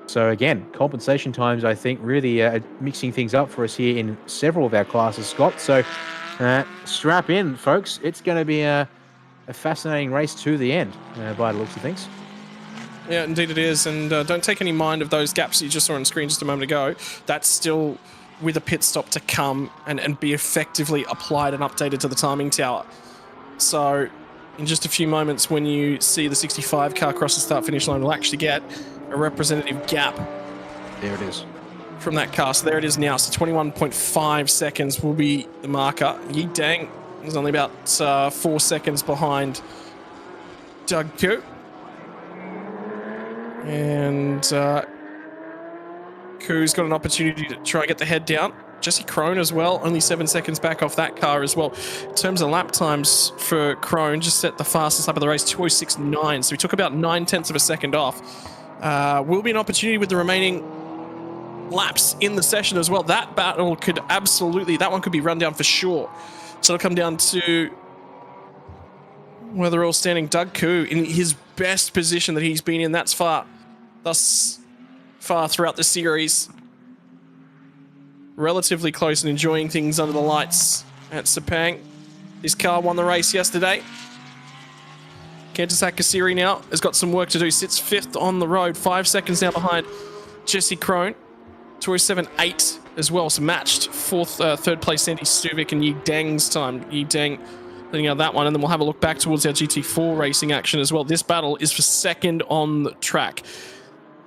So again, compensation times, I think, really mixing things up for us here in several of our classes, Scott. So strap in, folks. It's going to be a fascinating race to the end by the looks of things. Yeah, indeed it is. And don't take any mind of those gaps that you just saw on screen just a moment ago. That's still with a pit stop to come and be effectively applied and updated to the timing tower. So in just a few moments, when you see the 65 car cross the start-finish line, we'll actually get a representative gap. There it is. From that car. So there it is now. So 21.5 seconds will be the marker. Yi Dang is only about 4 seconds behind Doug Koo. And Koo's got an opportunity to try and get the head down. Jesse Crone as well, only 7 seconds back off that car as well. In terms of lap times for Crone, just set the fastest lap of the race, 2:06.9. So he took about 9/10 of a second off. Will be an opportunity with the remaining laps in the session as well. That battle could absolutely, that one could be run down for sure. So it'll come down to where they're all standing. Doug Koo in his best position that he's been in thus far throughout the series. Relatively close and enjoying things under the lights at Sepang. His car won the race yesterday. Kentasak Kasiri now has got some work to do. Sits 5th on the road, 5 seconds now behind Jesse Crone. 2:07.8 as well, so matched 3rd place Sandy Stuvik and Yi Dang's time. Yi Dang leading out that one, and then we'll have a look back towards our GT4 racing action as well. This battle is for 2nd on the track.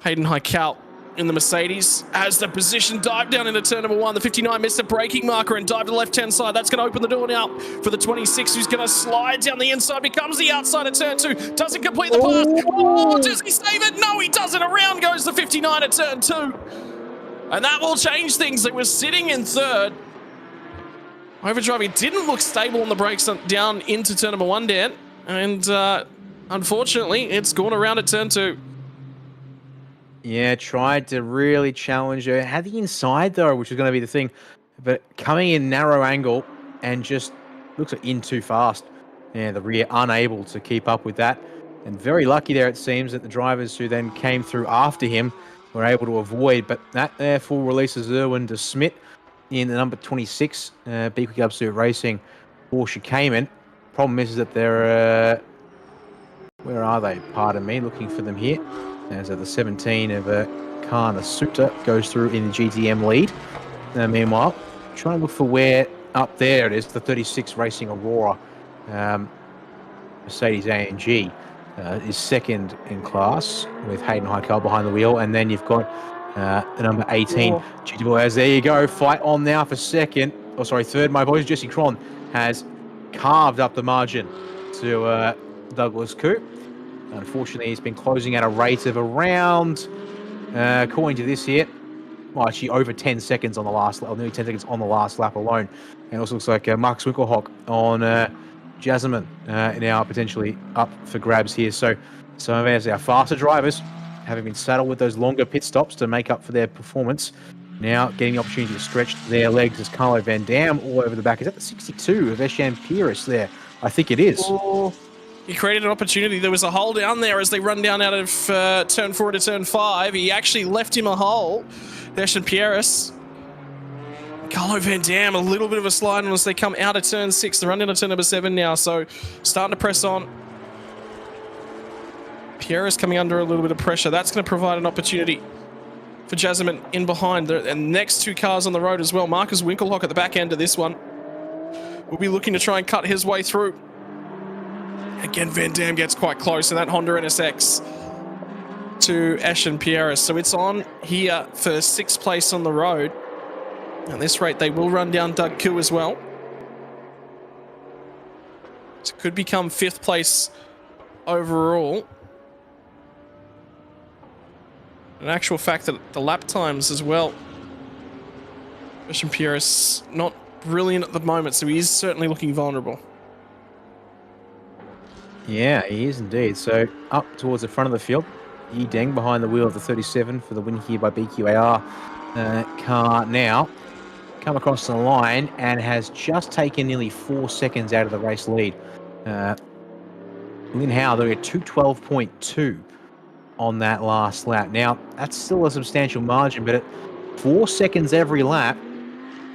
Hayden Heikal in the Mercedes has the position, dive down into turn number 1. The 59 missed the braking marker and dive to the left-hand side. That's going to open the door now for the 26, who's going to slide down the inside, becomes the outside of turn 2, doesn't complete the pass. Oh, does he save it? No, he doesn't. Around goes the 59 at turn 2. And that will change things. They were sitting in 3rd. Overdriving didn't look stable on the brakes down into turn number 1, Dan. And unfortunately, it's gone around at turn 2. Yeah, tried to really challenge her. Had the inside, though, which was going to be the thing. But coming in narrow angle and just looks like in too fast. Yeah, the rear unable to keep up with that. And very lucky there, it seems, that the drivers who then came through after him were able to avoid. But that therefore releases Irwin de Smit in the number 26, B-Quik Absolute Racing Porsche Cayman. Problem is that they're... where are they? Pardon me, looking for them here. As the 17 of Kana Suta goes through in the GTM lead. Meanwhile, trying to look for where up there it is, the 36 Racing Aurora Mercedes ENG is 2nd in class with Hayden Heikal behind the wheel. And then you've got the number 18, GT Boaz. There you go, fight on now for 2nd. Oh, sorry, 3rd. My boy, Jesse Cron has carved up the margin to Douglas Koo. Unfortunately, he's been closing at a rate of around, according to this here, well, actually over 10 seconds on the last lap, nearly 10 seconds on the last lap alone. And it also looks like Marcus Winkelhock on Jasmine now potentially up for grabs here. So some of our faster drivers, having been saddled with those longer pit stops to make up for their performance, now getting the opportunity to stretch their legs as Carlo Van Dam all over the back. Is that the 62 of Eshan Pieris there? I think it is. Oh. He created an opportunity. There was a hole down there as they run down out of turn 4 to turn 5. He actually left him a hole. Eshan Pieris. Carlo Van Dam, a little bit of a slide as they come out of turn 6. They're running to turn number 7 now, so starting to press on. Pieris coming under a little bit of pressure. That's going to provide an opportunity for Jasmine in behind. And next 2 cars on the road as well. Marcus Winkelhock at the back end of this one will be looking to try and cut his way through. Again, Van Dam gets quite close in that Honda NSX to Eshan Pieris. So it's on here for 6th place on the road. At this rate, they will run down Doug Koo as well. So it could become 5th place overall. In actual fact, that the lap times as well. Eshan Pieris not brilliant at the moment, so he is certainly looking vulnerable. Yeah, he is indeed. So up towards the front of the field, Yi Deng behind the wheel of the 37 for the win here by BQAR car now. Come across the line and has just taken nearly 4 seconds out of the race lead. Lin Hao, they're at 2:12.2 on that last lap. Now, that's still a substantial margin, but at 4 seconds every lap,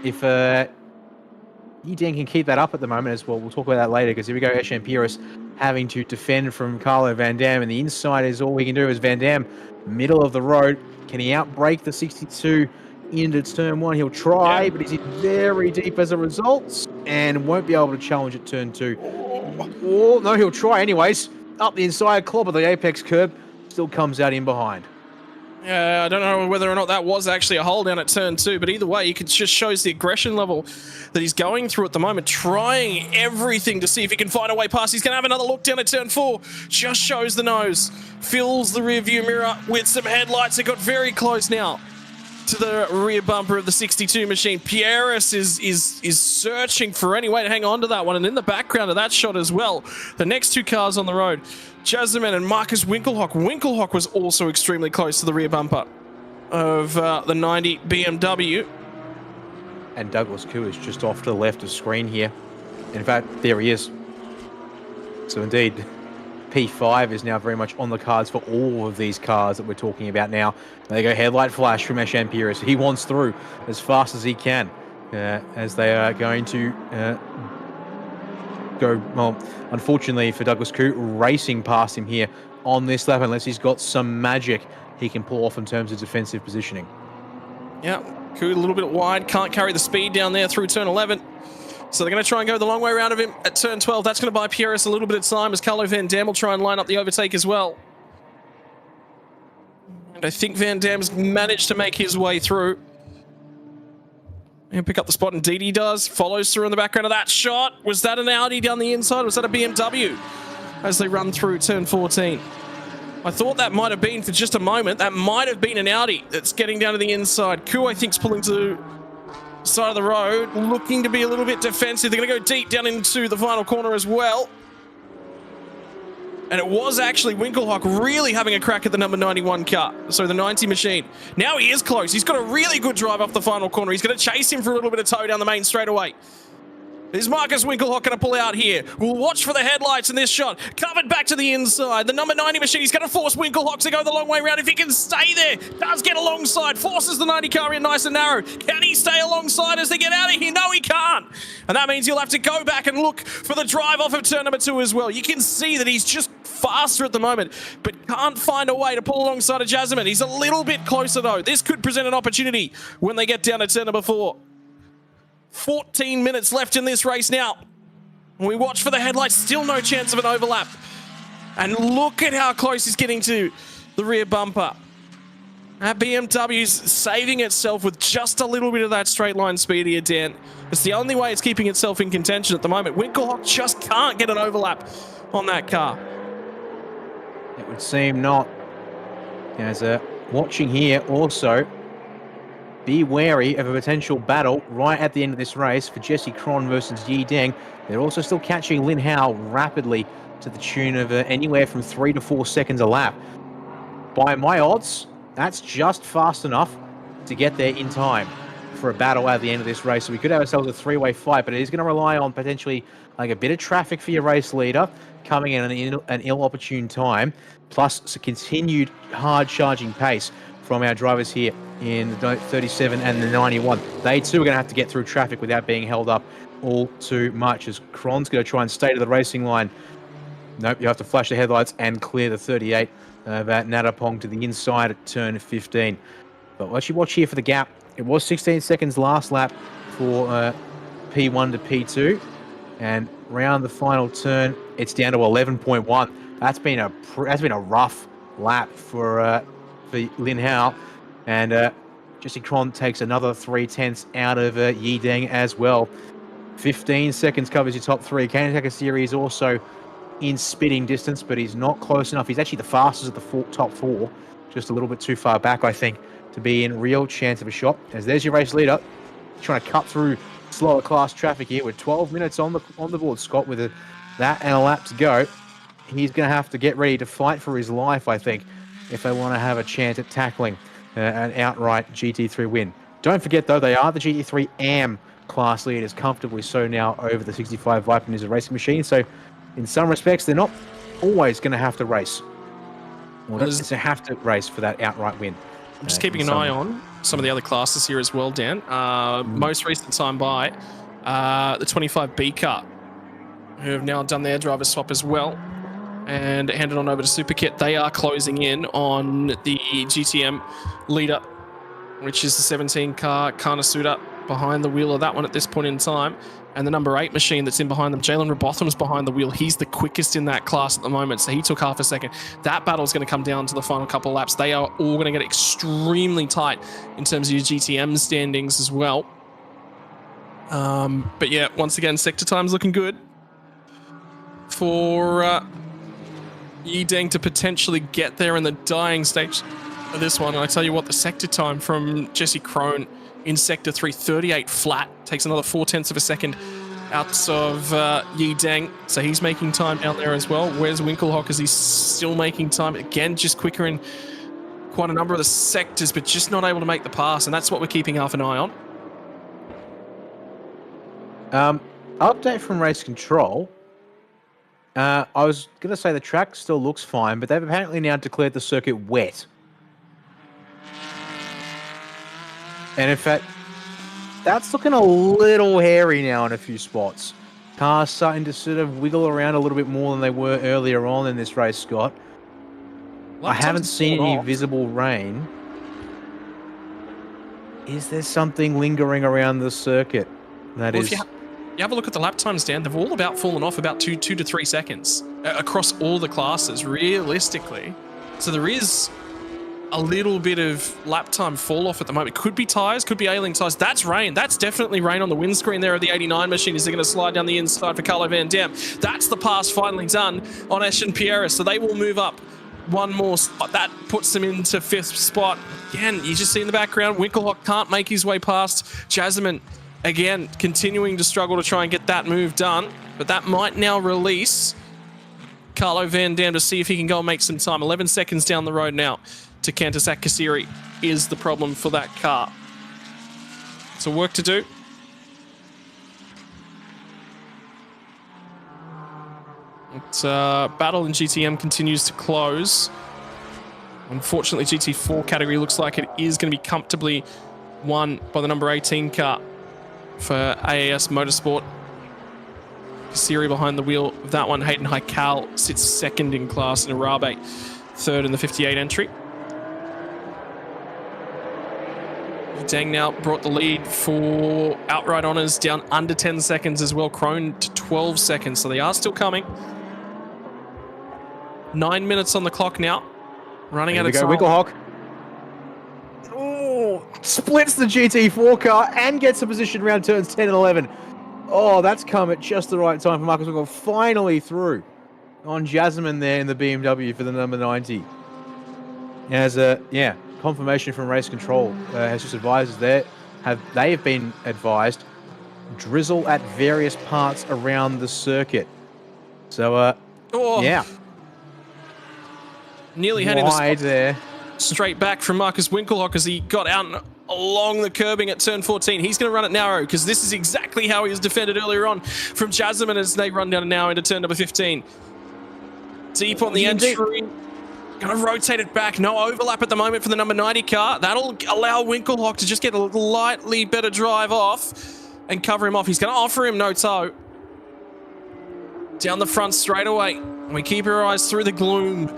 if Yi Deng can keep that up at the moment as well, we'll talk about that later, because here we go, Eshan Pieris having to defend from Carlo Van Dam, and the inside is all we can do. Is Van Dam, middle of the road. Can he outbrake the 62 into turn 1? He'll try, but he's in very deep as a result and won't be able to challenge at turn 2. Oh, no, he'll try anyways. Up the inside, clobber the apex curb, still comes out in behind. Yeah, I don't know whether or not that was actually a hold down at turn 2, but either way, it just shows the aggression level that he's going through at the moment, trying everything to see if he can find a way past. He's going to have another look down at turn 4, just shows the nose, fills the rear view mirror with some headlights. It got very close now to the rear bumper of the 62 machine. Pieris is searching for any way to hang on to that one, and in the background of that shot as well, the next 2 cars on the road, Jasmine and Marcus Winkelhock. Winkelhock was also extremely close to the rear bumper of the 90 BMW. And Douglas Koo is just off to the left of screen here. In fact, there he is. So indeed, P5 is now very much on the cards for all of these cars that we're talking about now. There you go, headlight flash from Eshan Pieris. He wants through as fast as he can as they are going to go, well, unfortunately for Douglas Koo, racing past him here on this lap, unless he's got some magic he can pull off in terms of defensive positioning. Yeah, Koo a little bit wide, can't carry the speed down there through turn 11. So they're going to try and go the long way around of him at turn 12. That's going to buy Pieris a little bit of time as Carlo Van Dam will try and line up the overtake as well. And I think Van Dam's managed to make his way through. And pick up the spot, and Didi does. Follows through in the background of that shot. Was that an Audi down the inside? Was that a BMW? As they run through turn 14. I thought that might have been, for just a moment, that might have been an Audi that's getting down to the inside. Koo, I think, is pulling to the side of the road, looking to be a little bit defensive. They're going to go deep down into the final corner as well. And it was actually Winkelhock really having a crack at the number 91 car. So the 90 machine. Now he is close. He's got a really good drive off the final corner. He's going to chase him for a little bit of tow down the main straightaway. Is Marcus Winkelhock going to pull out here? We'll watch for the headlights in this shot. Covered back to the inside. The number 90 machine, he's going to force Winkelhock to go the long way around. If he can stay there, does get alongside, forces the 90 car in nice and narrow. Can he stay alongside as they get out of here? No, he can't. And that means he'll have to go back and look for the drive off of turn number 2 as well. You can see that he's just faster at the moment, but can't find a way to pull alongside of Jasmine. He's a little bit closer though. This could present an opportunity when they get down to turn number 4. 14 minutes left in this race now. We watch for the headlights, still no chance of an overlap. And look at how close he's getting to the rear bumper. That BMW's saving itself with just a little bit of that straight line speed here, Dan. It's the only way it's keeping itself in contention at the moment. Winkelhock just can't get an overlap on that car. It would seem not. As watching here also, be wary of a potential battle right at the end of this race for Jesse Cron versus Yi Deng. They're also still catching Lin Hao rapidly to the tune of anywhere from 3 to 4 seconds a lap. By my odds, that's just fast enough to get there in time for a battle at the end of this race. So we could have ourselves a 3-way fight, but it is going to rely on potentially like a bit of traffic for your race leader coming in an ill-opportune time, plus a continued hard-charging pace from our drivers here in the 37 and the 91. They too are going to have to get through traffic without being held up all too much, as Cron's going to try and stay to the racing line. Nope, you have to flash the headlights and clear the 38 of Natapong to the inside at turn 15. But let's you watch here for the gap. It was 16 seconds last lap for P1 to P2, and round the final turn, it's down to 11.1. That's been a rough lap for Lin Hao, and Jesse Cron takes another 3/10 out of Yi Deng as well. 15 seconds covers your top 3. Kanataka Series also in spitting distance, but he's not close enough. He's actually the fastest of the top 4, just a little bit too far back, I think, to be in real chance of a shot. As there's your race leader, trying to cut through slower class traffic here with 12 minutes on the board. Scott with that and a lap to go. He's going to have to get ready to fight for his life, I think, if they want to have a chance at tackling an outright GT3 win. Don't forget, though, they are the GT3 AM class leaders, comfortably so now over the 65 Viper Ninja racing machine. So, in some respects, they're not always going to have to race. Or they have to race for that outright win. I'm just keeping an eye on some of the other classes here as well, Dan. Most recent time by the 25B car. who have now done their driver swap as well and handed on over to Superkit. They are closing in on the GTM leader, which is the 17 car, Kanasuda, behind the wheel of that one at this point in time. And the number 8 machine that's in behind them, Jalen Robotham's behind the wheel. He's the quickest in that class at the moment, so he took half a second. That battle's going to come down to the final couple of laps. They are all going to get extremely tight in terms of your GTM standings as well. But yeah, once again, sector time's looking good for Yideng to potentially get there in the dying stage of this one. And I tell you what, the sector time from Jesse Krohn in sector 3, 38 flat, takes another 0.4 of a second out of Yideng, so he's making time down there as well. Where's Winkelhock? Is he still making time? Again, just quicker in quite a number of the sectors, but just not able to make the pass, and that's what we're keeping half an eye on. Update from race control. I was going to say the track still looks fine, but they've apparently now declared the circuit wet. And in fact, that's looking a little hairy now in a few spots. Cars starting to sort of wiggle around a little bit more than they were earlier on in this race, Scott. I haven't seen any visible rain. Is there something lingering around the circuit that is... You have a look at the lap times, Dan. They've all about fallen off about 2 to 3 seconds across all the classes, realistically. So there is a little bit of lap time fall off at the moment. Could be tyres, could be ailing tyres. That's rain. That's definitely rain on the windscreen there of the 89 machine. Is they're going to slide down the inside for Carlo Van Dam. That's the pass finally done on Eschen Pierres. So they will move up one more spot. That puts them into 5th spot. Again, you just see in the background, Winkelhock can't make his way past Jasmine. Again, continuing to struggle to try and get that move done. But that might now release Carlo Van Dam to see if he can go and make some time. 11 seconds down the road now to Kantasak Kasiri is the problem for that car. So work to do. Battle in GTM continues to close. Unfortunately, GT4 category looks like it is going to be comfortably won by the number 18 car for AAS Motorsport. Kasiri behind the wheel of that one. Hayden Haikal sits 2nd in class, and Arabe 3rd in the 58 entry. Dang now brought the lead for outright honours down under 10 seconds as well. Krohn to 12 seconds, so they are still coming. 9 minutes on the clock now. Running out of time. Winkelhock. Oh, splits the GT4 car and gets a position around turns 10 and 11. Oh, that's come at just the right time for Marcus Winkelhock. Finally through on Jasmine there in the BMW for the number 90. As confirmation from race control has just advised us there. They have been advised drizzle at various parts around the circuit. So, nearly had him there. Straight back from Marcus Winkelhock as he got out and along the curbing at turn 14. He's going to run it narrow because this is exactly how he was defended earlier on from Jasmine as they run down now into turn number 15. Deep on the entry. Going to rotate it back. No overlap at the moment for the number 90 car. That'll allow Winkelhock to just get a lightly better drive off and cover him off. He's going to offer him no toe. Down the front straight away. We keep our eyes through the gloom.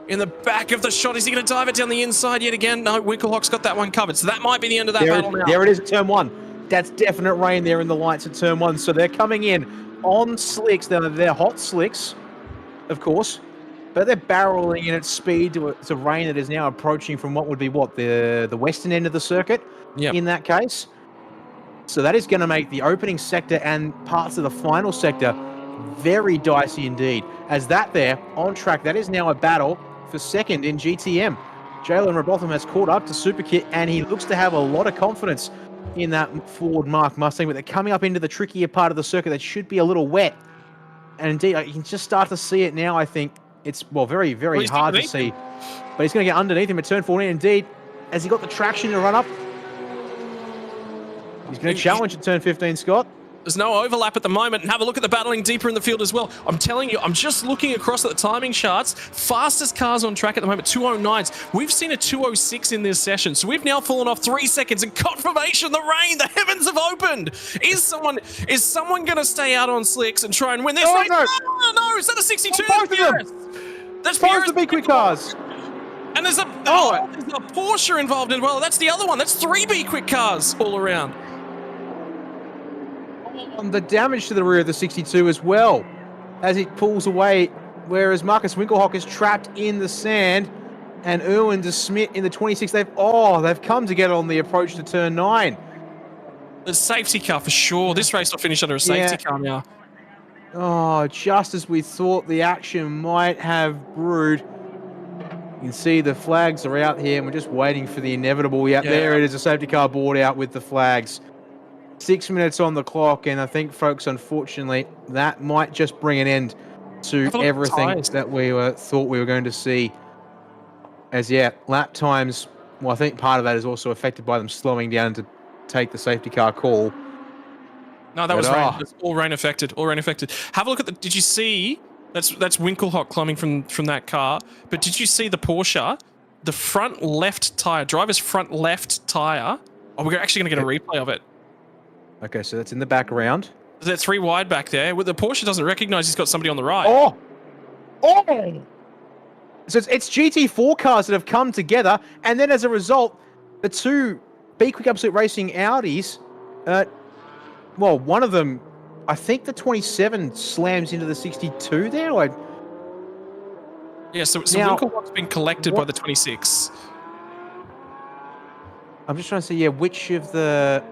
In the back of the shot, is he going to dive it down the inside yet again? No, Winkelhock's got that one covered. So that might be the end of that battle now. There it is at turn 1. That's definite rain there in the lights at turn 1. So they're coming in on slicks. They're hot slicks, of course. But they're barreling in at speed to rain that is now approaching from what would be the western end of the circuit in that case. So that is going to make the opening sector and parts of the final sector very dicey indeed. As that there, on track, that is now a battle for 2nd in GTM. Jalen Robotham has caught up to Superkit, and he looks to have a lot of confidence in that Ford Mark Mustang, but they're coming up into the trickier part of the circuit that should be a little wet. And indeed, you can just start to see it now, I think. It's, very, very hard to see. But he's going to get underneath him at turn 14. Indeed, has he got the traction to run up? He's going to challenge at turn 15, Scott. There's no overlap at the moment, and have a look at the battling deeper in the field as well. I'm telling you, I'm just looking across at the timing charts. Fastest cars on track at the moment, 209s. We've seen a 206 in this session, so we've now fallen off 3 seconds. And confirmation, the rain, the heavens have opened. Is someone going to stay out on slicks and try and win this race? No. No, is that a 62? Both of them. That's both the B-Quik cars. And there's a Porsche involved as well. That's the other one. That's 3 B-Quik cars all around. The damage to the rear of the 62 as well, as it pulls away, whereas Marcus Winkelhock is trapped in the sand, and Erwin de Smet in the 26. They've come together on the approach to turn 9. The safety car for sure. This race will finish under a safety car now. Oh, just as we thought the action might have brewed. You can see the flags are out here, and we're just waiting for the inevitable. Yeah, there it is, a safety car board out with the flags. 6 minutes on the clock, and I think, folks, unfortunately, that might just bring an end to everything that we thought we were going to see. As, lap times, well, I think part of that is also affected by them slowing down to take the safety car call. No, that was rain. That's all rain affected. All rain affected. Have a look at the... Did you see... That's Winkelhock climbing from that car. But did you see the Porsche? The front left tyre, driver's front left tyre. Oh, we're actually going to get a replay of it. Okay, so that's in the background. There's 3 wide back there. Well, the Porsche doesn't recognise he's got somebody on the right. Oh! So it's GT4 cars that have come together, and then as a result, the 2 B-Quik Absolute Racing Audis, well, one of them, I think the 27 slams into the 62 there. Yeah, so Winkelhock's been collected by the 26. I'm just trying to see, which of the...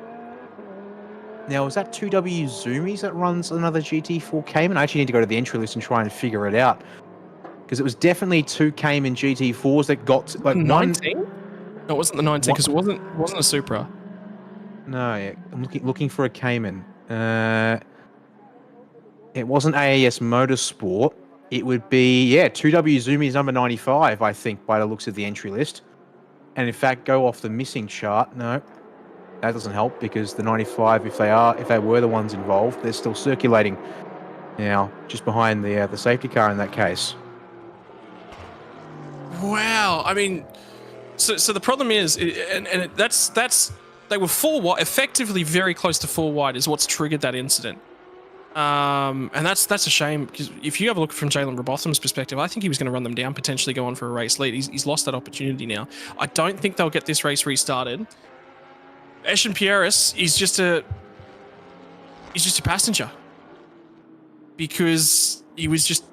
Now, is that 2W Zoomies that runs another GT4 Cayman? I actually need to go to the entry list and try and figure it out. Because it was definitely 2 Cayman GT4s that got to, like 19? No, it wasn't the 19 because it wasn't a Supra. No, I'm looking for a Cayman. It wasn't AAS Motorsport. It would be 2W Zoomies number 95, I think, by the looks of the entry list. And in fact, go off the missing chart. No. That doesn't help because the 95, if they were the ones involved, they're still circulating now, just behind the safety car in that case. Wow, I mean, so the problem is, and that's they were 4 wide, effectively very close to 4 wide is what's triggered that incident. And that's a shame because if you have a look from Jalen Robotham's perspective, I think he was going to run them down, potentially go on for a race lead. He's lost that opportunity now. I don't think they'll get this race restarted. Eshan Pieris is just a passenger because he was just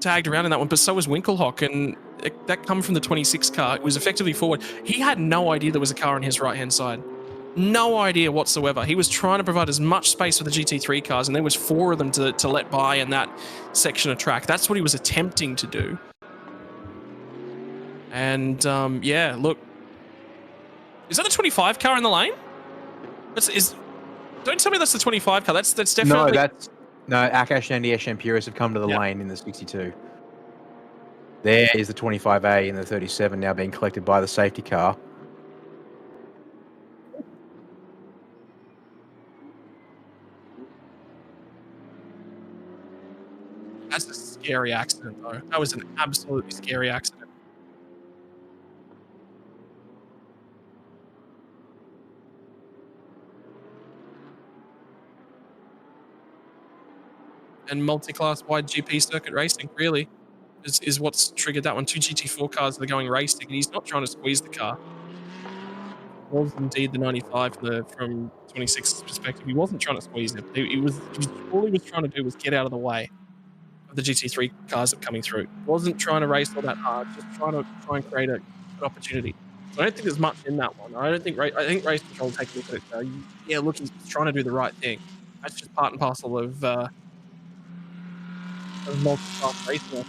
tagged around in that one, but so was Winkelhock, and that come from the 26 car. It was effectively forward. He had no idea there was a car on his right-hand side. No idea whatsoever. He was trying to provide as much space for the GT3 cars, and there was 4 of them to let by in that section of track. That's what he was attempting to do. And, look, is that the 25 car in the lane? Don't tell me that's the 25 car. That's definitely... No, Akash and Eshan Pieris have come to the lane in the 62. There is the 25A and the 37 now being collected by the safety car. That's a scary accident, though. That was an absolutely scary accident. And multi-class wide GP circuit racing, really, is what's triggered that one. 2 GT4 cars that are going racing, and he's not trying to squeeze the car. It was indeed the 95 from 26's perspective. He wasn't trying to squeeze it. All he was trying to do was get out of the way of the GT3 cars that are coming through. He wasn't trying to race all that hard, just trying to create a good opportunity. So I don't think there's much in that one. I think race control will take a look at it. Look, he's trying to do the right thing. That's just part and parcel of multi-class racing.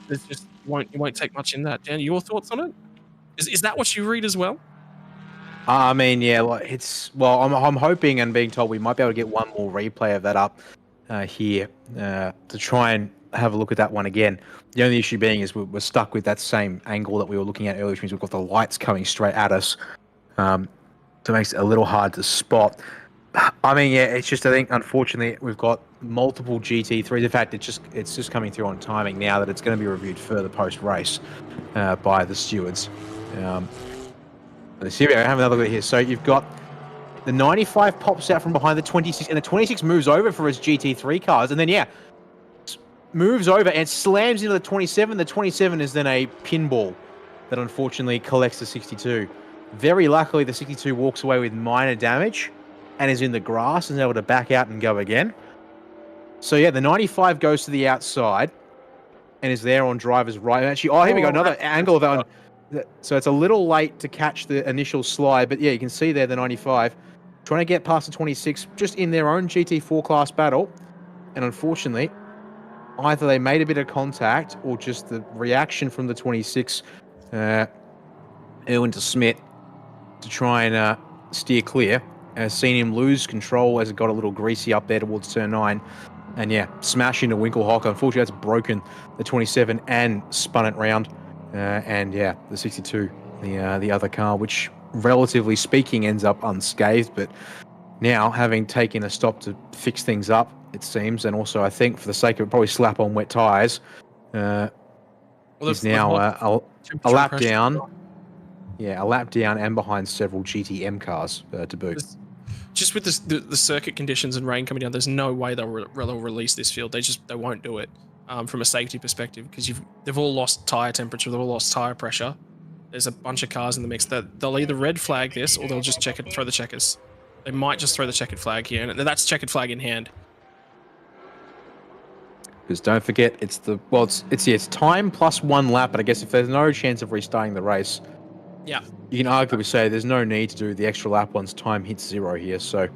There's just you won't take much in that. Dan, your thoughts on it? Is that what you read as well? I mean, I'm hoping and being told we might be able to get one more replay of that up here to try and have a look at that one again. The only issue being is we're stuck with that same angle that we were looking at earlier, which means we've got the lights coming straight at us. So it makes it a little hard to spot. I mean, yeah, it's just I think unfortunately we've got multiple GT3s. In fact, it's just coming through on timing now that it's going to be reviewed further post race by the stewards. Let's see, have another look at it here. So you've got the 95 pops out from behind the 26, and the 26 moves over for his GT3 cars, and then moves over and slams into the 27. The 27 is then a pinball that unfortunately collects the 62. Very luckily, the 62 walks away with minor damage and is in the grass and is able to back out and go again. So yeah, the 95 goes to the outside and is there on driver's right. Actually, here we go, another angle of that one. So it's a little late to catch the initial slide, but yeah, you can see there the 95 trying to get past the 26 just in their own GT4 class battle. And unfortunately, either they made a bit of contact or just the reaction from the 26, Erwin to Smith, to try and steer clear. Seen him lose control as it got a little greasy up there towards turn 9. And yeah, smash into Winkelhock. Unfortunately, that's broken the 27 and spun it round. And yeah, the 62, the other car, which relatively speaking ends up unscathed. But now, having taken a stop to fix things up, it seems, and also I think for the sake of it, probably slap on wet tyres, is now a lap down. Yeah, a lap down and behind several GTM cars to boot. Just with the circuit conditions and rain coming down, there's no way they'll release this field. They won't do it from a safety perspective because they've all lost tyre temperature, they've all lost tyre pressure. There's a bunch of cars in the mix that they'll either red flag this or they'll just throw the checkers. They might just throw the checkered flag here, and that's checkered flag in hand. Because don't forget, it's time plus 1 lap, but I guess if there's no chance of restarting the race, yeah, you can arguably say there's no need to do the extra lap once time hits 0 here. So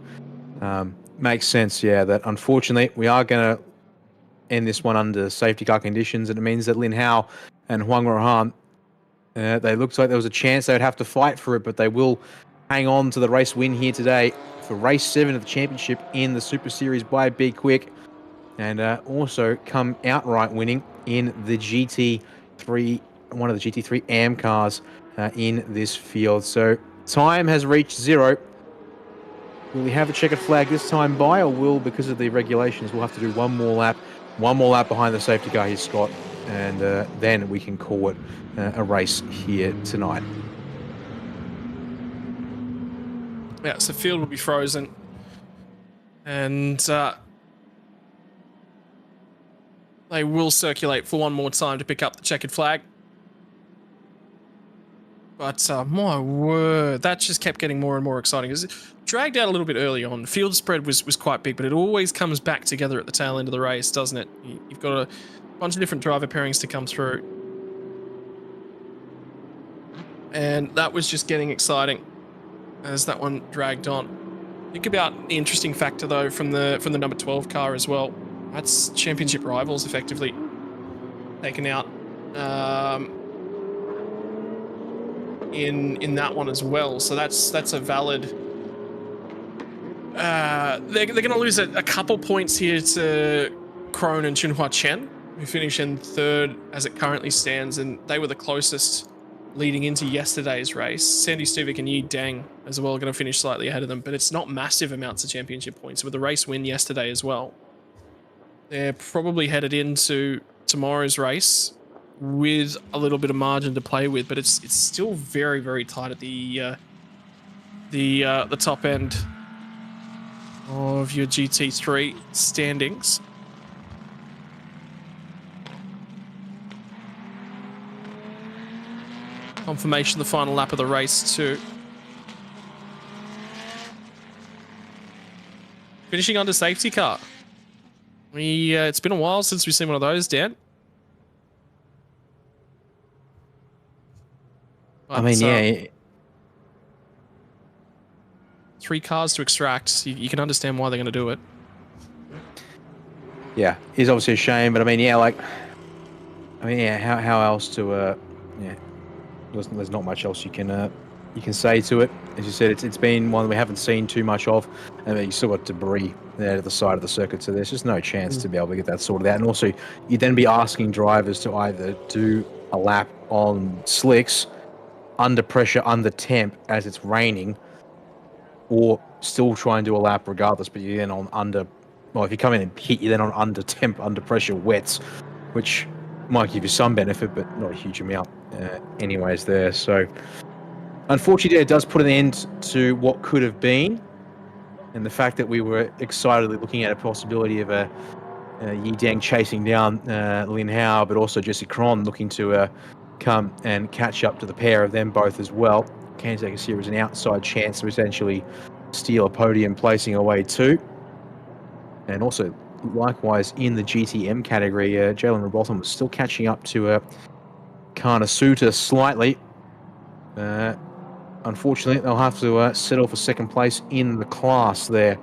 makes sense, yeah, that unfortunately we are going to end this one under safety car conditions, and it means that Lin Hao and Huang Rohan, they looked like there was a chance they would have to fight for it, but they will hang on to the race win here today for race 7 of the championship in the Super Series by B-Quik, and also come outright winning in the GT3, one of the GT3 AM cars in this field. So time has reached 0. Will we have a checkered flag this time by, or will, because of the regulations, we'll have to do one more lap behind the safety car here, Scott, and then we can call it a race here tonight. Yeah, so field will be frozen, and they will circulate for one more time to pick up the checkered flag. But my word, that just kept getting more and more exciting. It dragged out a little bit early on. Field spread was quite big, but it always comes back together at the tail end of the race, doesn't it? You've got a bunch of different driver pairings to come through. And that was just getting exciting as that one dragged on. Think about the interesting factor though from the number 12 car as well. That's championship rivals effectively taken out in that one as well. So that's a valid. They're going to lose a couple points here to Krone and Chunhua Chen, who finish in 3rd as it currently stands, and they were the closest leading into yesterday's race. Sandy Stuvik and Yi Deng as well going to finish slightly ahead of them, but it's not massive amounts of championship points. With the race win yesterday as well, they're probably headed into tomorrow's race with a little bit of margin to play with, but it's still very, very tight at the top end of your GT3 standings. Confirmation of the final lap of the race too. Finishing under safety car. It's been a while since we've seen one of those, Dan. But, I mean, yeah. 3 cars to extract. You can understand why they're going to do it. Yeah, it's obviously a shame, but I mean, yeah, how else to, there's not much else you can say to it. As you said, it's been one we haven't seen too much of, and you still got debris there to the side of the circuit, so there's just no chance to be able to get that sorted out. And also, you'd then be asking drivers to either do a lap on slicks, under pressure, under temp, as it's raining, or still try and do a lap regardless, but you're then on under, well, if you come in and hit, you're then on under pressure wets, which might give you some benefit, but not a huge amount anyways there. So unfortunately, it does put an end to what could have been, and the fact that we were excitedly looking at a possibility of Yi Deng chasing down Lin Hao, but also Jesse Cron looking to come and catch up to the pair of them both as well. Can take us here as an outside chance to essentially steal a podium, placing away 2. And also, likewise, in the GTM category, Jalen Robotham was still catching up to Karnasuta slightly. Unfortunately, they'll have to settle for second place in the class there.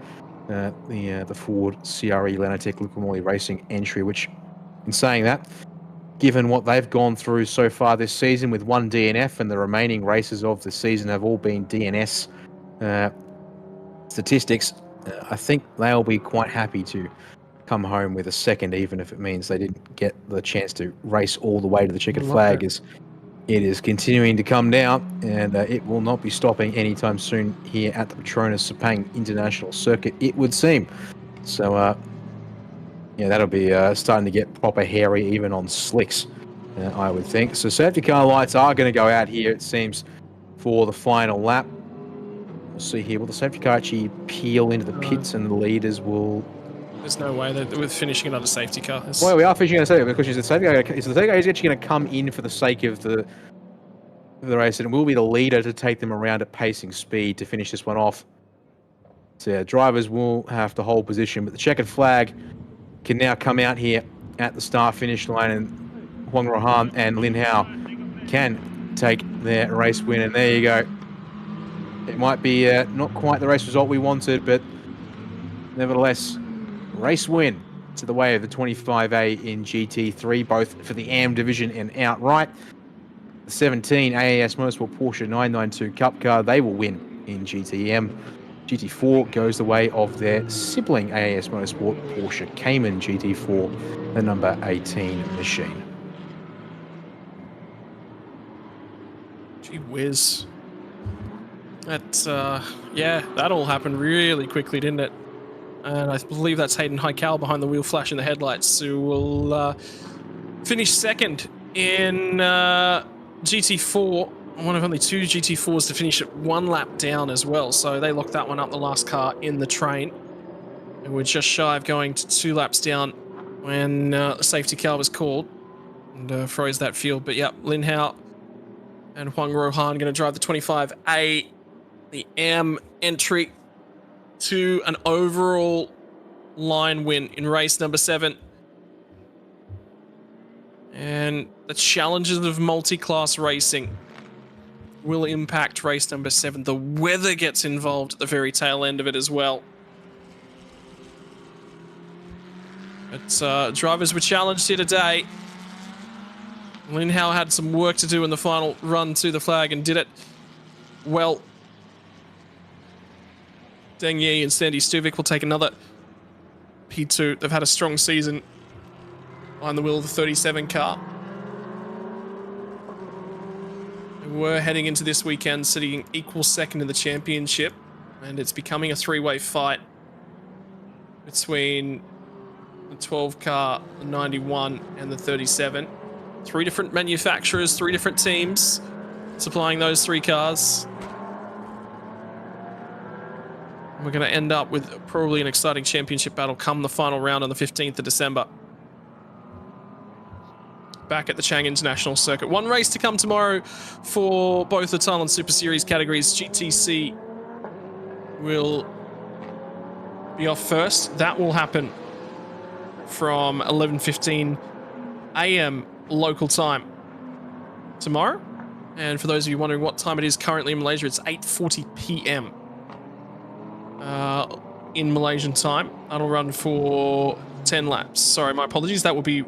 The Ford CRE Lanatech Lukamoli Racing entry, which, in saying that, given what they've gone through so far this season with 1 DNF and the remaining races of the season have all been DNS statistics, I think they'll be quite happy to come home with a second, even if it means they didn't get the chance to race all the way to the checkered flag. As it is continuing to come down, and it will not be stopping anytime soon here at the Petronas Sepang International Circuit, it would seem. So, yeah, that'll be starting to get proper hairy even on slicks, I would think. So safety car lights are going to go out here, it seems, for the final lap. We'll see here. Will the safety car actually peel into the pits and the leaders will... There's no way that we're finishing another safety car. Well, we are finishing another safety car because the safety car is actually going to come in for the sake of the race, and it will be the leader to take them around at pacing speed to finish this one off. So yeah, drivers will have to hold position, but the checkered flag can now come out here at the start-finish line, and Huang Rohan and Lin Hao can take their race win, and there you go. It might be not quite the race result we wanted, but nevertheless, race win to the way of the 25A in GT3, both for the AM division and outright. The 17 AAS Motorsport Porsche 992 Cup car, they will win in GTM. GT4 goes the way of their sibling AAS Motorsport Porsche Cayman GT4, the number 18 machine. Gee whiz. Yeah, that all happened really quickly, didn't it? And I believe that's Hayden Heikal behind the wheel flashing the headlights, who will finish second in GT4. One of only 2 GT4s to finish at 1 lap down as well. So they locked that one up, the last car in the train. And we're just shy of going to 2 laps down when the safety car was called and froze that field. But yeah, Lin Hao and Huang Rohan going to drive the 25A, the AM entry, to an overall line win in race number 7. And the challenges of multi-class racing will impact race number 7. The weather gets involved at the very tail end of it as well. But drivers were challenged here today. Lin Hao had some work to do in the final run to the flag and did it well. Deng Yi and Sandy Stuvik will take another P2. They've had a strong season behind the wheel of the 37 car. We're heading into this weekend sitting equal second in the championship, and it's becoming a 3-way fight between the 12 car, the 91 and the 37. 3 different manufacturers, 3 different teams supplying those 3 cars. We're going to end up with probably an exciting championship battle come the final round on the 15th of December. Back at the Chang International Circuit. 1 race to come tomorrow for both the Thailand Super Series categories. GTC will be off first. That will happen from 11:15 a.m. local time tomorrow. And for those of you wondering what time it is currently in Malaysia, it's 8:40 p.m. In Malaysian time. That'll run for 10 laps. Sorry, my apologies. That will be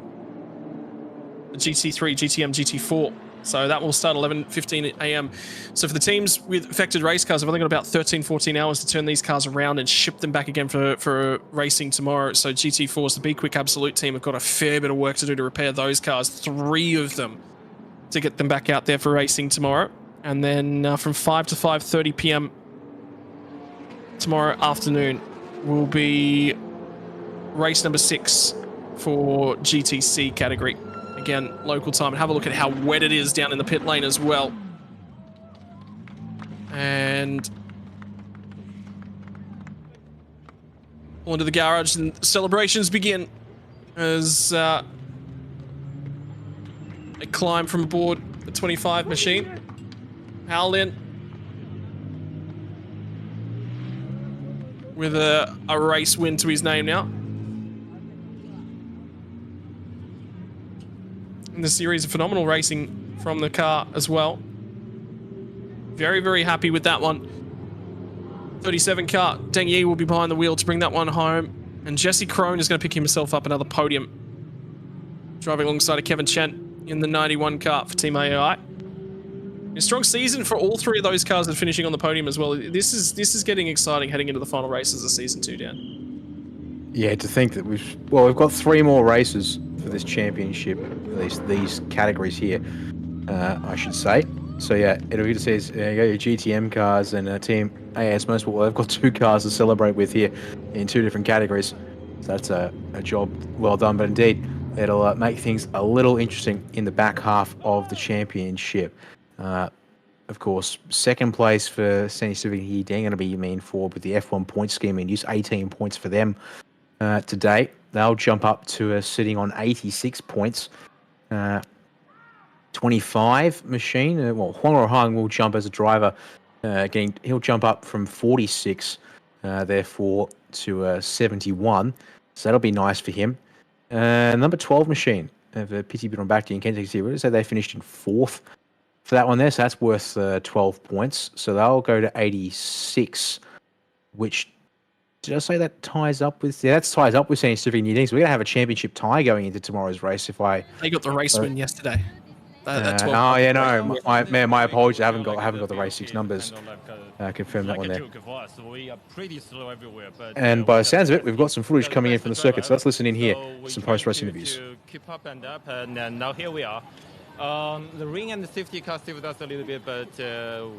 GT3, GTM, GT4. So that will start 11:15 a.m. So for the teams with affected race cars, I've only got about 13-14 hours to turn these cars around and ship them back again for racing tomorrow. So GT4s, the B-Quik Absolute team, have got a fair bit of work to do to repair those cars, 3 of them, to get them back out there for racing tomorrow. And then from 5 to 5:30 p.m. tomorrow afternoon will be race number 6 for GTC category. Again, local time. And have a look at how wet it is down in the pit lane as well. And onto the garage and celebrations begin as they climb from aboard the 25 machine. Howlin with a race win to his name now. And the series of phenomenal racing from the car as well. Very, very happy with that one. 37 car, Deng Yi will be behind the wheel to bring that one home. And Jesse Crone is going to pick himself up another podium. Driving alongside of Kevin Chen in the 91 car for Team AI. A strong season for all 3 of those cars and finishing on the podium as well. This is getting exciting heading into the final races of season 2, Dan. Yeah, to think that we've got 3 more races for this championship, at least these categories here, I should say. So yeah, it either says you got your GTM cars and Team AS Motorsport. Well, they've got 2 cars to celebrate with here in 2 different categories. So that's a job well done. But indeed, it'll make things a little interesting in the back half of the championship. Of course, second place for Sandy Civic here, they're going to be main forward with the F1 point scheme and use 18 points for them today. They'll jump up to sitting on 86 points. 25 machine. Huang Rohang will jump as a driver. He'll jump up from 46, therefore, to 71. So that'll be nice for him. Number 12 machine of Pity Bit on Back in Kentucky City. So they finished in 4th for that one there. So that's worth 12 points. So they'll go to 86, which, did I say that ties up with? Yeah, that ties up with Sandy Civic New Things. We're going to have a championship tie going into tomorrow's race. They got the race win yesterday. Oh yeah, no, my apologies. I haven't got the race 6 numbers. Confirm that one there. And by the sounds of it, we've got some footage coming in from the circuit. So let's listen in here. Some post-race interviews. Keep up and up, and now here we are. The ring and the safety car saved us a little bit, but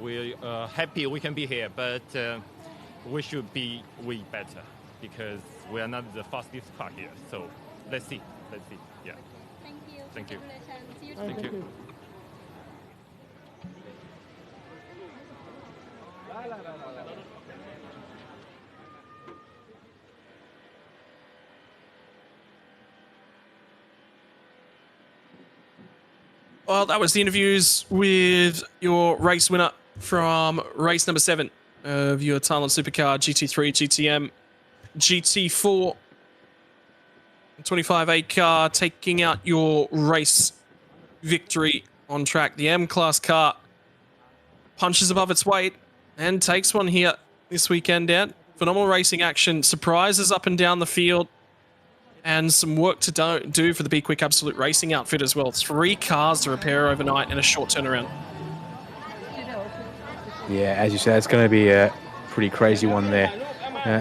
we're happy we can be here. But we should be way better because we are not the fastest car here. So let's see. Yeah. Thank you. Thank you. Well, that was the interviews with your race winner from race number 7 of your Thailand Supercar GT3, GTM, GT4, 25A car, taking out your race victory on track. The M-Class car punches above its weight and takes one here this weekend, Dan. Phenomenal racing action, surprises up and down the field, and some work to do for the B-Quik Absolute Racing outfit as well. 3 cars to repair overnight in a short turnaround. Yeah, as you said, it's going to be a pretty crazy one there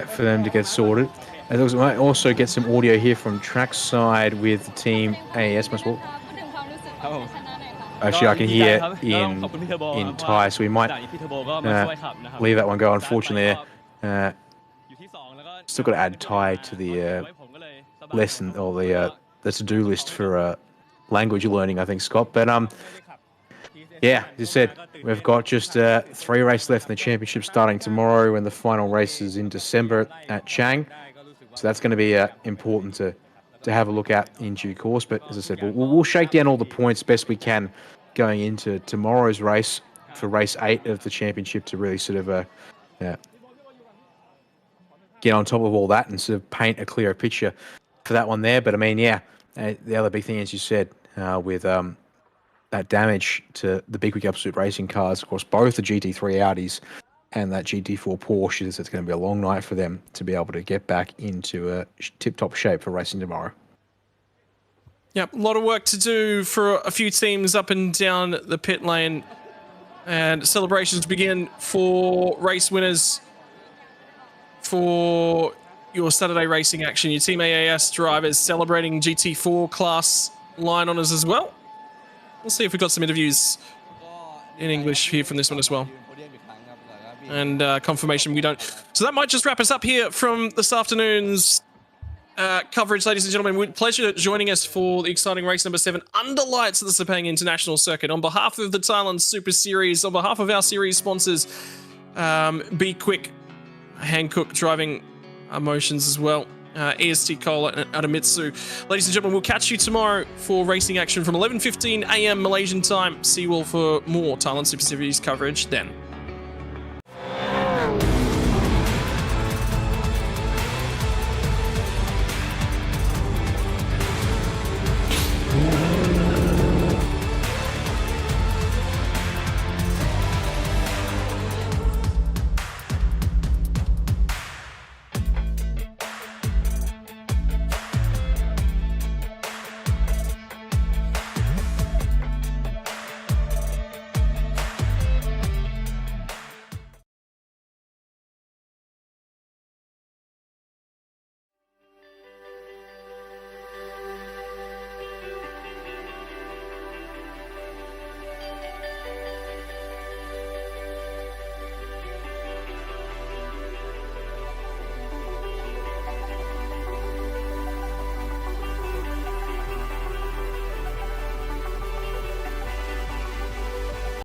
for them to get sorted. And we might also get some audio here from trackside with the Team AS Motorsport. Actually, I can hear in Thai, so we might leave that one go. Unfortunately, still got to add Thai to the lesson or the to-do list for language learning, I think, Scott. But yeah, as you said, we've got just 3 races left in the championship starting tomorrow, and the final race is in December at Chang. So that's going to be important to have a look at in due course. But as I said, we'll shake down all the points best we can going into tomorrow's race for race 8 of the championship to really sort of get on top of all that and sort of paint a clearer picture for that one there. But I mean, yeah, the other big thing, as you said, with that damage to the B-Quik Absolute Racing cars, of course, both the GT3 Audis and that GT4 Porsche, it's going to be a long night for them to be able to get back into tip-top shape for racing tomorrow. Yep, a lot of work to do for a few teams up and down the pit lane. And celebrations begin for race winners for your Saturday racing action. Your Team AAS drivers celebrating GT4 class line honours as well. We'll see if we've got some interviews in English here from this one as well. And confirmation we don't. So that might just wrap us up here from this afternoon's coverage, ladies and gentlemen. With pleasure joining us for the exciting race number 7 under lights at the Sepang International Circuit. On behalf of the Thailand Super Series, on behalf of our series sponsors, B-Quik, Hankook Driving Emotions as well, EST Cole and Adamitsu. Ladies and gentlemen, we'll catch you tomorrow for racing action from 11:15 a.m. Malaysian time. See you all for more Thailand Super Series coverage then.